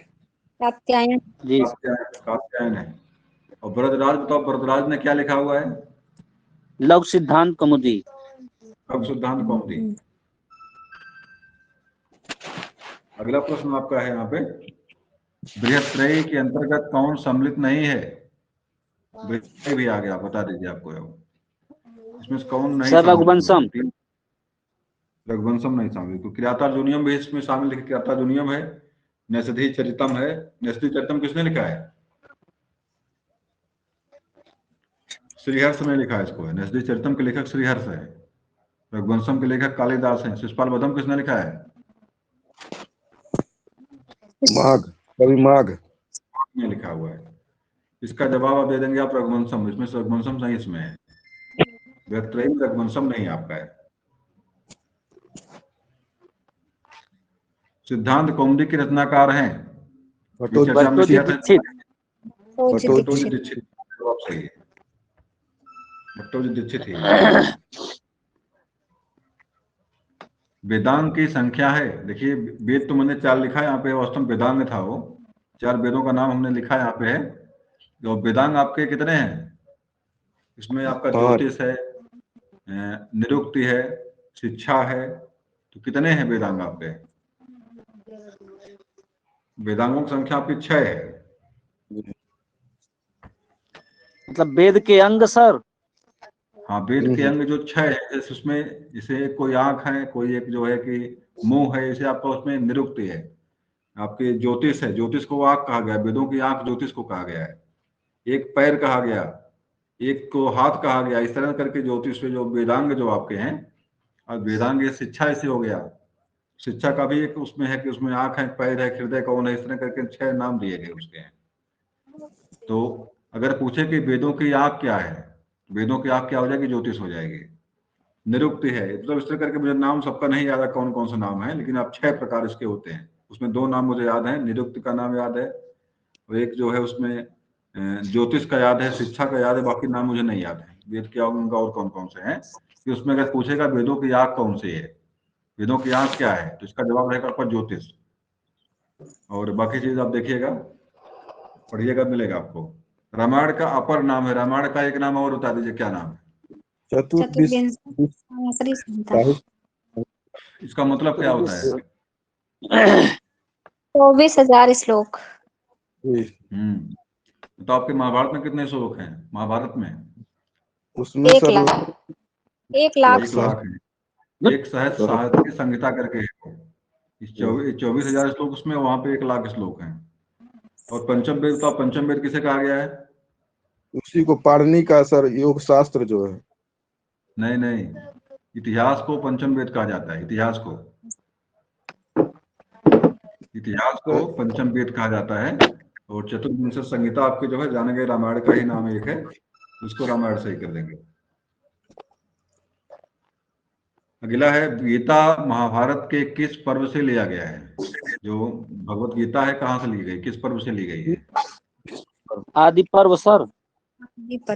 कात्यायन। जी कात्यायन है। और वरदराज बताओ, वरदराज ने क्या लिखा हुआ है? लघु सिद्धांत कौमुदी। लघु सिद्धांत कौमुदी। अगला प्रश्न आपका है यहाँ पे, बृहत्त्रयी के अंतर्गत कौन सम्मिलित नहीं है? बृहत्त्रयी भी आ गया, बता दीजिए आपको इसमें से कौन नहीं? सर रघुवंशम। रघुवंशम नहीं शामिल, तो किरातार्जुनीयम भी इसमें शामिल है। किरातार्जुनीयम है, नैषधि चरितम है। नैषधि चरितम किसने लिखा है? श्रीहर्ष ने लिखा है इसको। नैषधि चरितम के लेखक श्रीहर्ष है। रघुवंशम के लेखक कालिदास हैं। शिशुपाल वधम किसने लिखा है? माघ, कवि माघ में लिखा हुआ है। इसका जवाब आप दे देंगे आप रघुवंशम। इसमें से रघुवंशम सही इसमें है। बृहत्त्रयी में रघुवंशम नहीं आपका है। सिद्धांत कौमुदी के रचनाकार हैं? भट्टोजी दीक्षित। भट्टोजी दीक्षित जवाब सही है। भट्टोजी दीक्षित ही। वेदांग की संख्या है, देखिए वेद तो मैंने 4 लिखा है, यहाँ पे वास्तव में वेदांग था वो। 4 वेदों का नाम हमने लिखा यहाँ पे है। तो वेदांग आपके कितने हैं? इसमें आपका ज्योतिष है, निरुक्ति है, शिक्षा है, तो कितने हैं वेदांग आपके? वेदांगों की संख्या आपकी 6 है। मतलब वेद के अंग सर। हाँ, वेद के अंग जो 6 है, उसमें जैसे कोई आंख है, कोई एक जो है कि मुंह है, इसे आपका उसमें निरुक्ति है। आपके ज्योतिष है, ज्योतिष को आंख कहा गया, वेदों की आंख ज्योतिष को कहा गया है। एक पैर कहा गया, एक को हाथ कहा गया, इस तरह करके ज्योतिष में जो वेदांग जो आपके हैं। और वेदांग शिक्षा ऐसे हो गया। शिक्षा का भी एक उसमें है कि उसमें आंख है, पैर है, हृदय कौन है, इस तरह करके 6 नाम दिए गए उसके हैं। तो अगर पूछे कि वेदों की आंख क्या है, वेदों की आंख क्या हो जाएगी? ज्योतिष हो जाएगी। निरुक्ति है, तो इस तरह करके मुझे नाम सबका नहीं याद है कौन कौन सा नाम है, लेकिन आप 6 प्रकार इसके होते हैं। उसमें 2 नाम मुझे याद है, निरुक्ति का नाम याद है, और एक जो है उसमें ज्योतिष का याद है, शिक्षा का याद है, बाकी नाम मुझे नहीं याद है। वेद क्या उनका और कौन कौन से हैं कि उसमें अगर पूछेगा वेदों की आंख कौन सी है, वेदों की आंख क्या है, तो इसका जवाब रहेगा आपका ज्योतिष। और बाकी चीज आप देखिएगा, पढ़िएगा, मिलेगा आपको। रामायण का अपर नाम है, रामायण का एक नाम और बता दीजिए, क्या नाम है? इसका मतलब क्या होता है? 24,000 श्लोक। तो आपके महाभारत में कितने श्लोक हैं? महाभारत में उसमें 1 लाख। 1 लाख 1 लाख है। एक सहस्त्र संहिता करके है। 24,000 श्लोक उसमें, वहां पे 1 लाख श्लोक हैं। और पंचम वेद, तो पंचम वेद किसे कहा गया है? उसी को पाणिनि का सर योग शास्त्र जो है। नहीं, इतिहास को पंचम वेद कहा जाता है। इतिहास को पंचम वेद कहा जाता है। और चतुर्विंश संहिता आपके जो है जाने गए रामायण का ही नाम एक है, उसको रामायण से ही कर देंगे। अगला है, गीता महाभारत के किस पर्व से लिया गया है? जो भगवत गीता है कहाँ से ली गई, किस पर्व से ली गई है? आदि पर्व सर।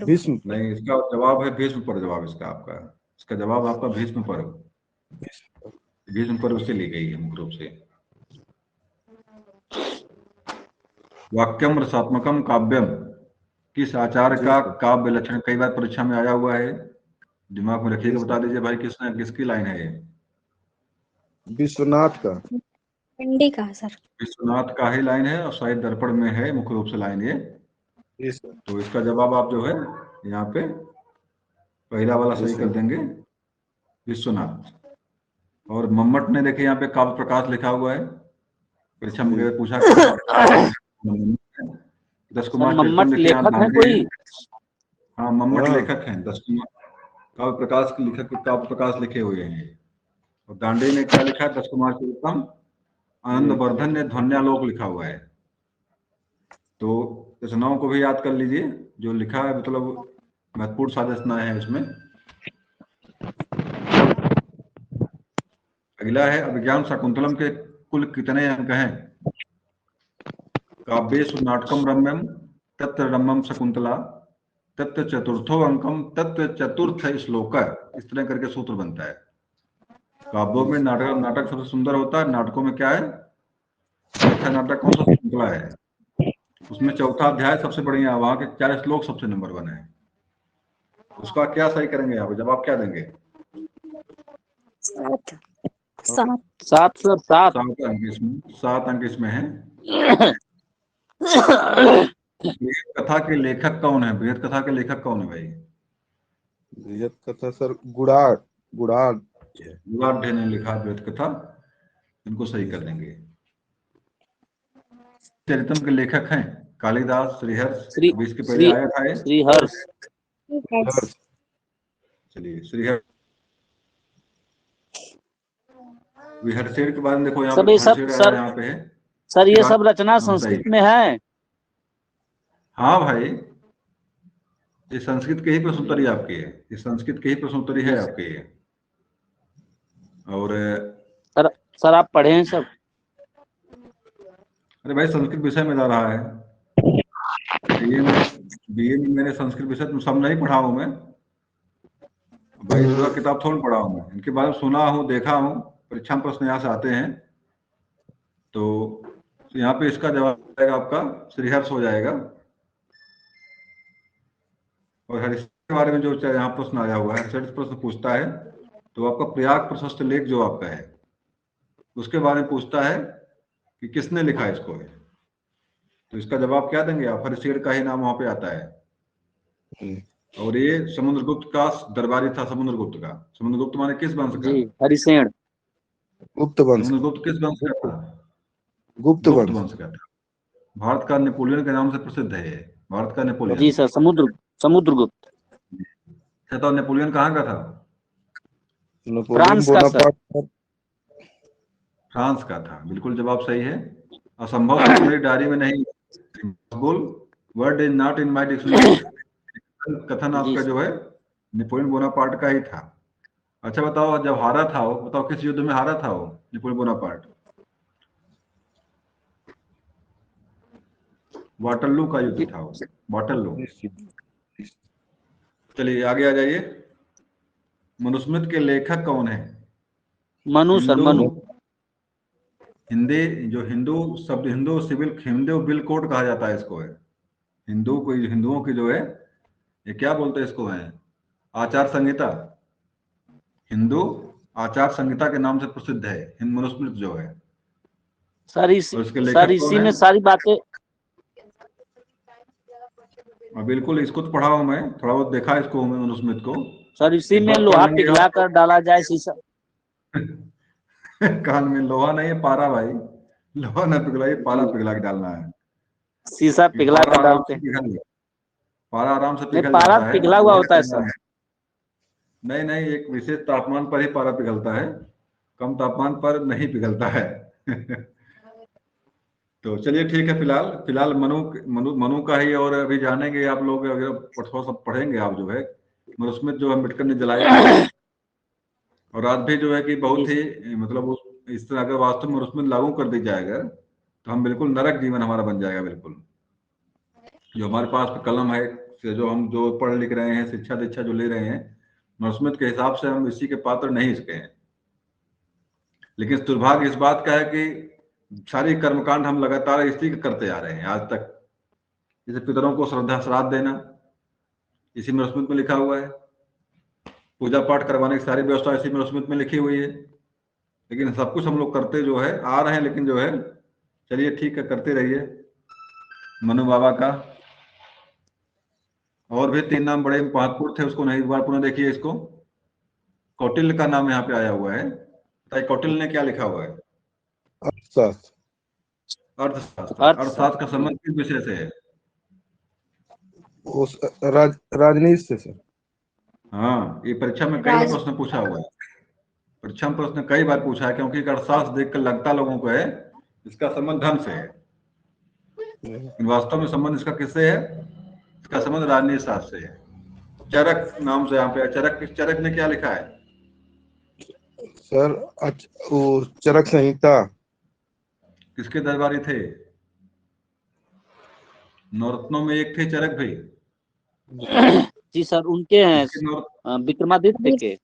भीष्म। नहीं, इसका जवाब है भीष्म पर्व। जवाब इसका जवाब आपका भीष्म पर्व। भीष्म पर्व से ली गई है मुख्य रूप से। वाक्यम रसात्मकम काव्यम किस आचार्य का काव्य लक्षण? कई बार परीक्षा में आया हुआ है, दिमाग में रखिएगा। बता दीजिए भाई, किसकी लाइन है ये? विश्वनाथ का। चंडी का सर। विश्वनाथ का ही लाइन है, और शायद दर्पण में है मुख्य रूप से लाइन ये। तो इसका जवाब आप जो है यहाँ पे पहला वाला सही कर देंगे, विश्वनाथ। और मम्मट ने देखिए यहाँ पे काव्य प्रकाश लिखा हुआ है। परीक्षा में पूछा 10 कुमार मम्मट लेखक है कोई? हाँ, मम्मट लेखक हैं। 10 कुमार काव्य प्रकाश के लेखक काव्य प्रकाश लिखे हुए हैं। और दांडी ने क्या लिखा है? 10 कुमार चरितम। आनंदवर्धन ने ध्वन्यालोक लिखा हुआ है। तो रचनाओं को भी याद कर लीजिए जो लिखा है, मतलब महत्वपूर्ण साधनाएं हैं इसमें। अगला है अभिज्ञान शाकुंतलम के कुल कितने अंक हैं? काव्येषु नाटकम रम्यम तत्र रम्यम शकुंतला तत्र चतुर्थो अंकम तत्र चतुर्थ श्लोक। इस तरह करके सूत्र बनता है। काव्यों में नाटक सबसे सुंदर होता है। नाटकों में क्या है? अच्छा नाटक कौन सा? शकुंतला है। उसमें चौथा अध्याय सबसे बढ़िया, वहां के 4 श्लोक सबसे नंबर 1 है। उसका क्या सही करेंगे आप? जवाब क्या देंगे? 7 7 7 सर 7। 7 अंक इसमें है। बृहद कथा के लेखक कौन है? बृहद कथा के लेखक कौन है भाई? बृहद कथा सर गुड़ाढ़ ने लिखा बृहद कथा। इनको सही कर देंगे। चरितम के लेखक हैं कालिदास, श्रीहर्ष। अभी इसके पहले आया था श्रीहर्ष। चलिए श्रीहर्ष। हरशेर के बारे में देखो, यहाँ सब पे ये सब हरशेर सर यहाँ पे है सर, ये सब रचना संस्कृत में है। हाँ भाई, ये संस्कृत के ही प्रश्नोत्तरी आपकी है। ये संस्कृत के ही प्रश्नोत्तरी है आपके ये। और सर आप पढ़े हैं सब? अरे भाई संस्कृत विषय में जा रहा है। बीए में मैंने संस्कृत विषय तो सब नहीं पढ़ा हूँ मैं भाई, पूरा किताब थोड़ा पढ़ा हूँ मैं। इनके बारे में सुना हूँ, देखा हूँ। परीक्षा में प्रश्न यहाँ से आते हैं तो यहाँ पे इसका जवाब आएगा आपका श्रीहर्ष हो जाएगा। और हरिश्चंद्र के बारे में जो यहाँ प्रश्न आया हुआ है, हरिश्चंद्र प्रश्न पूछता है तो आपका प्रयाग प्रशस्त लेख जो आपका है उसके बारे में पूछता है कि किसने लिखा इसको है। तो इसका जवाब क्या देंगे आप? हरिश्चंद्र का ही नाम वहां पे आता है। और ये समुद्रगुप्त का दरबारी था। समुद्रगुप्त माने किस वंश का? हरिसेन। गुप्त वंश। समुद्रगुप्त किस वंश का था? गुप्त वंश का था। भारत का नेपोलियन के नाम से प्रसिद्ध है। भारत का नेपोलियन। जी सर, समुद्रगुप्त। तो नेपोलियन कहाँ का था? फ्रांस का सर। फ्रांस का था। बिल्कुल जवाब सही है। असंभव तो मेरी डायरी में नहीं। Word is not in my dictionary. कथन आपका जो है नेपोलियन बोनापार्ट का ही था। अच्छा बताओ, जब हारा था वो, बताओ किस युद्ध में हारा था वो नेपोलियन बोनापार्ट? वाटरलू का युद्ध था वो, वाटरलू। चलिए आगे आ जाइए। मनुस्मृति के लेखक कौन है? मनु सर, मनु। हिंदी जो हिंदू शब्द, हिंदू बिल कोड कहा जाता है इसको है। हिंदुओं की जो है ये क्या बोलते हैं इसको है? आचार संहिता। हिंदू आचार संहिता के नाम से प्रसिद्ध है हिंद मनुस्मृति जो है। सर इसी में सारी बातें। बिल्कुल, इसको तो पढ़ा हूं मैं, थोड़ा बहुत देखा इसको मैं मनुस्मृति को। सर इसी में लोहा पिघला कर डाला जाए शीशा। कान में लोहा नहीं है, पारा भाई। लोहा ना पिघलाइए, पारा पिघला के डालना है। शीशा पिघला कर डालते हैं। पारा आराम से पिघल पारा जाता है। पिघला हुआ होता है सर। नहीं, एक विशेष तापमान पर ही पारा पिघलता है, कम तापमान पर नहीं पिघलता है। तो चलिए ठीक है। फिलहाल मनु का ही और अभी जानेंगे आप लोग। अगर सब पढ़ेंगे आप जो है मनुस्मृति जो अम्बेडकर ने जलाया। और आज भी जो है कि बहुत ही मतलब इस तरह अगर वास्तव में मनुस्मृति लागू कर दी जाएगा तो हम बिल्कुल नरक जीवन हमारा बन जाएगा। बिल्कुल जो हमारे पास कलम है, जो पढ़ लिख रहे हैं, शिक्षा दीक्षा जो ले रहे हैं, मनुस्मृति के हिसाब से हम इसी के पात्र नहीं सके हैं। लेकिन दुर्भाग्य इस बात का है कि सारी कर्मकांड हम लगातार इसी का करते आ रहे हैं आज तक। जैसे पितरों को श्राद्ध देना इसी मनुस्मृति में लिखा हुआ है। पूजा पाठ करवाने की सारी व्यवस्था इसी मनुस्मृति में लिखी हुई है। लेकिन सब कुछ हम लोग करते जो है आ रहे हैं। लेकिन जो है चलिए ठीक है, करते रहिए। मनु बाबा का और भी 3 नाम बड़े महत्वपूर्ण थे, उसको नहीं, एक बार पुनः देखिए इसको। कौटिल्य का नाम यहाँ पे आया हुआ है। कौटिल्य ने क्या लिखा हुआ है? अर्थशास्त्र का संबंध किस विषय से है? राजनीति से सर। हाँ, ये परीक्षा में कई बार प्रश्न पूछा हुआ है। परीक्षा में प्रश्न कई बार पूछा है, क्योंकि अर्थशास्त्र देखकर लगता लोगों को है इसका संबंध धन से है। वास्तव में संबंध इसका किससे है? इसका संबंध राजनीति शास्त्र से है। चरक नाम से यहाँ पे चरक, इस चरक ने क्या लिखा है? सर वो चरक संहिता। किसके दरबारी थे? नवरत्नों में एक थे चरक भाई। जी सर, उनके हैं किसके विक्रमादित्य के।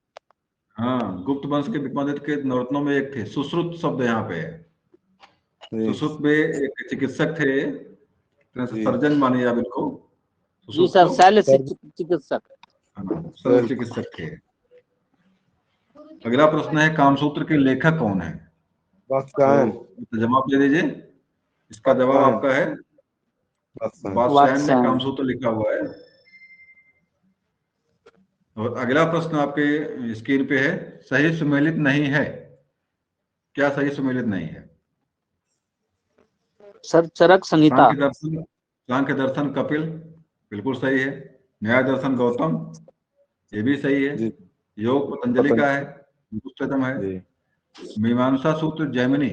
हाँ, गुप्त वंश के विक्रमादित्य के नवरत्नों में एक थे। सुश्रुत शब्द यहाँ पे है। सुश्रुत में एक चिकित्सक थे, सर्जन मानिए आप इनको। जी सर, शैल्य चिकित्सक। शल्य चिकित्सक थे। अगला प्रश्न है, कामसूत्र के लेखक कौन है? तो जवाब दे दीजिए। इसका जवाब आपका है वात्स्यायन ने कामसूत्र लिखा हुआ है। और अगला प्रश्न आपके स्क्रीन पे है, सही सुमेलित नहीं है। क्या सही सुमेलित नहीं है? सर चरक संहिता। सांख्य दर्शन कपिल, बिल्कुल सही है। न्याय दर्शन गौतम, ये भी सही है। योग पतंजलि का है, उच्चतम है। मीमांसा सूत्र जैमिनी,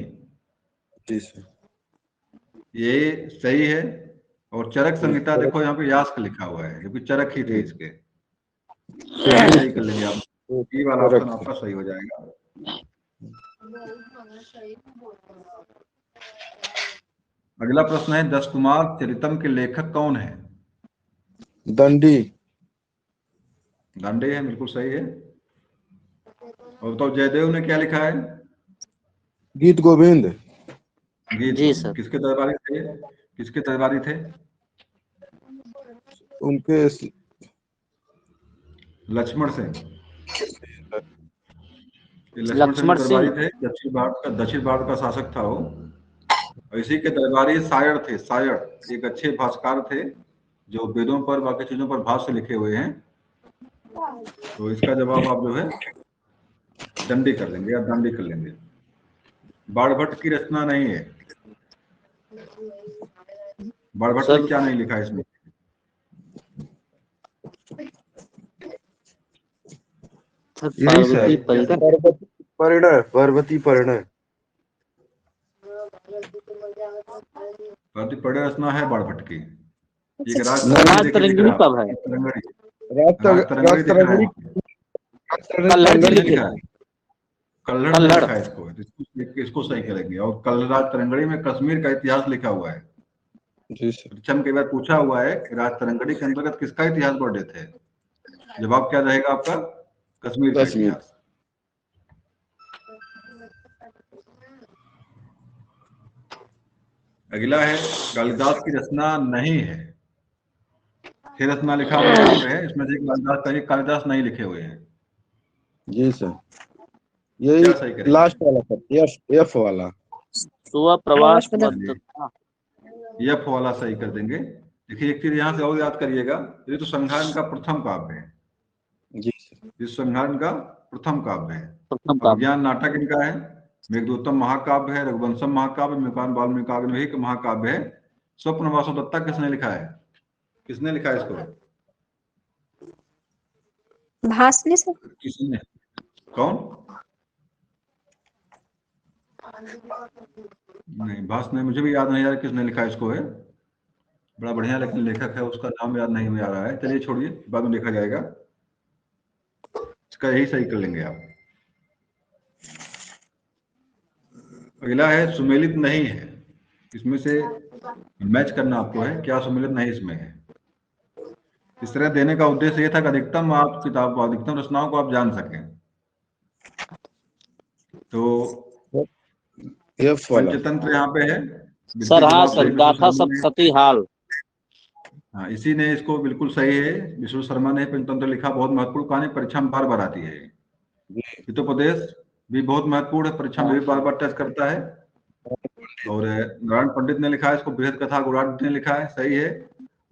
ये सही है। और चरक संहिता देखो यहाँ पे यास्क लिखा हुआ है, क्योंकि चरक ही थे इसके। सही कर लेंगे आप, ये वाला ऑप्शन आपका सही हो जाएगा। अगला प्रश्न है, दश कुमार चरितम के लेखक कौन है? दंडी। दांडे है, बिल्कुल सही है। और बताओ जयदेव ने क्या लिखा है? गीत गोविंद। गीत जी सर। किसके दरबारी थे? किसके दरबारी थे? उनके लक्ष्मण सिंह। लक्ष्मण दरबारी सिंह थे, दक्षिण भारत का शासक था वो। और इसी के दरबारी सायड़ थे। सायड़ एक अच्छे भाष्यकार थे, जो वेदों पर बाकी चीजों पर भाष्य लिखे हुए हैं। तो इसका जवाब आप जो है दंडी कर लेंगे या दांडी कर लेंगे। बाणभट्ट की रचना नहीं है। बाणभट्ट ने क्या नहीं लिखा इसमें? पार्वती परिणय। पार्वती परिणय रचना है बाणभट्ट की। एक राजतरंगिणी कब है? राजतरंगिणी कल्हड़ ने लिखा है इसको सही करेंगे। और कलराज तरंगड़ी में कश्मीर का इतिहास लिखा हुआ है। परीक्षा कई बार पूछा हुआ है कि राज तरंगड़ी के अंतर्गत किसका इतिहास पढ़ रहे थे? जवाब क्या रहेगा आपका? कश्मीर का इतिहास। अगला है, कालिदास की रचना नहीं है। 6 रचना लिखा हुआ है, इसमें से कालिदास नहीं लिखे हुए हैं। जी सर, यही लास्ट वाला सर, एफ वाला। प्रवास एफ वाला सही कर देंगे। देखिए एक चीज यहाँ से और याद करिएगा, ये तो संहार का प्रथम काव्य है। जी सर, इस संहार का प्रथम काव्य है। अभिज्ञान नाटक इनका है। मेघदूतम महाकाव्य है। रघुवंशम महाकाव्य, मेकान वाल्मीकि महाकाव्य है। स्वप्न वासुदत्ता किसने लिखा है? किसने लिखा है इसको? भासने से। किसने? कौन? नहीं, भास नहीं, मुझे भी याद नहीं आ रहा किसने लिखा इसको है। बड़ा बढ़िया लेकिन लेखक है, उसका नाम याद नहीं आ रहा है। चलिए छोड़िए, बाद में देखा जाएगा। इसका यही सही कर लेंगे आप। अगला है, सुमेलित नहीं है। इसमें से मैच करना आपको है, क्या सुमेलित नहीं इसमें है। इस तरह देने का उद्देश्य यह था कि अधिकतम रचनाओं को आप जान सकें। तो पंचतंत्र यहाँ पे है सर। हाँ सर, गाथा सप्तशती हाल। हाँ, इसी ने इसको, बिल्कुल सही है। विष्णु शर्मा ने पंचतंत्र लिखा। बहुत महत्वपूर्ण कहानी, परीक्षा में बार बार आती है। हितोपदेश भी बहुत महत्वपूर्ण है, परीक्षा में भी बार बार टेस्ट करता है। और नारायण पंडित ने लिखा है इसको। बृहद कथा गुराट ने लिखा है, सही है।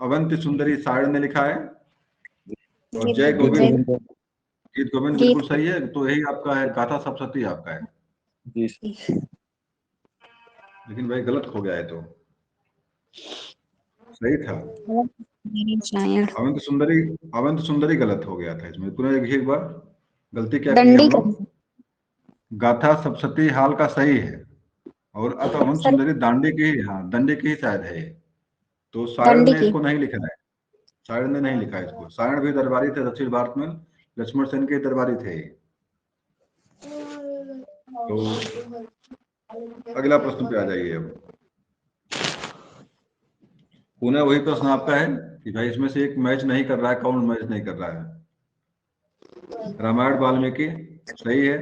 अवंति सुंदरी सायड़ ने लिखा है। और जय गोविंद, गीत गोविंद बिल्कुल सही है। तो यही आपका है, गाथा सप्तशती आपका है। लेकिन भाई गलत हो गया है, तो सही था। अवंत सुंदरी गलत हो गया था इसमें। पुनः एक बार गलती क्या की हम लोग? गाथा सप्तशती हाल का सही है। और अवंत सुंदरी दांडी की, हाँ दांडी की ही शायद है। तो सायड़ ने इसको नहीं लिखा है। सायण ने नहीं लिखा इसको। सायण भी दरबारी थे दक्षिण भारत में, लक्ष्मण सेन के दरबारी थे। तो अगला प्रश्न पे आ जाइए। अब पुनः वही प्रश्न आपका है कि भाई इसमें से एक मैच नहीं कर रहा है, कौन मैच नहीं कर रहा है? रामायण वाल्मीकि सही है,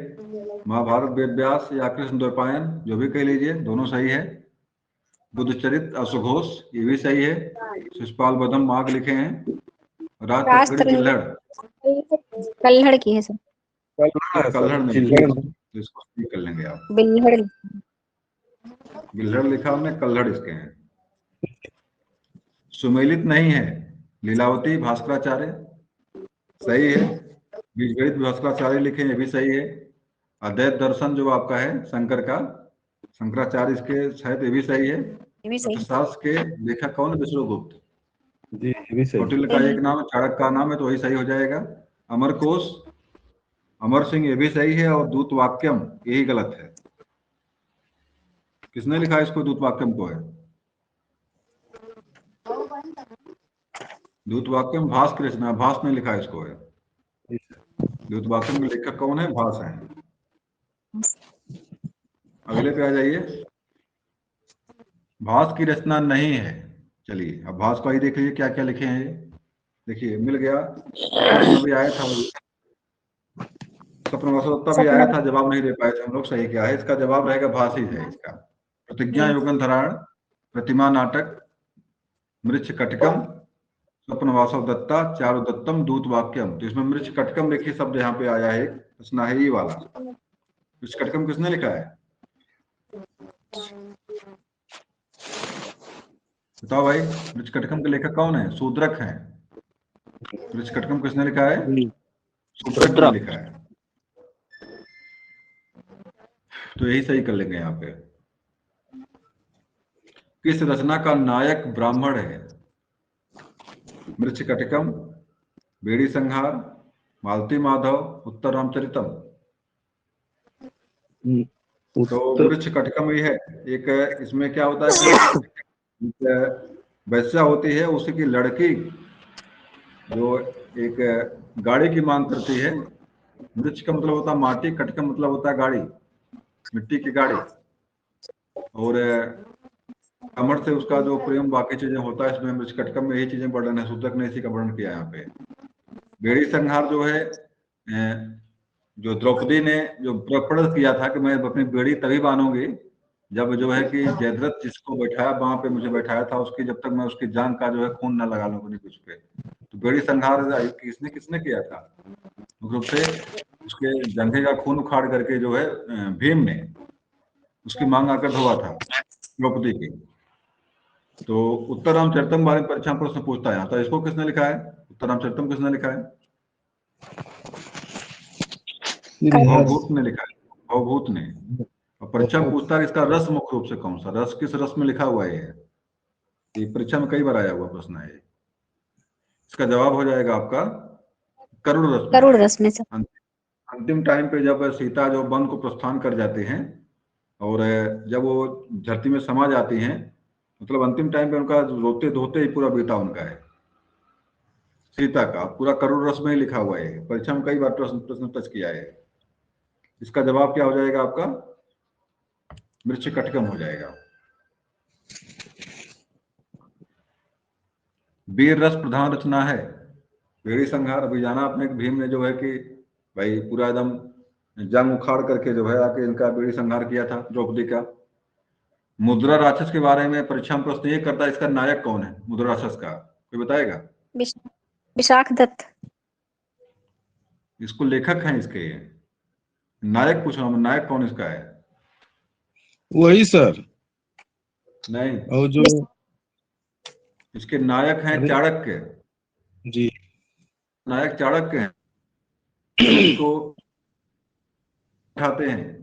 महाभारत वेद व्यास या कृष्ण द्वैपायन, जो भी कह लीजिए, दोनों सही है। बुद्धचरित अश्वघोष, ये भी सही है। शिशुपाल बदम माघ लिखे हैं। राजतरंगी किल्लड़, कल्हड़ की है सर। कल्हड़ नहीं, तो इसको सही कर लेंगे आप। बिल्हड़। गिल्हड़ लिखा हमने, कल्हड़ इसके हैं। सुमेलित नहीं है, लीलावती भास्कराचार्य सही है। बीजगणित भास्कराचार्य लिखे, ये भी सही है। अद्वैत दर्शन जो आपका है शंकर का, शंकराचार्य इसके शायद, ये भी सही है। अर्थशास्त्र के लेखक कौन है? विष्णुगुप्त जी, ये भी सही। कौटिल्य का एक नाम है, चाणक्य का नाम है, तो वही सही हो जाएगा। अमरकोश, अमर सिंह, ये भी सही है। और दूत वाक्यम, यही गलत है। किसने लिखा इसको? दूत वाक्यम को है दूत वाक्यम भास कृष्ण, भास ने लिखा इसको है। दूत वाक्यम के लेखक कौन है? भास है। अगले पे आ जाइए। भास की रचना नहीं है। चलिए अब भास को ही देख लीजिए क्या क्या लिखे हैं ये। देखिए मिल गया, प्रश्न भी आया था, सपना वसुदत्ता भी आया था, जवाब नहीं दे पाए थे हम लोग। सही क्या है? इसका जवाब रहेगा भास ही है इसका। प्रतिज्ञा योगन धराण, प्रतिमा नाटक, मृच्छ कटकम, स्वप्न वासव दत्ता, चारु दत्तम, दूत वाक्यम। तो इसमें मृच्छ कटकम लिखिए शब्द यहाँ पे आया है, एक प्रश्न है ये वाला। मृच्छ कटकम किसने लिखा है? बताओ भाई, मृच्छ कटकम के लेखक कौन है? शूद्रक है। मृच्छ कटकम किसने लिखा है? शूद्रक ने लिखा है। तो यही सही कर लेंगे यहाँ पे। किस रचना का नायक ब्राह्मण है? मृच्छ कटकम, बेड़ी संहार, मालती माधव, उत्तर रामचरितम। तो मृच्छ कटकम ही है। एक इसमें क्या होता है कि वैश्या होती है, उसी की लड़की जो एक गाड़ी की मांग करती है। मृच्छ का मतलब होता है माटी, कट का मतलब होता है गाड़ी, मिट्टी की गाड़ी। और कमर से उसका जो प्रेम बाकी चीजें होता है, इसमें मृच्छ कटकम में यही चीजें वर्णन है। सूत्रक ने इसी का वर्णन किया यहाँ पे। बेड़ी संहार जो है, जो द्रौपदी ने जो प्रण किया था कि मैं अपनी बेड़ी तभी बांधूंगी जब जो है कि जयद्रथ जिसको बैठाया वहां पे मुझे बैठाया था, उसकी जब तक मैं उसकी जान का जो है खून न लगा लूंगी कुछ पे। तो बेड़ी संहार किसने किसने किया था? रूप से उसके जंघे का खून उखाड़ करके जो है भीम ने उसकी मांग आकर धोआ था द्रौपदी की। तो उत्तर रामचरितम बारे में परीक्षा प्रश्न पूछता है, तो इसको किसने लिखा है? उत्तर रामचरितम किसने लिखा है? भवभूत ने लिखा है, भवभूत ने। और परीक्षा में पूछता है इसका रस मुख्य रूप से कौन सा, रस किस रस में लिखा हुआ है? ये परीक्षा में कई बार आया हुआ प्रश्न है। इसका जवाब हो जाएगा आपका करुण रस में। करुण रस में सर। अंतिम टाइम पे जब सीता जो वन को प्रस्थान कर जाते हैं और जब वो धरती में समा जाती हैं, मतलब अंतिम टाइम पे उनका रोते धोते ही पूरा बीता उनका है, सीता का पूरा करुण रस में ही लिखा हुआ है। परीक्षा में कई बार प्रश्न टच किया है। इसका जवाब क्या हो जाएगा आपका? मृच्छ कटकम हो जाएगा। वीर रस प्रधान रचना है बेड़ी संहार। अभी जाना आपने भीम ने जो है कि भाई पूरा एकदम जंग उखाड़ करके जो है आके इनका बेड़ी संहार किया था द्रौपदी का। मुद्रा राक्षस के बारे में परीक्षा में प्रश्न ये करता है, इसका नायक कौन है मुद्रा राक्षस का? कोई बताएगा? विशाख दत्त। इसको लेखक हैं इसके, नायक पूछ रहा हूं, नायक कौन इसका है? वही सर नहीं, और जो इसके नायक हैं चाणक्य जी, नायक चाणक्य हैं, इसको उठाते हैं।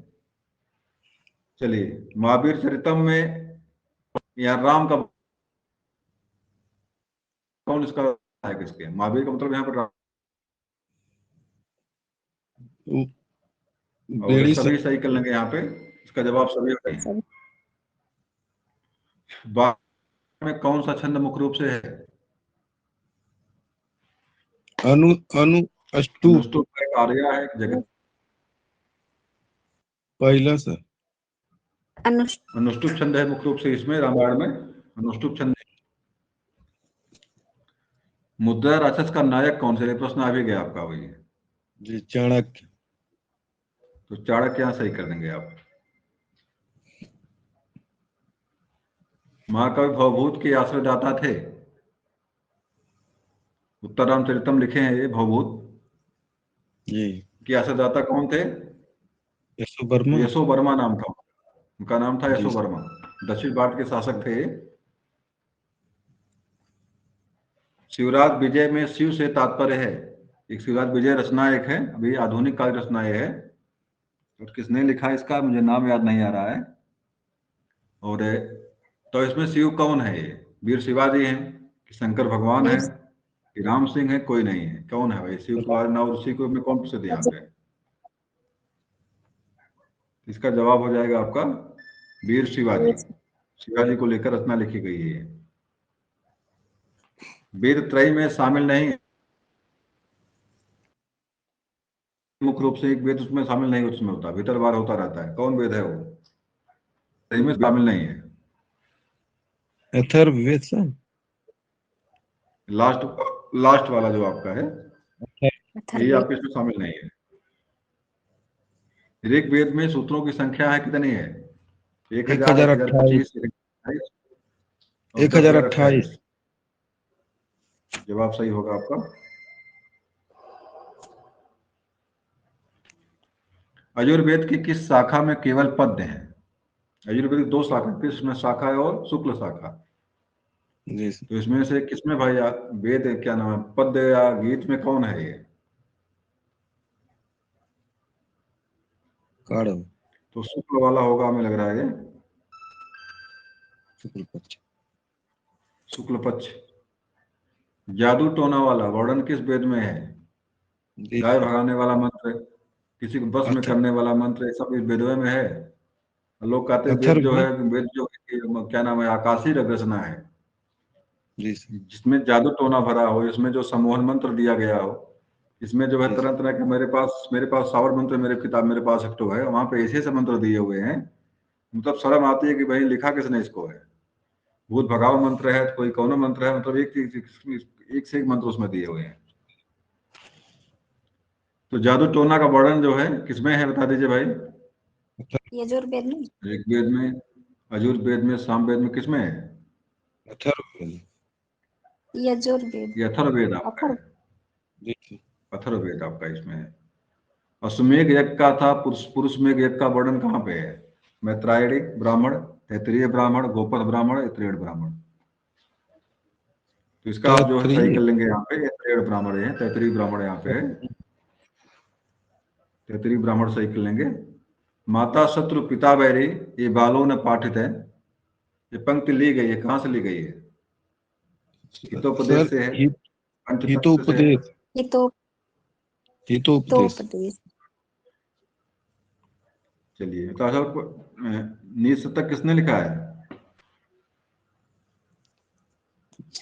चलिए महावीर चरितम में या राम का कौन इसका नायक? इसके महावीर का मतलब यहाँ पर राम। और सभी सही कर लेंगे यहाँ पे, इसका जवाब सभी हो गए। बात में कौन सा छंद मुख्य रूप से है? अनुष्टुप अनुष्टुप एक आर्या है, एक जगत। पहला सर अनुष्टुप छंद है मुख्य रूप से इसमें, रामायण में अनुष्टुप छंद। मुद्रा राक्षस का नायक कौन सा, ये प्रश्न आ भी गया आपका वही है जी, चाणक्य। तो चाणक्य यहाँ सही कर देंगे आप। महाकवि भवभूत के आश्रयदाता थे। उत्तर रामचरितम लिखे हैं ये भवभूत जी। के आश्रयदाता कौन थे? यशो वर्मा। यशो वर्मा नाम था उनका, नाम था जी यशो सर। वर्मा। दक्षिण भारत के शासक थे। शिवराज विजय में शिव से तात्पर्य है, एक शिवराज विजय रचना एक है, अभी आधुनिक काल रचना ये है, और किसने लिखा इसका मुझे नाम याद नहीं आ रहा है। और तो इसमें शिव कौन है? ये वीर शिवाजी हैं कि शंकर भगवान है कि राम सिंह है? कोई नहीं है। कौन है भाई? शिव कुमार नाम ऋषि को में कौन प्रसिद्ध यहाँ पे? इसका जवाब हो जाएगा आपका वीर शिवाजी। शिवाजी को लेकर रचना लिखी गई है। वेद त्रय में शामिल नहीं, मुख्य रूप से एक वेद उसमें शामिल नहीं, उसमें होता भीतर बाहर होता रहता है। कौन वेद है वो? त्रय में शामिल नहीं है। अथर्ववेद सर। लास्ट वाला जो आपका है ये आपके इसमें शामिल नहीं है। ऋग्वेद में सूत्रों की संख्या है कितनी है? 1028। 1028 जवाब सही होगा आपका। आयुर्वेद की किस शाखा में केवल पद्य है? आयुर्वेद की 2 शाखा, कृष्ण शाखा और शुक्ल शाखा। जी। तो इसमें से किसमें भाई वेद क्या नाम है, पद्य या गीत में कौन है ये? तो शुक्ल वाला होगा हमें लग रहा है ये, शुक्ल पक्ष। जादू टोना वाला वर्णन किस वेद में है? गाय भगाने वाला मंत्र, किसी को बस में करने वाला मंत्र, ये सब इस वेदों में है। लोग कहते हैं वेद जो है, वेद जो क्या नाम है, आकाशीय रचना है जिसमें जादू टोना भरा हो, इसमें जो सम्मोहन मंत्र दिया गया हो, इसमें जो है तरह तरह के मेरे पास सावर मंत्र मेरे किताब मेरे पास एक तो है, वहां पे ऐसे मंत्र दिए हुए हैं, मतलब शर्म आती है कि भाई लिखा किसने इसको है। भूत भगाव मंत्र है, कोई कौन मंत्र है, मतलब एक से एक मंत्र उसमें दिए हुए हैं। तो जादू टोना का वर्णन जो है किसमें है बता दीजिए भाई? यजुर्वेद में, ऋग्वेद में, यजुर्वेद में, सामवेद में, किसमें है? यजुर्वेद, अथर्ववेद आपका है। अथर्ववेद आपका इसमें है। अश्वमेघ यज्ञ का था पुरुष मेघ यज्ञ का वर्णन कहाँ पे है? मैत्रायणी ब्राह्मण, तैत्तिरीय ब्राह्मण, गोपद ब्राह्मण, त्रेड़ ब्राह्मण। तो इसका आप जो है सही कर लेंगे यहाँ पे, त्रेड़ ब्राह्मण है, तैत्तिरीय ब्राह्मण यहाँ पे है, तैत्तिरीय ब्राह्मण सही कर लेंगे। माता शत्रु पिता बैरी ये बालों ने पाठित है, ये पंक्ति ली गई है, कहाँ से ली गई है? हितोपदेश से है, हितोपदेश। चलिए तो नीति शतक किसने लिखा है?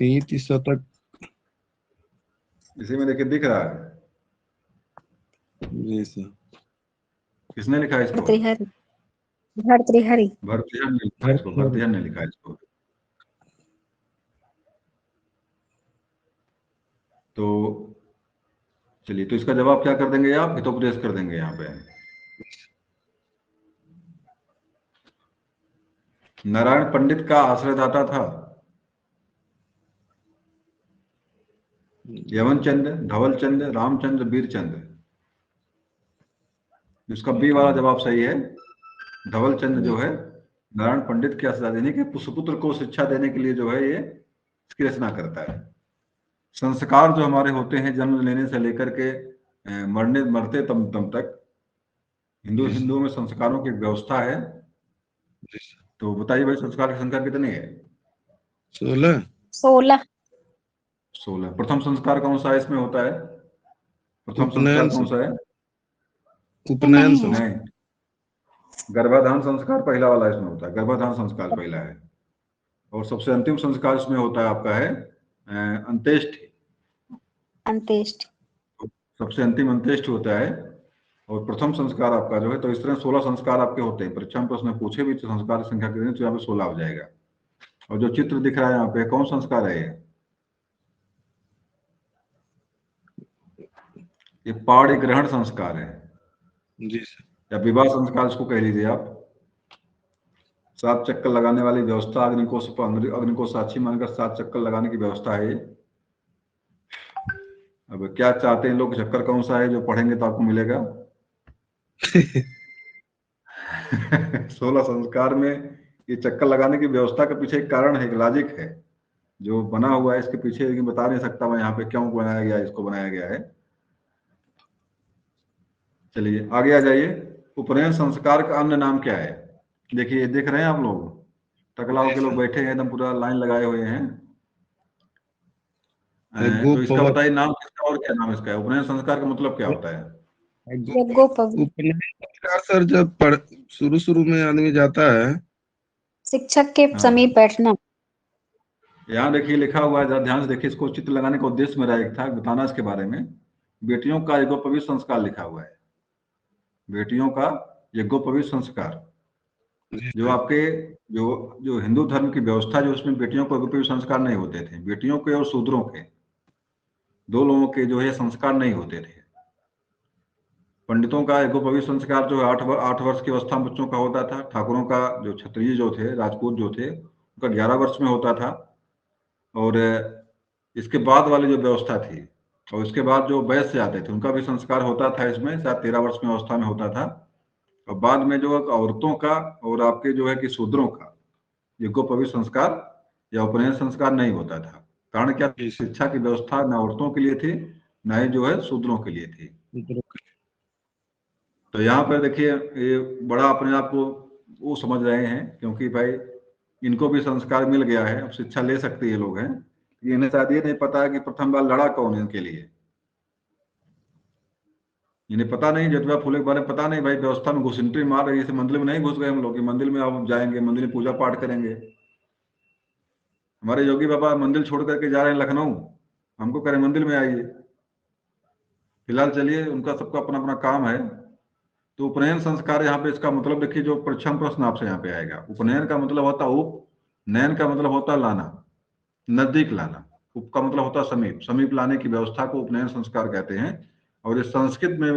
नीति शतक इसी में देखिए दिख रहा है। जी सर। किसने लिखा है इसको? भर्तृहरि। भर्तृहरि ने लिखा इसको, भर्तृहरि ने लिखा इसको। तो चलिए, तो इसका जवाब क्या कर देंगे आप? हितोपदेश कर देंगे यहाँ पे। नारायण पंडित का आश्रयदाता था यवनचंद, धवलचंद, रामचंद्र, वीरचंद। इसका बी वाला जवाब सही है। धवलचंद जो है नारायण पंडित के आश्रयदाता के सुपुत्र को शिक्षा देने के लिए जो है ये इसकी रचना करता है। संस्कार जो हमारे होते हैं जन्म लेने से लेकर के मरते तम तक, हिंदुओं में संस्कारों की व्यवस्था है। तो बताइए भाई, संस्कार की संख्या कितनी है? 16। प्रथम संस्कार कौन सा इसमें होता है? प्रथम संस्कार कौन सा है? उपनयन। नहीं, गर्भाधान संस्कार पहला वाला इसमें होता है, गर्भाधान संस्कार पहला है। और सबसे अंतिम संस्कार इसमें होता है आपका है अंत्येष्टि। सबसे अंतिम अंत्येष्टि होता है और प्रथम संस्कार आपका जो है, तो इस तरह 16 संस्कार आपके होते हैं। परीक्षा में प्रश्न पूछे भी तो संस्कार की संख्या कितनी, तो यहाँ पे 16 हो जाएगा। और जो चित्र दिख रहा है यहाँ पे, कौन संस्कार है ये पाणी ग्रहण संस्कार है जी सर। या विवाह संस्कार इसको कह लीजिए आप। 7 चक्कर लगाने वाली व्यवस्था, अग्नि को साक्षी मानकर 7 चक्कर लगाने की व्यवस्था है। अब क्या चाहते हैं लोग, चक्कर कौन सा है जो पढ़ेंगे तो आपको मिलेगा। 16 संस्कार में ये चक्कर लगाने की व्यवस्था के पीछे एक कारण है, एक लॉजिक है जो बना हुआ है इसके पीछे, लेकिन बता नहीं सकता मैं यहाँ पे क्यों बनाया गया, इसको बनाया गया है। चलिए आगे आ जाइए। उपनयन संस्कार का अन्य नाम क्या है? देखिए देख रहे हैं आप लोग, टकलाओ के लोग बैठे हैं एकदम पूरा लाइन लगाए हुए हैं। तो इसका बताइए नाम किसका और क्या नाम इसका है? उपनयन संस्कार का मतलब क्या होता है? उपनयन संस्कार सर जब शुरू में आदमी जाता है शिक्षक के समीप बैठना। यहाँ देखिए लिखा हुआ है, ध्यान से देखिए, इसको चित्र लगाने का उद्देश्य मेरा एक था बताना इसके बारे में। बेटियों का यज्ञोपवीत संस्कार लिखा हुआ है, बेटियों का यज्ञोपवीत संस्कार। जो आपके जो हिंदू धर्म की व्यवस्था, जो उसमें बेटियों को यज्ञोपवीत संस्कार नहीं होते थे। बेटियों के और शूद्रों के, दो लोगों के जो है संस्कार नहीं होते थे। पंडितों का यज्ञोपवीत संस्कार जो है 8 वर्ष की अवस्था में बच्चों का होता था। ठाकुरों का, जो क्षत्रिय जो थे, राजपूत जो थे, उनका 11 वर्ष में होता था। और इसके बाद वाली जो व्यवस्था थी, और इसके बाद जो वैश्य आते थे उनका भी संस्कार होता था इसमें, शायद 13 वर्ष में अवस्था में होता था। और बाद में जो औरतों का और आपके जो है कि शूद्रों का यज्ञोपवीत संस्कार या उपनयन संस्कार नहीं होता था। कारण क्या? शिक्षा की व्यवस्था न औरतों के लिए थी, न ही जो है शूद्रों के लिए थी। तो यहाँ पर देखिए ये बड़ा अपने आप को वो समझ रहे हैं, क्योंकि भाई इनको भी संस्कार मिल गया है, अब शिक्षा ले सकते ये लोग हैं। इन्हें शायद ये नहीं पता है कि प्रथम बार लड़ा कौन है इनके लिए। इन्हें पता नहीं, ज्योतिबा फुले के बारे में पता नहीं। भाई व्यवस्था में घुसंटरी मार रही है, मंदिर में नहीं घुस गए हम लोग कि मंदिर में अब जाएंगे, मंदिर में पूजा पाठ करेंगे। हमारे योगी बाबा मंदिर छोड़ करके जा रहे हैं लखनऊ, हमको कह रहे मंदिर में आइए। फिलहाल चलिए, उनका सबका अपना अपना काम है। तो उपनयन संस्कार यहाँ पे इसका मतलब देखिए, जो परीक्षा प्रश्न आपसे यहाँ पे आएगा, उपनयन का मतलब होता उप, नयन का मतलब होता लाना, नजदीक लाना। उप का मतलब होता समीप, समीप लाने की व्यवस्था को उपनयन संस्कार कहते हैं। और इस संस्कृत में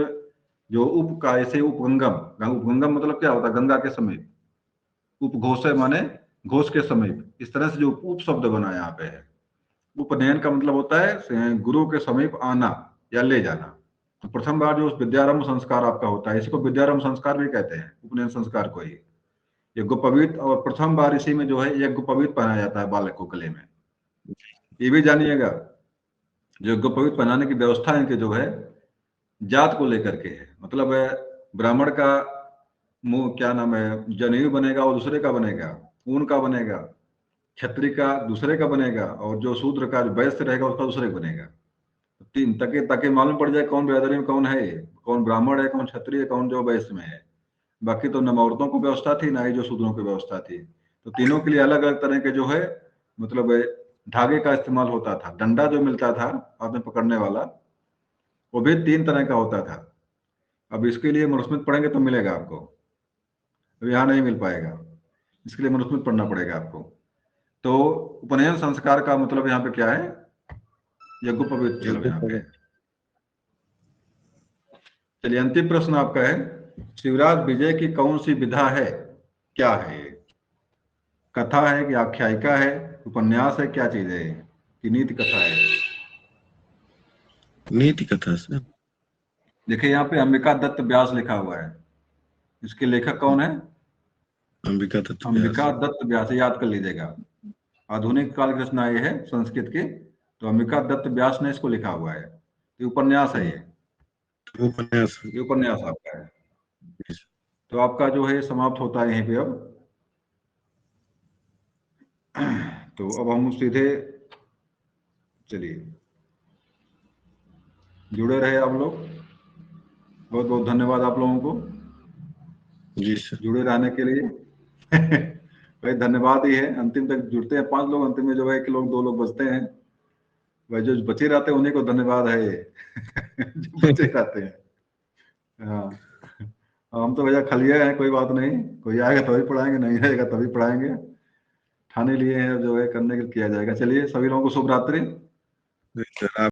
जो उप का, ऐसे उपगंगम, उपगंगम मतलब क्या होता है? गंगा के समीप। उपघोष माने घोष के समीप, इस तरह से जो उप शब्द बना यहाँ पे है। उपनयन का मतलब होता है गुरु के समीप आना या ले जाना। तो प्रथम बार जो विद्यारंभ संस्कार आपका होता है, इसको विद्यारंभ संस्कार भी कहते हैं, उपनयन संस्कार को ही। यज्ञोपवीत, और प्रथम बार इसी में जो है यज्ञोपवीत पहनाया जाता है बालक को गले में। ये भी जानिएगा, यज्ञोपवीत पहनाने की व्यवस्था इनके जो है जात को लेकर के है। मतलब ब्राह्मण का मुंह क्या नाम है, जनेऊ बनेगा, वो दूसरे का बनेगा, ऊन का बनेगा। क्षत्रिय का दूसरे का बनेगा, और जो शूद्र का, जो वैश्य रहेगा, उसका दूसरे का बनेगा। तीन ताकि मालूम पड़ जाए कौन बिरादरी में कौन है, कौन ब्राह्मण है, कौन क्षत्रिय है, कौन जो वैश्य में है। बाकी तो न औरतों को व्यवस्था थी, ना ही जो शूद्रों की व्यवस्था थी। तो तीनों के लिए अलग अलग तरह के जो है मतलब धागे का इस्तेमाल होता था। डंडा जो मिलता था हाथ में पकड़ने वाला, वो भी 3 तरह का होता था। अब इसके लिए मनुस्मृत पढ़ेंगे तो मिलेगा आपको, अब यहाँ नहीं मिल पाएगा, इसके लिए मनुस्मृत पढ़ना पड़ेगा आपको। तो उपनयन संस्कार का मतलब यहाँ पे क्या है? यज्ञोपवीत मतलब यहाँ पे है। चलिए अंतिम प्रश्न आपका है, शिवराज विजय की कौन सी विधा है? क्या है ये? कथा है कि आख्यायिका है, उपन्यास है, क्या चीज है कि नीति कथा है? नीति कथा सर। देखिए यहाँ पे अंबिका दत्त व्यास लिखा हुआ है, इसके लेखक कौन है? अंबिका दत्त व्यास, याद कर लीजिएगा। आधुनिक काल की रचना ये है संस्कृत की, तो अंबिका दत्त व्यास ने इसको लिखा हुआ है। ये उपन्यास है, ये उपन्यास आपका है। तो आपका जो है समाप्त होता है यहीं पे अब। तो अब हम सीधे, चलिए जुड़े रहे आप लोग, बहुत बहुत धन्यवाद आप लोगों को जी सर, जुड़े रहने के लिए। भाई धन्यवाद ही है, अंतिम तक जुड़ते हैं 5 लोग, अंतिम में जो है 1 लोग 2 लोग बचते हैं। भाई जो बचे रहते हैं उन्हीं को धन्यवाद है जो बचे रहते हैं। हाँ, हम तो भैया खलिए हैं, कोई बात नहीं, कोई आएगा तभी पढ़ाएंगे, नहीं आएगा तभी पढ़ाएंगे। ठाने लिए हैं जो है करने के किया जाएगा। चलिए सभी लोगों को शुभ रात्रि।